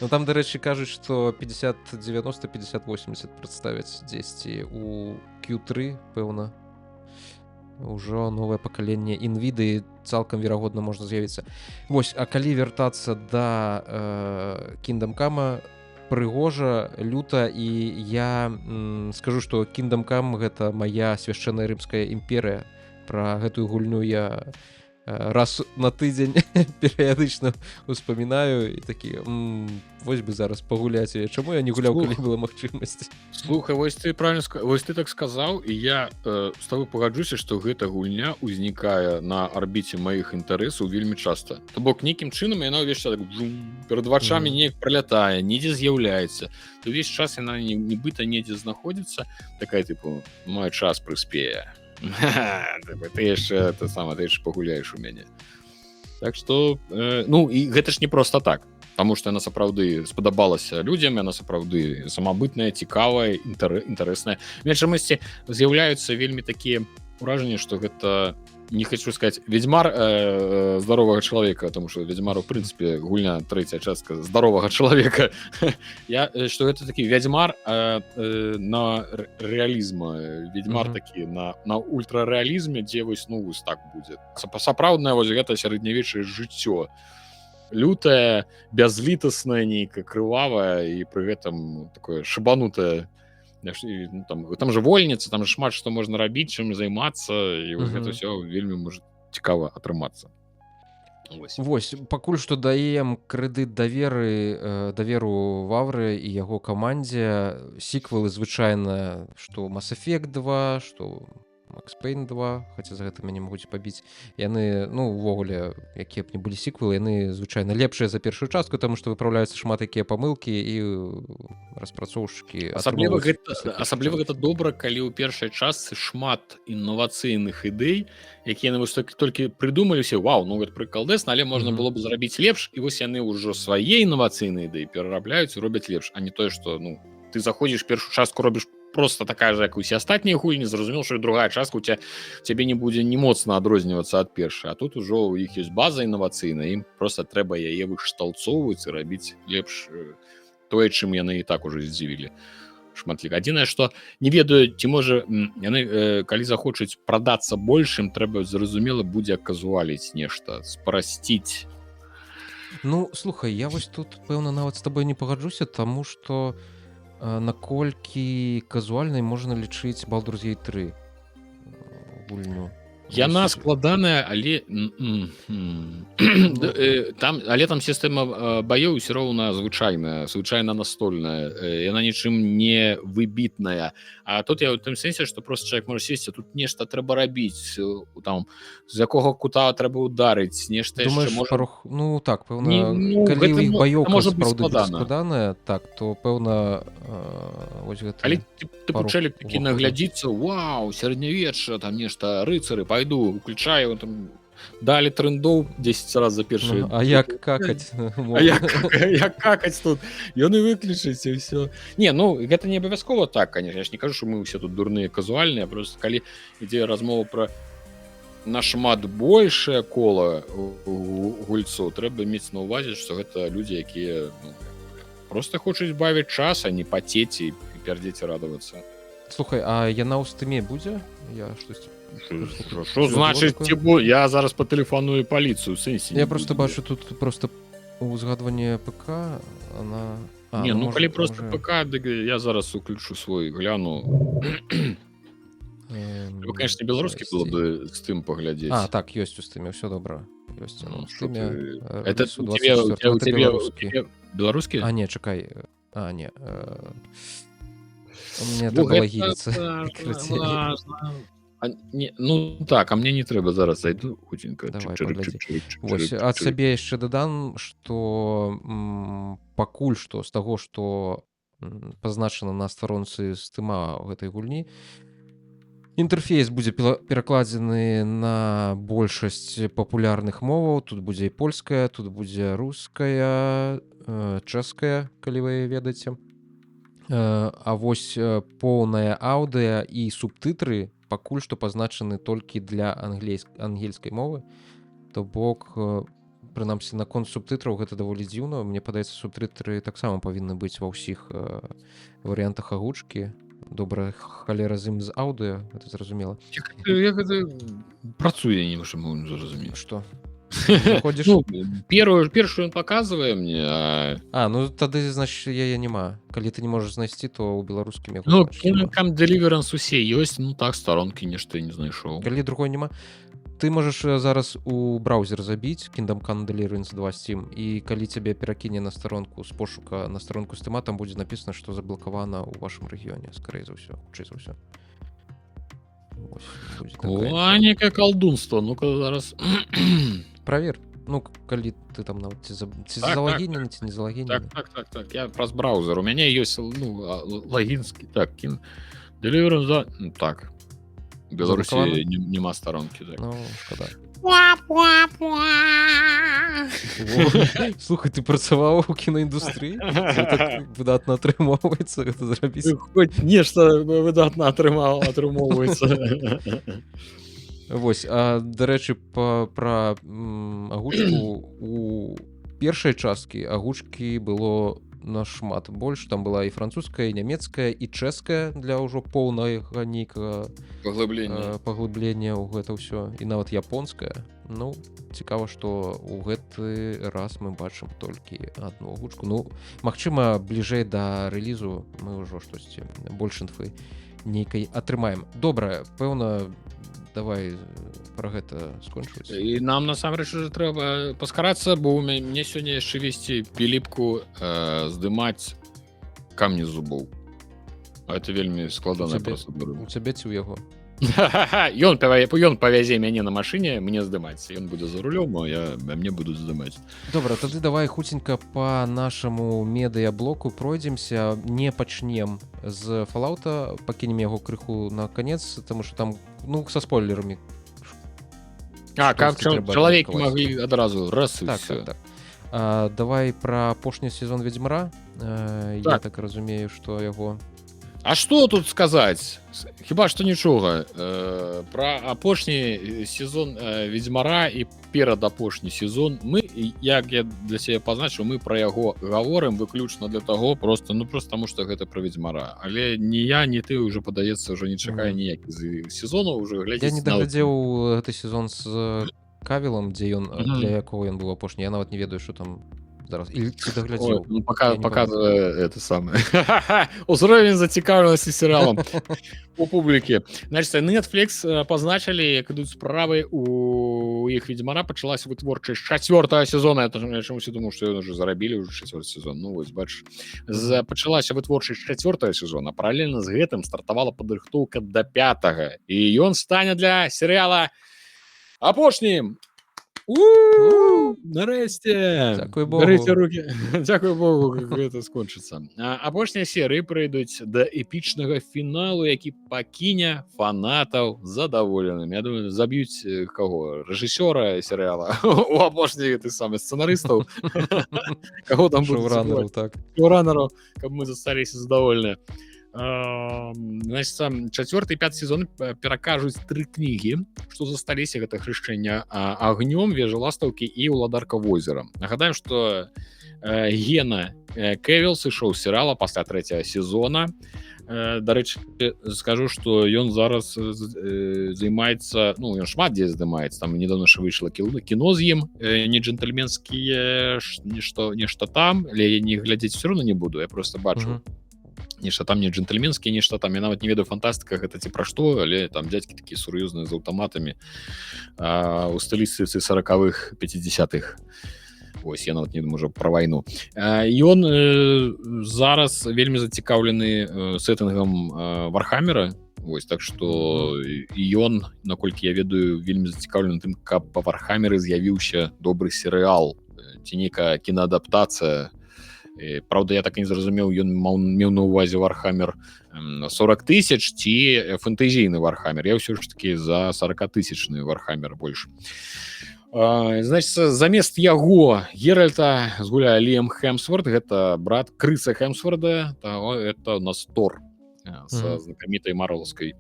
Там, дарэчы, кажуць, што 5090, 5080 прадставяць дзесьці у Q3, пэўна. Ужо новае пакаленне NVIDIA цалкам верагодна можна з'явіцца. А калі вяртацца да Kingdom Come, прыгожа, люта, і я скажу, што Kingdom Come гэта мая свяшчэнная рымская імперыя. Пра гэтую гульню я раз на тыдзень перыядычна успамінаю і такі, вось бы зараз пагуляць, чаму я не гуляў, калі была магчымасць. Слухай, вось ты так сказаў, і я з табой пагаджуся, што гэта гульня ўзнікае на арбіце маіх інтарэсаў вельмі часта. То бок нейкім чынам яна ўвесь час перад вачамі неяк пралятае, недзе з'яўляецца. То ўвесь час яна нібыта недзе знаходзіцца, такая тыпу, мой час прыспее. Ты яшчэ ты яшчэ пагуляеш у мяне. Так што ну і гэта ж не просто так, таму што яна сапраўды спадабалася людзям, яна сапраўды самабытная, цікавая, інтарэсная. Чамусьці з'яўляюцца вельмі такія ўражанні, што гэта, не хочу сказать, ведьмар здорового человека, потому что ведьмар, в принципе, гульня третья частка здорового человека. Что это такие ведьмар на реализма, ведьмар такие на ультрареализме, где вось, ну, вось так будет. Сапраўднае вось гэта сярэднявечнае жыццё. Лютае, бязлітаснае, нейкае крывавае і пры гэтым такое шабанутае. Там же вольніца, там же шмат што можна рабіць, чым займацца, і вось гэта ўсё вельмі можа цікава атрымацца. Вось, пакуль што даем крэдыт даверу Вавры і яго камандзе. Сіквелы звычайна, што Mass Effect 2, што Max Payne 2, хаця за гэта мяне могуць пабіць. Яны, ну, увогуле, якія б не былі сіквелы, яны звычайна лепшыя за першую частку, таму што выпраўляюцца шмат якія памылкі і распрацоўшчыкі. Асабліва гэта добра, калі ў першай частцы шмат інавацыйных ідэй, якія яны вось толькі прыдумалі ўсе, вау, ну гэта прыкалдэсна, але можна было б зрабіць лепш, і вось яны ўжо свае інавацыйныя ідэі перарабляюць і робяць лепш, а не тое, што, ну, ты заходзіш першую частку, робіш просто такая же, як усе астатнія гульні, зразумеў, што другая частка у цябе не будзе не моцна адрознівацца ад першай, а тут ужо у іх ёсць база інавацыйная, ім просто трэба яе вышталцоўваць і рабіць лепш тое, чым яны і так ужо здзівілі шматлік. Адзінае, што не ведаю, ці можа яны, калі захочуць прадацца большым, трэба, зразумела, будзе казуаліць нешта, спрасціць. Ну, слухай, я вось тут, пэўна, нават з табой не пагаджуся, таму што наколькі казуальнай можна лічыць Baldur's Gate 3 гульню. Яна складаная, але там сістэма баёў усё роўна звычайна настольная, яна нічым не выбітная. А тут я ў тым сэнсе, што просто чалавек можа сесці, тут нешта трэба рабіць, там з якога кута трэба ударыць, нешта яшчэ можа... Ну так, пэўна, калі ў іх баёўка сапраўды складаная, так, то пэўна вось гэта... Калі ты пачалі такі наглядзіцца, вау, сярэднявечча, там нешта, рыцары, пойду, уключаю, там, далі трендоў 10 раз за першыя. А як какаць? А як какаць тут? Ён і выключыць, і ўсё. Не, ну, гэта не абавязкова так, конечно. Я ж не кажу, што мы ўсе тут дурныя казуальныя, просто калі ідзе размова пра нашмат большае кола гульцоў, трэба мець на ўвазе, што гэта людзі, якія просто хочуць бавіць час, а не пацець і пердзець і радавацца. Слухай, а яна ў стыме будзе? Я штосьці... Що значить, я зараз патэлефаную паліцыю, сэнсе. Я просто бачу тут просто узгадванне ПК, она... Не, ну калі просто ПК, я зараз уключу свой, гляну. Вы, конечно, беларускі было бы з тым паглядзець. А, так, ёсць у стыме, ўсё добра. Ёсць, ну, у стыме... Это у тебе беларускі? А, не, чакай. А, не. У меня трэба лагініцца. Ну так, а мне не трэба, зараз зайду хутенька. Вось, ад сабе яшчэ дадам, што пакуль што з таго, што пазначана на старонцы стыма гэтай гульні, інтэрфейс будзе перакладзены на большасць папулярных моваў. Тут будзе і польская, тут будзе руская, чэшская, калі вы ведаеце. А вось поўнае аўдыа і субтытры пакуль што пазначаны толькі для ангельскай мовы. То бок, прынамсі, наконт субтытраў гэта даволі дзіўна. Мне падаецца, субтытры таксама павінны быць ва ўсіх варыянтах агучкі. Добра, халера з ім з аўдыа, гэта зразумела. Як гэта працуе, не можам зразумець. Што? Ну, першую ён паказвае мне, ну тады, значит, яе няма. Калі ты не можаш знайсці, то ў беларускім... Ну, Kingdom Deliverance усе ёсць, ну так, старонкі нешта не знайшоў. Калі другой няма, ты можаш зараз у браузер забіць Kingdom Come Deliverance 2 Steam, і калі цябе перакіне на старонку з пошука на старонку Steam, там будзе напісана, што заблакавана ў вашым рэгіёне, скорей за ўсё, хутчэй за ўсё. О, некае калдунство, ну-ка зараз... Правер. Ну, калі ты там нават ці залагінены, ці не залагінены. Так, я праз браузер. У мяне ёсць, ну, лагінскі, так, Deliverance 2, ну, так. Беларусі Заблокавана? няма старонкі, так. Ну, шкада. Слухай, ты працаваў у кінаіндустрыі? Це так выдатна атрымоўваецца гэта зрабіць. Хоць нешта выдатна атрымоўваецца. Вось, а дарэчы, пра агучку у першай часткі агучкі было нашмат больш. Там была і французская, і нямецкая, і чэшская для ўжо поўнага нейкага паглыблення ў гэта ўсё, і нават японская. Ну, цікава, што ў гэты раз мы бачым толькі адну агучку. Ну, магчыма, бліжэй да рэлізу мы ўжо штосьці больш інфы нейкай атрымаем. Добра, пэўна, давай пра гэта скончваць. І нам насамрэч уже трэба паскарацца, бо ў мяне сёння яшчэ весці піліпку здымаць камні зубоў. А это вельмі складаная працэдура. У цябе ці ў яго? Ён павязе мяне на машыне, мне здымаць. Ён будзе за рулём, а мне будуць здымаць. Добра, тады давай хуценька па нашаму медыяблоку пройдземся, не пачнем з Fallout'а, пакінем яго крыху на канец, таму што там, ну, са спойлерамі. Каб чалавекі маглі адразу раз і Так, всё. так, так. Давай пра апошні сезон Ведзьмара. Я так разумею, што яго... А што тут сказаць? Хіба што нічога. Пра апошні сезон Ведзьмара і перадапошні сезон мы, як я для сябе пазначыў, мы пра яго гаворым выключна для таго, просто таму што гэта пра Ведзьмара. Але ні я, ні ты ўжо, падаецца, ўжо не чакае ніякіх сезонаў уже глядзець. Я не даглядзеў гэты сезон з Кавілам, дзе ён, для якога ён быў апошні. Я нават не ведаю, што там зараз. Или ці даглядзеў. Показывае это самое. Узровень зацікаўленасці серыялам у публікі. Значит, Netflix пазначылі, як ідуць справы у іх Ведзьмара, пачалася вытворчасць 4-го сезона. Я чамусь думаў, што ён уже зарабілі ўжо 4-й сезон. Ну вось, бачыш. Пачалася вытворчасць 4-го сезона. Паралельна з гэтым стартавала падрыхтоўка да 5-го. І ён стане для серыяла апошнім. Нарэшце. Дзякуй Богу. Берыце рукі. Дзякуй Богу, как гэта скончыцца. Апошнія серыі прыйдуць да эпічнага фіналу, які пакіне фанатаў задаволенымі. Я думаю, заб'юць каго? Рэжысёра серыяла у апошні гэты самы сцэнарыстаў. Каго там будуць шоуранераў, так. Шоуранераў, каб мы засталіся задаволеныя. Значит, 4-й і 5-й сезон перакажуць 3 кнігі, што засталіся, гэта хрышчэнне агнём, вежа ластаўкі і ўладарка возера. Нагадаем, што Гена Кевіл сышоў з серыяла пасля 3-го сезона. Дарэчы, скажу, што ён зараз займаецца, ну, ён шмат дзе здымаецца, там недавно ж выйшла кіно з ім, не джентльменскія, нешта там, але я не глядзець все равно не буду, я просто бачу. Нешта там не джентльменскія, нешта там, я нават не ведаю фантастыка, гэта ці пра што, але там дзядзькі такія сур'ёзныя з аўтаматамі у стылістыцы 40-х, 50-х. Ось, я нават не думаю, пра вайну. Ён зараз вельмі зацікаўлены сеттынгам Вархаммера, вось, так што ён, наколькі я ведаю, вельмі зацікаўлены тым, каб па Вархаммеры з'явіўся добры серыял, ці нейкая кінаадаптацыя. Правда, я так і не зразумеў, ён меў на ўвазе Вархаммер 40 000 ці фэнтэзійны Вархаммер. Я ўсё ж такі за 40-тысячны Вархаммер больш. Значит, замест яго Геральта згуляе Ліам Хемсворт, гэта брат Крыса Хемсворда, это у нас Тор са знакамітай марвелскай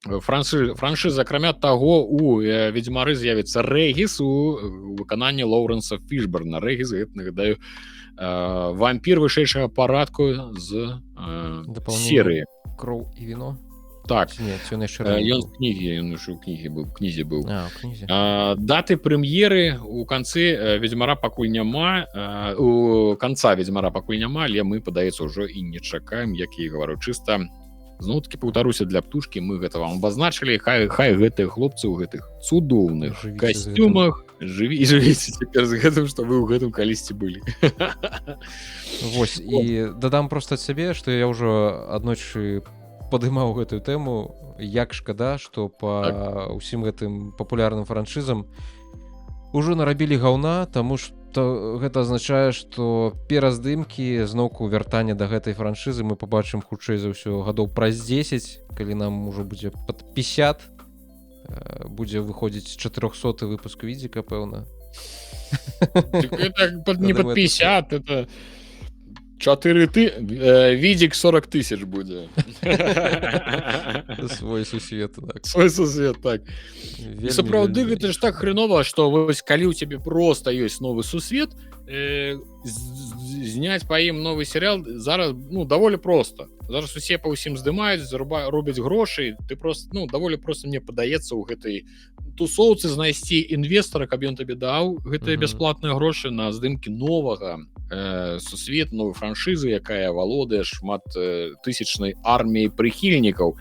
франшызы. Акрамя таго, у Ведзьмары з'явіцца Рэгіс у выкананні Лоуренса Фішберна. Рэгіс, гэта, нагадаю, вампір вышэйшага парадку з серыі Кроў і віно. Так, ён ў кнізе быў. Кнізе. Даты прэм'еры у канцы Ведзьмара пакуль няма, у канца Ведзьмара пакуль няма, але мы, падаецца, ўжо і не чакаем, як я гавару, чыста зноў-такі паўтаруся для птушкі, мы гэта вам абазначылі, хай гэтыя хлопцы ў гэтых цудоўных касцюмах жывіце цяпер з гэтым, што вы ў гэтым калісьці былі. Вось, і дадам проста ад сябе, што я ўжо аднойчы падымаў гэтую тэму, як шкада, што па ўсім гэтым папулярным франшызам ужо нарабілі гаўна, таму што то гэта азначае, што пераздымкі зноўку вяртання да гэтай франшызы мы пабачым хутчэй за ўсё гадоў праз 10, калі нам ужо будзе пад 50, будзе выходзіць 400 выпуск відзіка, пэўна. Это не под 50, это 4 відзік 40 тысяч будзе. Свой сусвет, так. Свой сусвет, так. І сапраўды вельмі. гэта ж так хренова, што вось калі ў цябе просто ёсць новы сусвет, зняць па ім новы серыял зараз даволі проста. Зараз усе па ўсім здымаюць, робяць грошы, ты просто даволі проста мне падаецца ў гэтай тусоўцы знайсці інвестара, каб ён табе даў гэтыя бясплатныя грошы на здымкі новага сусвет, новай франшызы, якая валодае шмат тысячнай арміяй прыхільнікаў.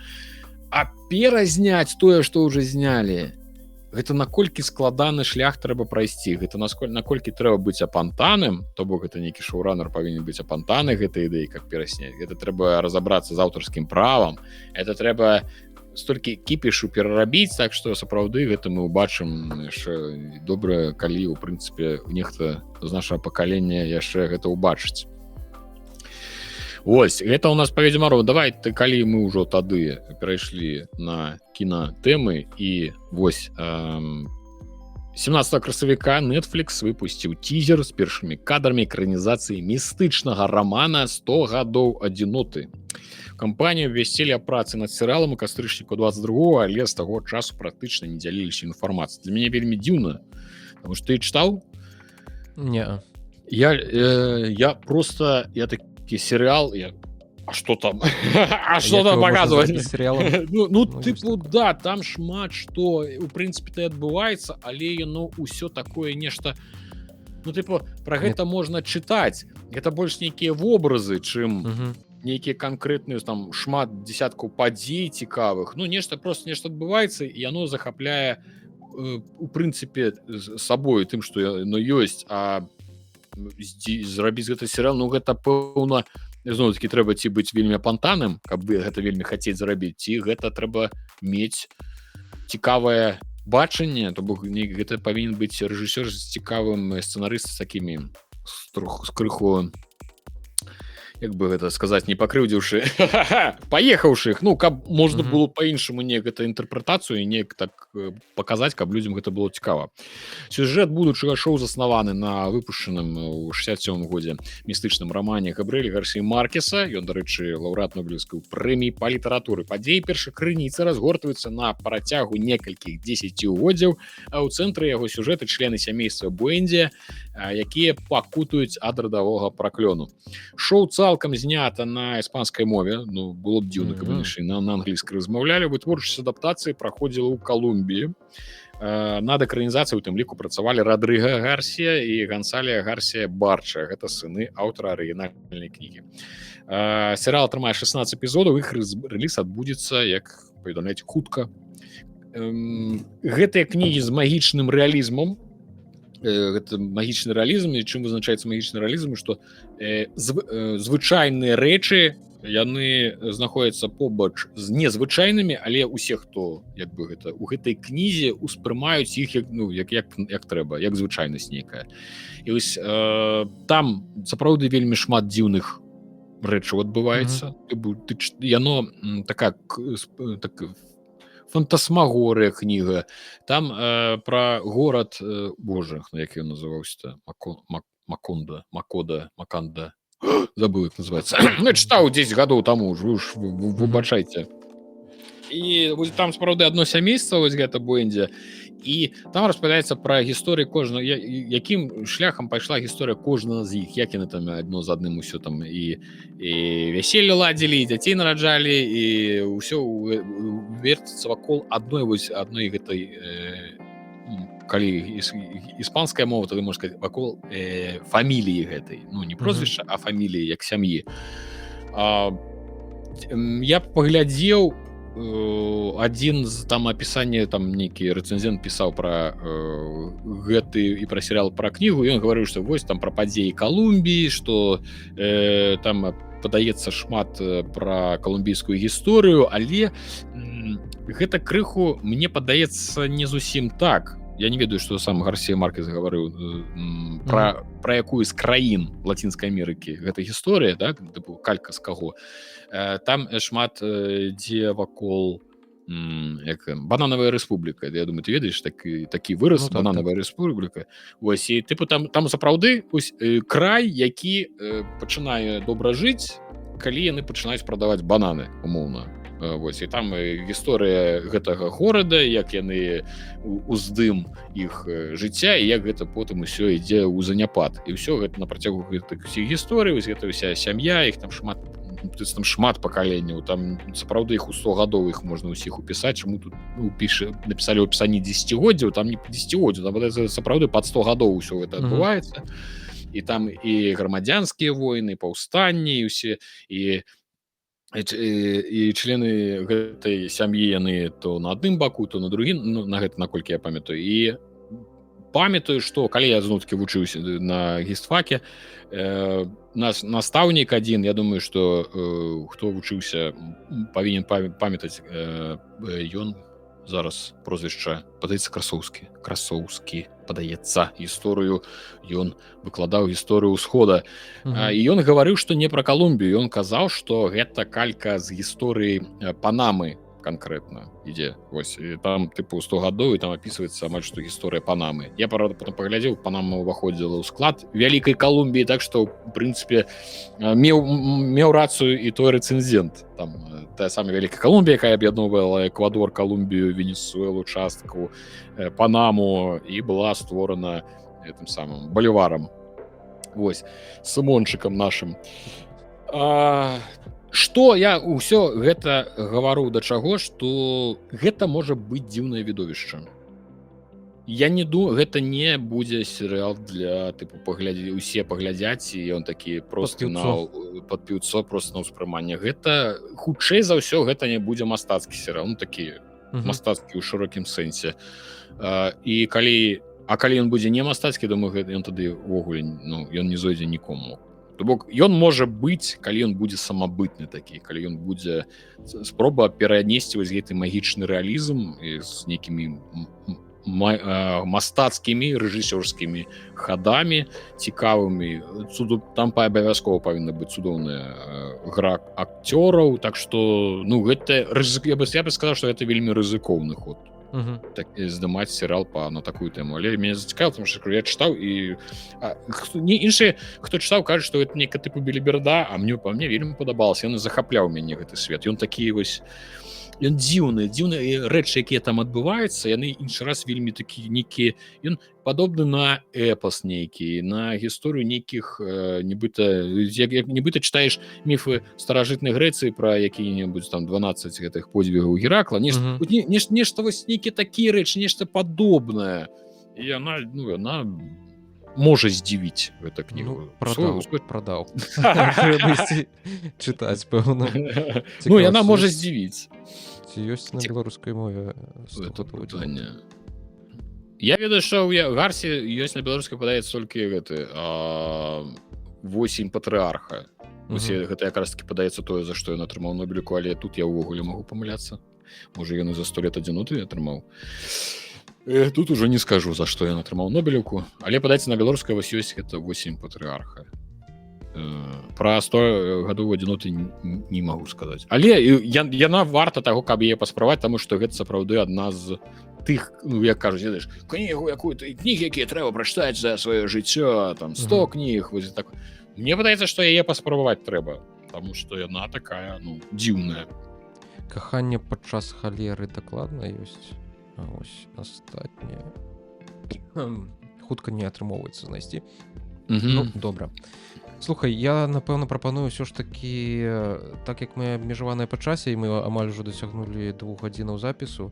А перазняць тое, што ўжо знялі, гэта наколькі складаны шлях трэба прайсці, гэта наколькі трэба быць апантаным, то бок гэта нейкі шоуранер павінен быць апантаны гэтай ідэі, каб перасняць. Гэта трэба разабрацца з аўтарскім правам, это трэба столькі кіпішу перарабіць, так што сапраўды гэта мы ўбачым яшчэ добра, калі у прынцыпе нехта з нашага пакалення яшчэ гэта ўбачыць. Вось, гэта у нас па Ведзьмару. Давай, калі мы ўжо тады перайшлі на кінатэмы, і вось 17 красавіка Netflix выпусціў тизер з першымі кадрамі экранізацыі містычнага рамана «100 гадоў адзіноты». Кампанію абвясцілі аб працы над серыялам у кастрычніку 22-го, але з таго часу практычна не дзяліліся інфармацыяй. Для мяне вельмі дзіўна, потому што ты чытаў? Не. Я такі серыял, а что там? А что там показывать? Типу, да, там шмат што, у прынцыпе, адбываецца, але яно ўсё такое нешта, типу, пра гэта можна чытаць. Гэта больш нейкія вобразы, чым нейкія канкрэтныя, там, шмат дзесяткаў падзей цікавых. Нешта адбываецца, і яно захапляе, у прынцыпе, сабою тым, што яно ёсць, а зрабіць гэты серыял, гэта пэўна, зноў-такі трэба ці быць вельмі апантаным, каб гэта вельмі хацець зарабіць, ці гэта трэба мець цікавае бачанне, то бок гэта павінен быць рэжысёр з цікавым сцэнарыст з такімі з крыху, як бы гэта сказаць, не пакрыўдзіўшы, паехаўшых, каб можна было па-іншаму неяк гэта інтэрпрэтацыю, неяк так паказаць, каб людзям гэта было цікава. Сюжэт будучага шоу заснаваны на выпушчаным у 67 годзе містычным рамане Габрыэля Гарсіі Маркеса. Ён, дарэчы, лаўрэат Нобелеўскай прэміі па літаратуры. Падзеі першай крыніцы разгортваюцца на працягу некалькіх дзесяцігоддзяў, а ў цэнтры яго сюжэты члены сямейства Буэндзі, якія пакутуюць ад радавога праклёну. Шоу цалкам знята на іспанскай мове, было б дзіўна, каб яшчэ на англійскай размаўлялі. Вытворчасць адаптацыі праходзіла ў Калумбіі. Над экранізацыяй у тым ліку працавалі Радрыга Гарсія і Гансалія Гарсія Барча. Гэта сыны аўтара арыгінальнай кнігі. Серыял атрымае 16 эпізодаў, іх рэліз адбудзецца, як паведамляюць, хутка. Гэтыя кнігі з магічным рэалізмам, гэта магічны рэалізм, і чым вызначаецца магічны рэалізм, што звычайныя рэчы яны знаходзяцца побач з незвычайнымі, але усе, хто як бы гэта у гэтай кнізе успрымаюць іх як трэба, як звычайнасць нейкая. І вось там сапраўды вельмі шмат дзіўных рэчаў адбываецца. Яно такая фантасмагорыя кніга. Там пра горад, боже, як ён называўся, Маканда. Забыл, як называецца. Чытаў 10 гадоў таму, вы выбачайце. І там сапраўды адно сямейства, вось гэта Буэндзі, і там распавядаецца пра гісторыю кожнага, якім шляхам пайшла гісторыя кожнага з іх, як яны там адно з адным усё там і вяселле ладзілі, і дзяцей нараджалі, і ўсё вертіцца вакол адной гэтай, калі іспанская мова, тады можна сказаць, вакол фаміліі гэтай. Не прозвішча, а фаміліі, як сям'і. Я паглядзеў адзін з там апісання, там нейкі рэцэнзент пісаў пра гэты і пра серыял, пра кнігу, і ён гаварыў, што вось там пра падзеі Калумбіі, што там падаецца шмат пра калумбійскую гісторыю, але гэта крыху, мне падаецца, не зусім так. я не ведаю, што сам Гарсія Маркес гаварыў пра якую з краін Лацінскай Амерыкі гэта гісторыя, так, тыпу калька з каго. Там шмат дзе вакол як бананавая рэспубліка. Я думаю, ты ведаеш такі выраз, бананавая рэспубліка. Вось, і тыпу там сапраўды край, які пачынае добра жыць, калі яны пачынаюць прадаваць бананы, умоўна. Вось, і там гісторыя гэтага горада, як яны уздым іх жыцця, і як гэта потым усё ідзе ў заняпад. І ўсё гэта на працягу гэтых усіх гісторый, вось гэта ўся сям'я, іх там шмат пакаленняў, там сапраўды іх у 100 гадоў іх можна ўсіх упісаць, чаму тут напісалі ў апісанні 10годдзяў, там не 10годдзяў, там сапраўды пад 100 гадоў усё гэта адбываецца. І там і грамадзянскія войны, паўстанні, і ўсе, і члены гэтай сям'і яны то на адным баку, то на другім, ну, на гэта наколькі я памятаю. І памятаю, што калі я зноў-такі вучыўся на гістфаке, настаўнік адзін, я думаю, што хто вучыўся, павінен памятаць, ён зараз прозвішча, падаецца, Красоўскі, падаецца, гісторыю, ён выкладаў гісторыю ўсхода. І ён гаварыў, што не пра Калумбію, ён казаў, што гэта калька з гісторыі Панамы канкрэтна ідзе. Вось, і там тыпу 100 гадоў, і там апісваецца амаль што гісторыя Панамы. Я потым паглядзеў, Панама ўваходзіла ў склад Вялікай Калумбіі, так што, ў прынцыпе, меў рацыю і той рэцэнзент. Там тая самая Вялікая Калумбія, якая аб'ядноўвала Эквадор, Калумбію, Венесуэлу, частку, Панаму, і была створана гэтым самым баліварам. Вось, Сымончыкам нашым. Што я ўсё гэта гавару да чаго, што гэта можа быць дзіўнае відовішча. Я не думаю, гэта не будзе серыял для тыпу усе паглядзяць, і ён такі просто пад піўцо, просто на ўспрыманне. Гэта хутчэй за ўсё гэта не будзе мастацкі серыял, ну такі мастацкі ў шырокім сэнсе. І калі ён будзе не мастацкі, думаю, ён тады ўвогуле, ну, ён не зойдзе нікому. То бок ён можа быць, калі ён будзе самабытны такі, калі ён будзе спроба перанесці вось гэты магічны рэалізм з нейкімі мастацкімі рэжысёрскімі хадамі цікавымі. Там абавязкова павінна быць цудоўная гра акцёраў, так што, ну, гэта я бы сказаў, што гэта вельмі рызыкоўны ход. Так, здымаць серыал на такую тэму. Але мяне зацікавіла, тому што я чытаў, і іншыя, хто чытаў, кажуць, што гэта нейка тыпу беліберда, а мне вельмі падабалася. Ён захапляў мяне гэты свет. Ён такі вось, ён дзіўны, рэчы, якія там адбываюцца, яны іншы раз вельмі такі нейкія, ён падобны на эпас нейкі, на гісторыю нейкіх нібыта чытаеш міфы старажытнай Грэцыі пра якія-небудзь там 12 гэтых подзвігаў Геракла, нешта вось нейкі такія рэчы, нешта падобнае. І яна можа здзівіць гэта кнігу. Прадаў. Чытаць, пэўна. Ну, яна можа здзівіць. Ці ёсць на беларускай мове? Гэта пытанне. Я ведаю, што ў Гарсі ёсць на беларускай, падаецца, толькі гэты 8 патрыарха. Гэта якраз таки падаецца тое, за што ён атрымаў Нобеліку, але тут я ўвогуле магу памыляцца. Можа, ён і за 100 лет адзіноты атрымаў. Тут ужо не скажу, за што ён атрымаў Нобеліўку, але падаецца, на беларускай вось ёсць гэта 8 патрыарха. Пра 100 гадоў адзіноты не магу сказаць. Але яна варта таго, каб яе паспрабаваць, таму што гэта сапраўды адна з тых, ну, як кажуць, ведаеш, кнігу якую-то, кнігі, якія трэба прачытаць за сваё жыццё, там 100 кніг, вось так. Мне падаецца, што яе паспрабаваць трэба, таму што яна такая, ну, дзіўная. Каханне падчас халеры дакладна ёсць. А ось астатняе хутка не атрымоўваецца знайсці. Ну, добра. Слухай, я, напэўна, прапаную ўсё ж такі, так як мы абмежаваныя па часе, і мы амаль ужо дасягнулі 2 гадзінаў запісу,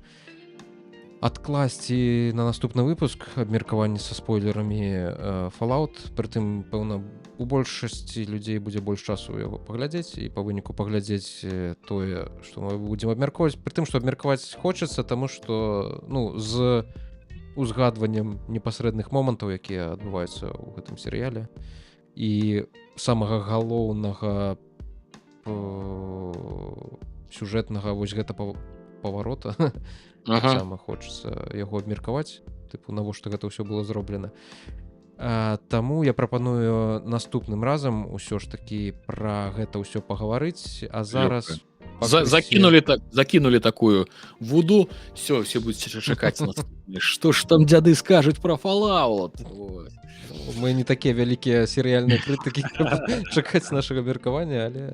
адкласці на наступны выпуск абмеркаванне са спойлерамі Fallout. Прытым, пэўна, у большасці людзей будзе больш часу яго паглядзець, і па выніку паглядзець тое, што мы будзем абмеркоўваць. Прытым, што абмеркаваць хочацца, таму што, ну, з узгадваннем непасрэдных момантаў, якія адбываюцца ў гэтым серыяле, і самага галоўнага сюжэтнага вось гэта паварота, таксама хочацца яго абмеркаваць. тыпу навошта гэта ўсё было зроблена. Таму я прапаную наступным разам усё ж такі пра гэта ўсё пагаварыць, а зараз Закинули такую вуду, все будете чакаць нас. Што ж там дзяды скажуць про Fallout? Вот. Мы не такія вялікія серыяльныя крытыкі, каб чакаць нашага меркавання, але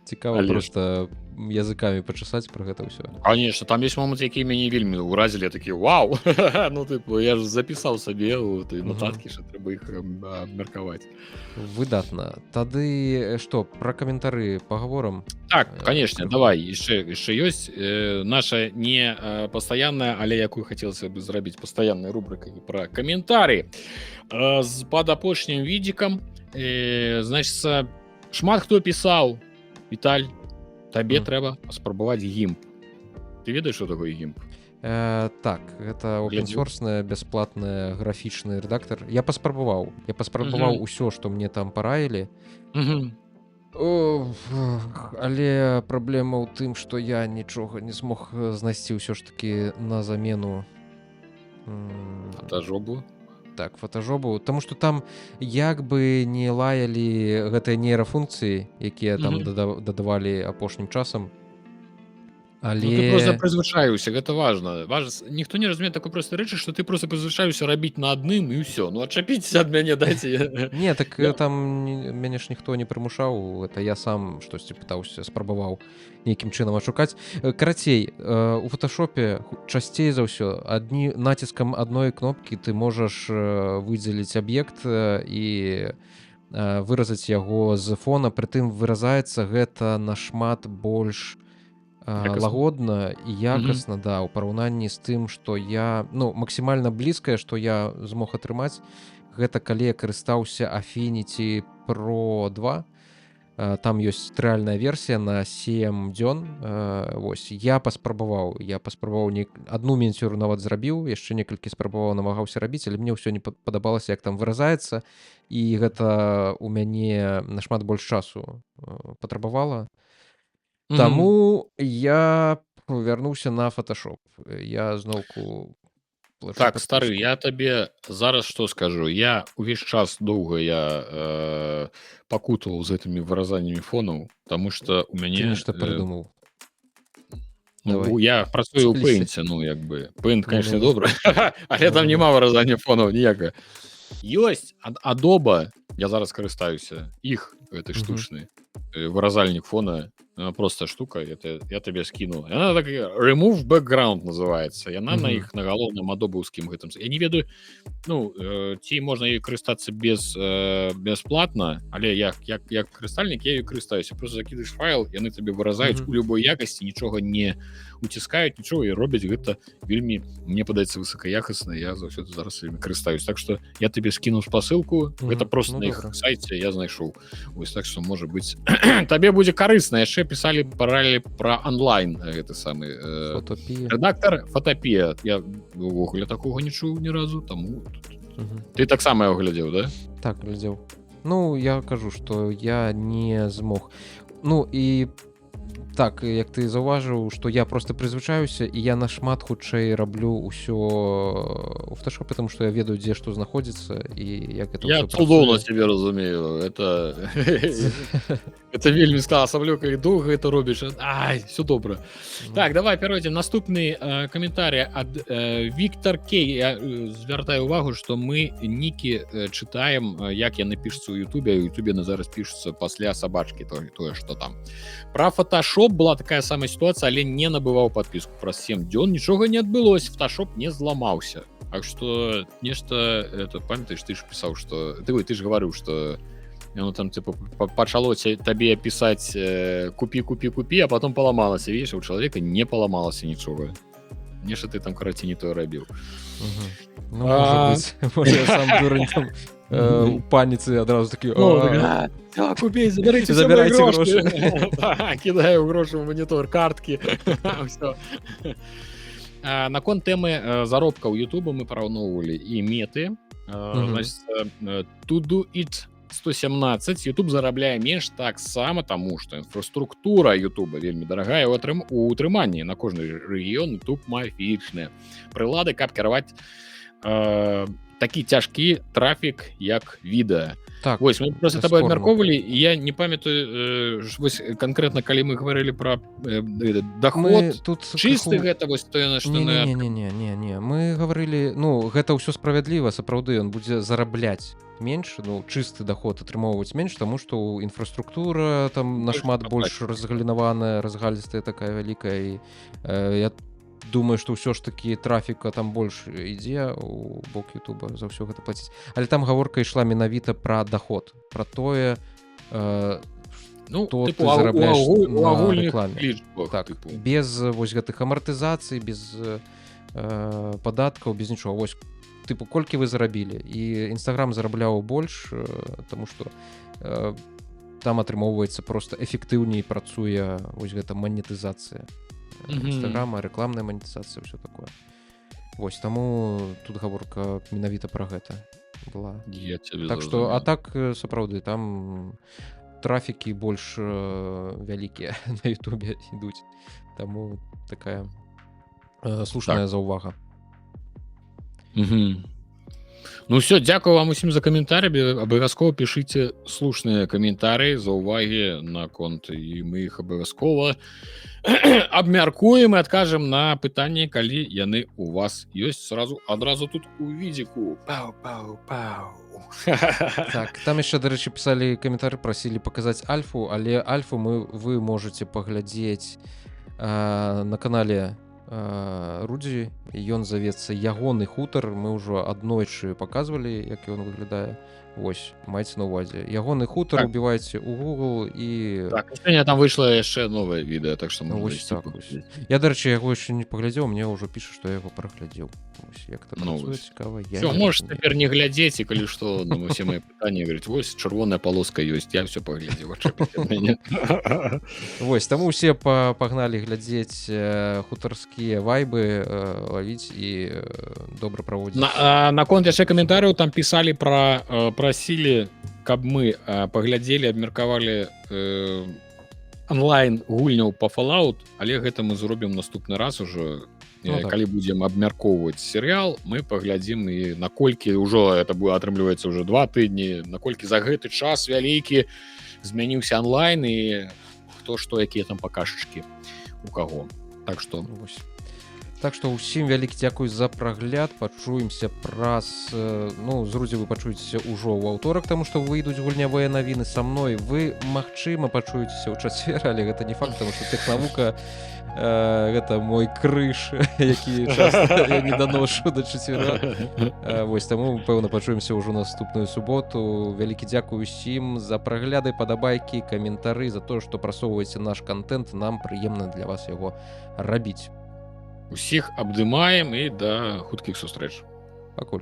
цікава просто языкамі пачасаць пра гэта ўсё. Конечно, там есть момант, які мяне вельмі ўразілі, такі вау. Ну тыпу, я ж запісаў сабе у той нотаткі, што трэба іх абмеркаваць. Выдатна. Тады што, пра каментары пагаворам? Так, конечно, давай, яшчэ ёсць наша не пастаянная, але якую хацелася бы зрабіць пастаяннай рубрыкай пра каментары. З падапошнім відзікам, значыцца, шмат хто пісаў: Віталь, табе трэба спрабаваць гімп. Ты ведаеш, што такое гімп? Так, гэта open-source, бясплатны графічны рэдактар. Я паспрабаваў усё, што мне там параілі. Але праблема ў тым, што я нічога не змог знайсці ўсё ж такі на замену Фотажобу. Так, фотажобу, таму што там як бы не лаялі гэтыя нейрафункцыі, якія там дадавалі апошнім часам. Але... Ну, ты просто прызвычаіўся, гэта важна. Ніхто не разумее такой простай рэчы, што ты просто прызвычаіўся рабіць на адным і ўсё. Ну, адчапіцеся ад мяне, дайце. Не, так там мяне ж ніхто не прымушаў, это я сам штосьці пытаўся, спрабаваў нейкім чынам адшукаць. Карацей, у фоташопе часцей за ўсё націскам адной кнопкі ты можаш выдзеліць аб'ект і выразаць яго з фона, прытым выразаецца гэта нашмат больш лагодна і якасна, да, у параўнанні з тым, што я, ну, максімальна блізкае, што я змог атрымаць, гэта калі я карыстаўся Affinity Pro 2. Там ёсць трыальная версія на 7 дзён. Вось, я паспрабаваў адну мініатюру нават зрабіў, яшчэ некалькі спрабаваў, намагаўся рабіць, але мне ўсё не падабалася, як там выразаецца, і гэта у мяне нашмат больш часу патрабавала. Таму я вярнуўся на фоташоп. Я зноўку... Так, стары, я табе зараз што скажу. Я увесь час доўга пакутаваў з гэтымі выразаннямі фонаў, таму што у мяне... Ты нешта прыдумаў. Ну, я працую ў Paint, ну, як бы. Paint, конечно, добра, але там няма выразання фонаў ніякага. Ёсць Adobe, я зараз карыстаюся, іх гэтай штучнай, выразальнік фона, просто штука, я табе скіну. Яна так, Remove Background называецца. Яна на іх на галоўным адобаўскім гэтым. Я не ведаю, ну, ці можна ёй карыстацца бясплатна, але як карыстальнік я ёй карыстаюся. Просто закідаеш файл, яны табе выразаюць у любой якасці, нічога не уціскаюць, нічога, і робяць гэта вельмі, мне падаецца, высокаякасна. Я заўсёды зараз імі карыстаюсь. Так што я табе скіну спасылку, гэта просто на іх сайце я знайшоў. Вось, так што, можа быць, табе будзе карысна. Яшчэ пісалі паралелі пра онлайн гэты самы рэдактар Фотапія. Я увогуле такога не чуў ні разу, таму ты таксама яго глядзеў, да? Так, глядзеў. Ну, я кажу, што я не змог. Ну, і так, як ты заўважыў, што я просто прызвычаюся, і я нашмат хутчэй раблю ўсё у фоташопе, таму што я ведаю, дзе што знаходзіцца і як это я цудоўна цябе разумею. Это вельмі складана, асабліва калі доўга гэта робіш. Ай, все добра. Так, давай перайдзем. Наступны каментарый ад Віктор Кей. Я звяртаю увагу, што мы нікі чытаем, як яны пішуцца ў Ютубе, а ў Ютубе на зараз пішуцца пасля сабачкі, тое, што там. Пра фоташоп была такая самая ситуация, але не набываў подписку праз 7 дзён, нічога не адбылося, фотошоп не зламаўся. Так что нешта, это памятаеш, ты ж пісаў, што ты ж гаварыў, што оно там типа пачало табе пісаць купі, а потом паламалася. Видишь, у чалавека не паламалася нічога. Нешта ты там, караці, не тое рабіў. Ну, можа я сам дурань там у паніцы адразу такі: купей, забирайте грошы. Кідаю грошы ў манітор, карткі. Наконт тэмы заробкаў Ютуба мы параўноўвалі і меты. To do it 117 YouTube зарабляе менш таксама, таму што інфраструктура Ютуба вельмі дарагая у утрыманні. На кожны рэгіён YouTube мае фізічныя прылады, каб кіраваць такі цяжкі трафік як відэа. Так, Вось мы просто бесспорно. табой абмяркоўвалі і я не памятаю вось канкрэтна калі мы гаварылі пра доход тут чысты гэта вось то яна што на не мы гаварылі, ну гэта ўсё справядліва, сапраўды ён будзе зарабляць менш, ну чысты доход атрымоўваць менш, таму што інфраструктура там нашмат больш разгалінаваная, разгалістая такая вялікая, і я думаю, што ўсё ж такі трафіка там больш ідзе у бок Ютуба за ўсё гэта плаціць. Але там гаворка ішла менавіта пра доход, пра тое, ну, то типу, ты зарабляеш у на агульных рэкламе. лічбах, Так, типу. без вось гэтых амартызацый, без падаткаў, без нічога. Вось тыпу колькі вы зарабілі, і Instagram зарабляў больш, таму што там атрымоўваецца проста эфектыўней працуе вось гэта манетызацыя Інстаграма, рэкламная манетызацыя, ўсё такое. Вось таму тут гаворка менавіта пра гэта была. Я цябе Так што, а зразумеў. так сапраўды там трафікі больш вялікія на Ютубе ідуць. Таму такая слушная заўвага. Ну все, дзякую вам усім за каментарі, абавязкова пішыце слушныя каментары, заўвагі наконт, і мы іх абавязкова абмяркуем і адкажам на пытанні, калі яны у вас ёсць адразу тут у відзіку. Пау-пау-пау. Так, там яшчэ, дарэчы, пісалі каментары, прасілі паказаць альфу, але альфу вы можаце паглядзець на канале Рудзі, ён завецца ягоны хутар, мы ўжо аднойчы паказвалі, як ён выглядае. Вось, майце на ўвазе. Ягоны хутар Так. убівайце ў Google і... Так, сёння там выйшла яшчэ новае відэа, так што Ну, можна вось ісці так, паглядзець. Я, дарэчы, яго яшчэ не паглядзеў, мне ўжо піша, што я яго праглядзеў. Вось, як так Ну, працуе, вось. цікава. Все, можешь цяпер не глядзець, і калі што, на усе мои пытанні, говорить, вось чырвоная полоска ёсць, я все паглядзеў, адчапіце ад мяне. Вось, таму ўсе пагналі глядзець хутарскія вайбы, лавіць і добра праводзіць. Наконт яшчэ каментарыяў там пісалі прасілі, каб мы паглядзелі, абмеркавалі онлайн гульняў па Fallout, але гэта мы зробім наступны раз ужо. Ну, так. Калі будзем абмяркоўваць серыял, мы паглядзім і наколькі ўжо это атрымліваецца ўжо 2 тыдні, наколькі за гэты час вялікі змяніўся онлайн і хто што, якія там паказчыкі у каго. Так што Вось. Так што ўсім вялікі дзякуй за прагляд, пачуемся праз, ну, з Рудзі вы пачуецеся ўжо ў аўторак, таму што выйдуць гульнявыя навіны са мной. Вы, магчыма, пачуецеся ў чацвер, але гэта не факт, таму што тэхнавука гэта мой крыж, які часта я не даношу да чацвера. Вось, таму, пэўна, пачуемся ўжо наступную суботу. Вялікі дзякуй усім за прагляды, падабайкі, каментары, за тое, што прасоўваеце наш контент. Нам прыемна для вас яго рабіць. усіх абдымаем і да хуткіх сустрэч. Пакуль.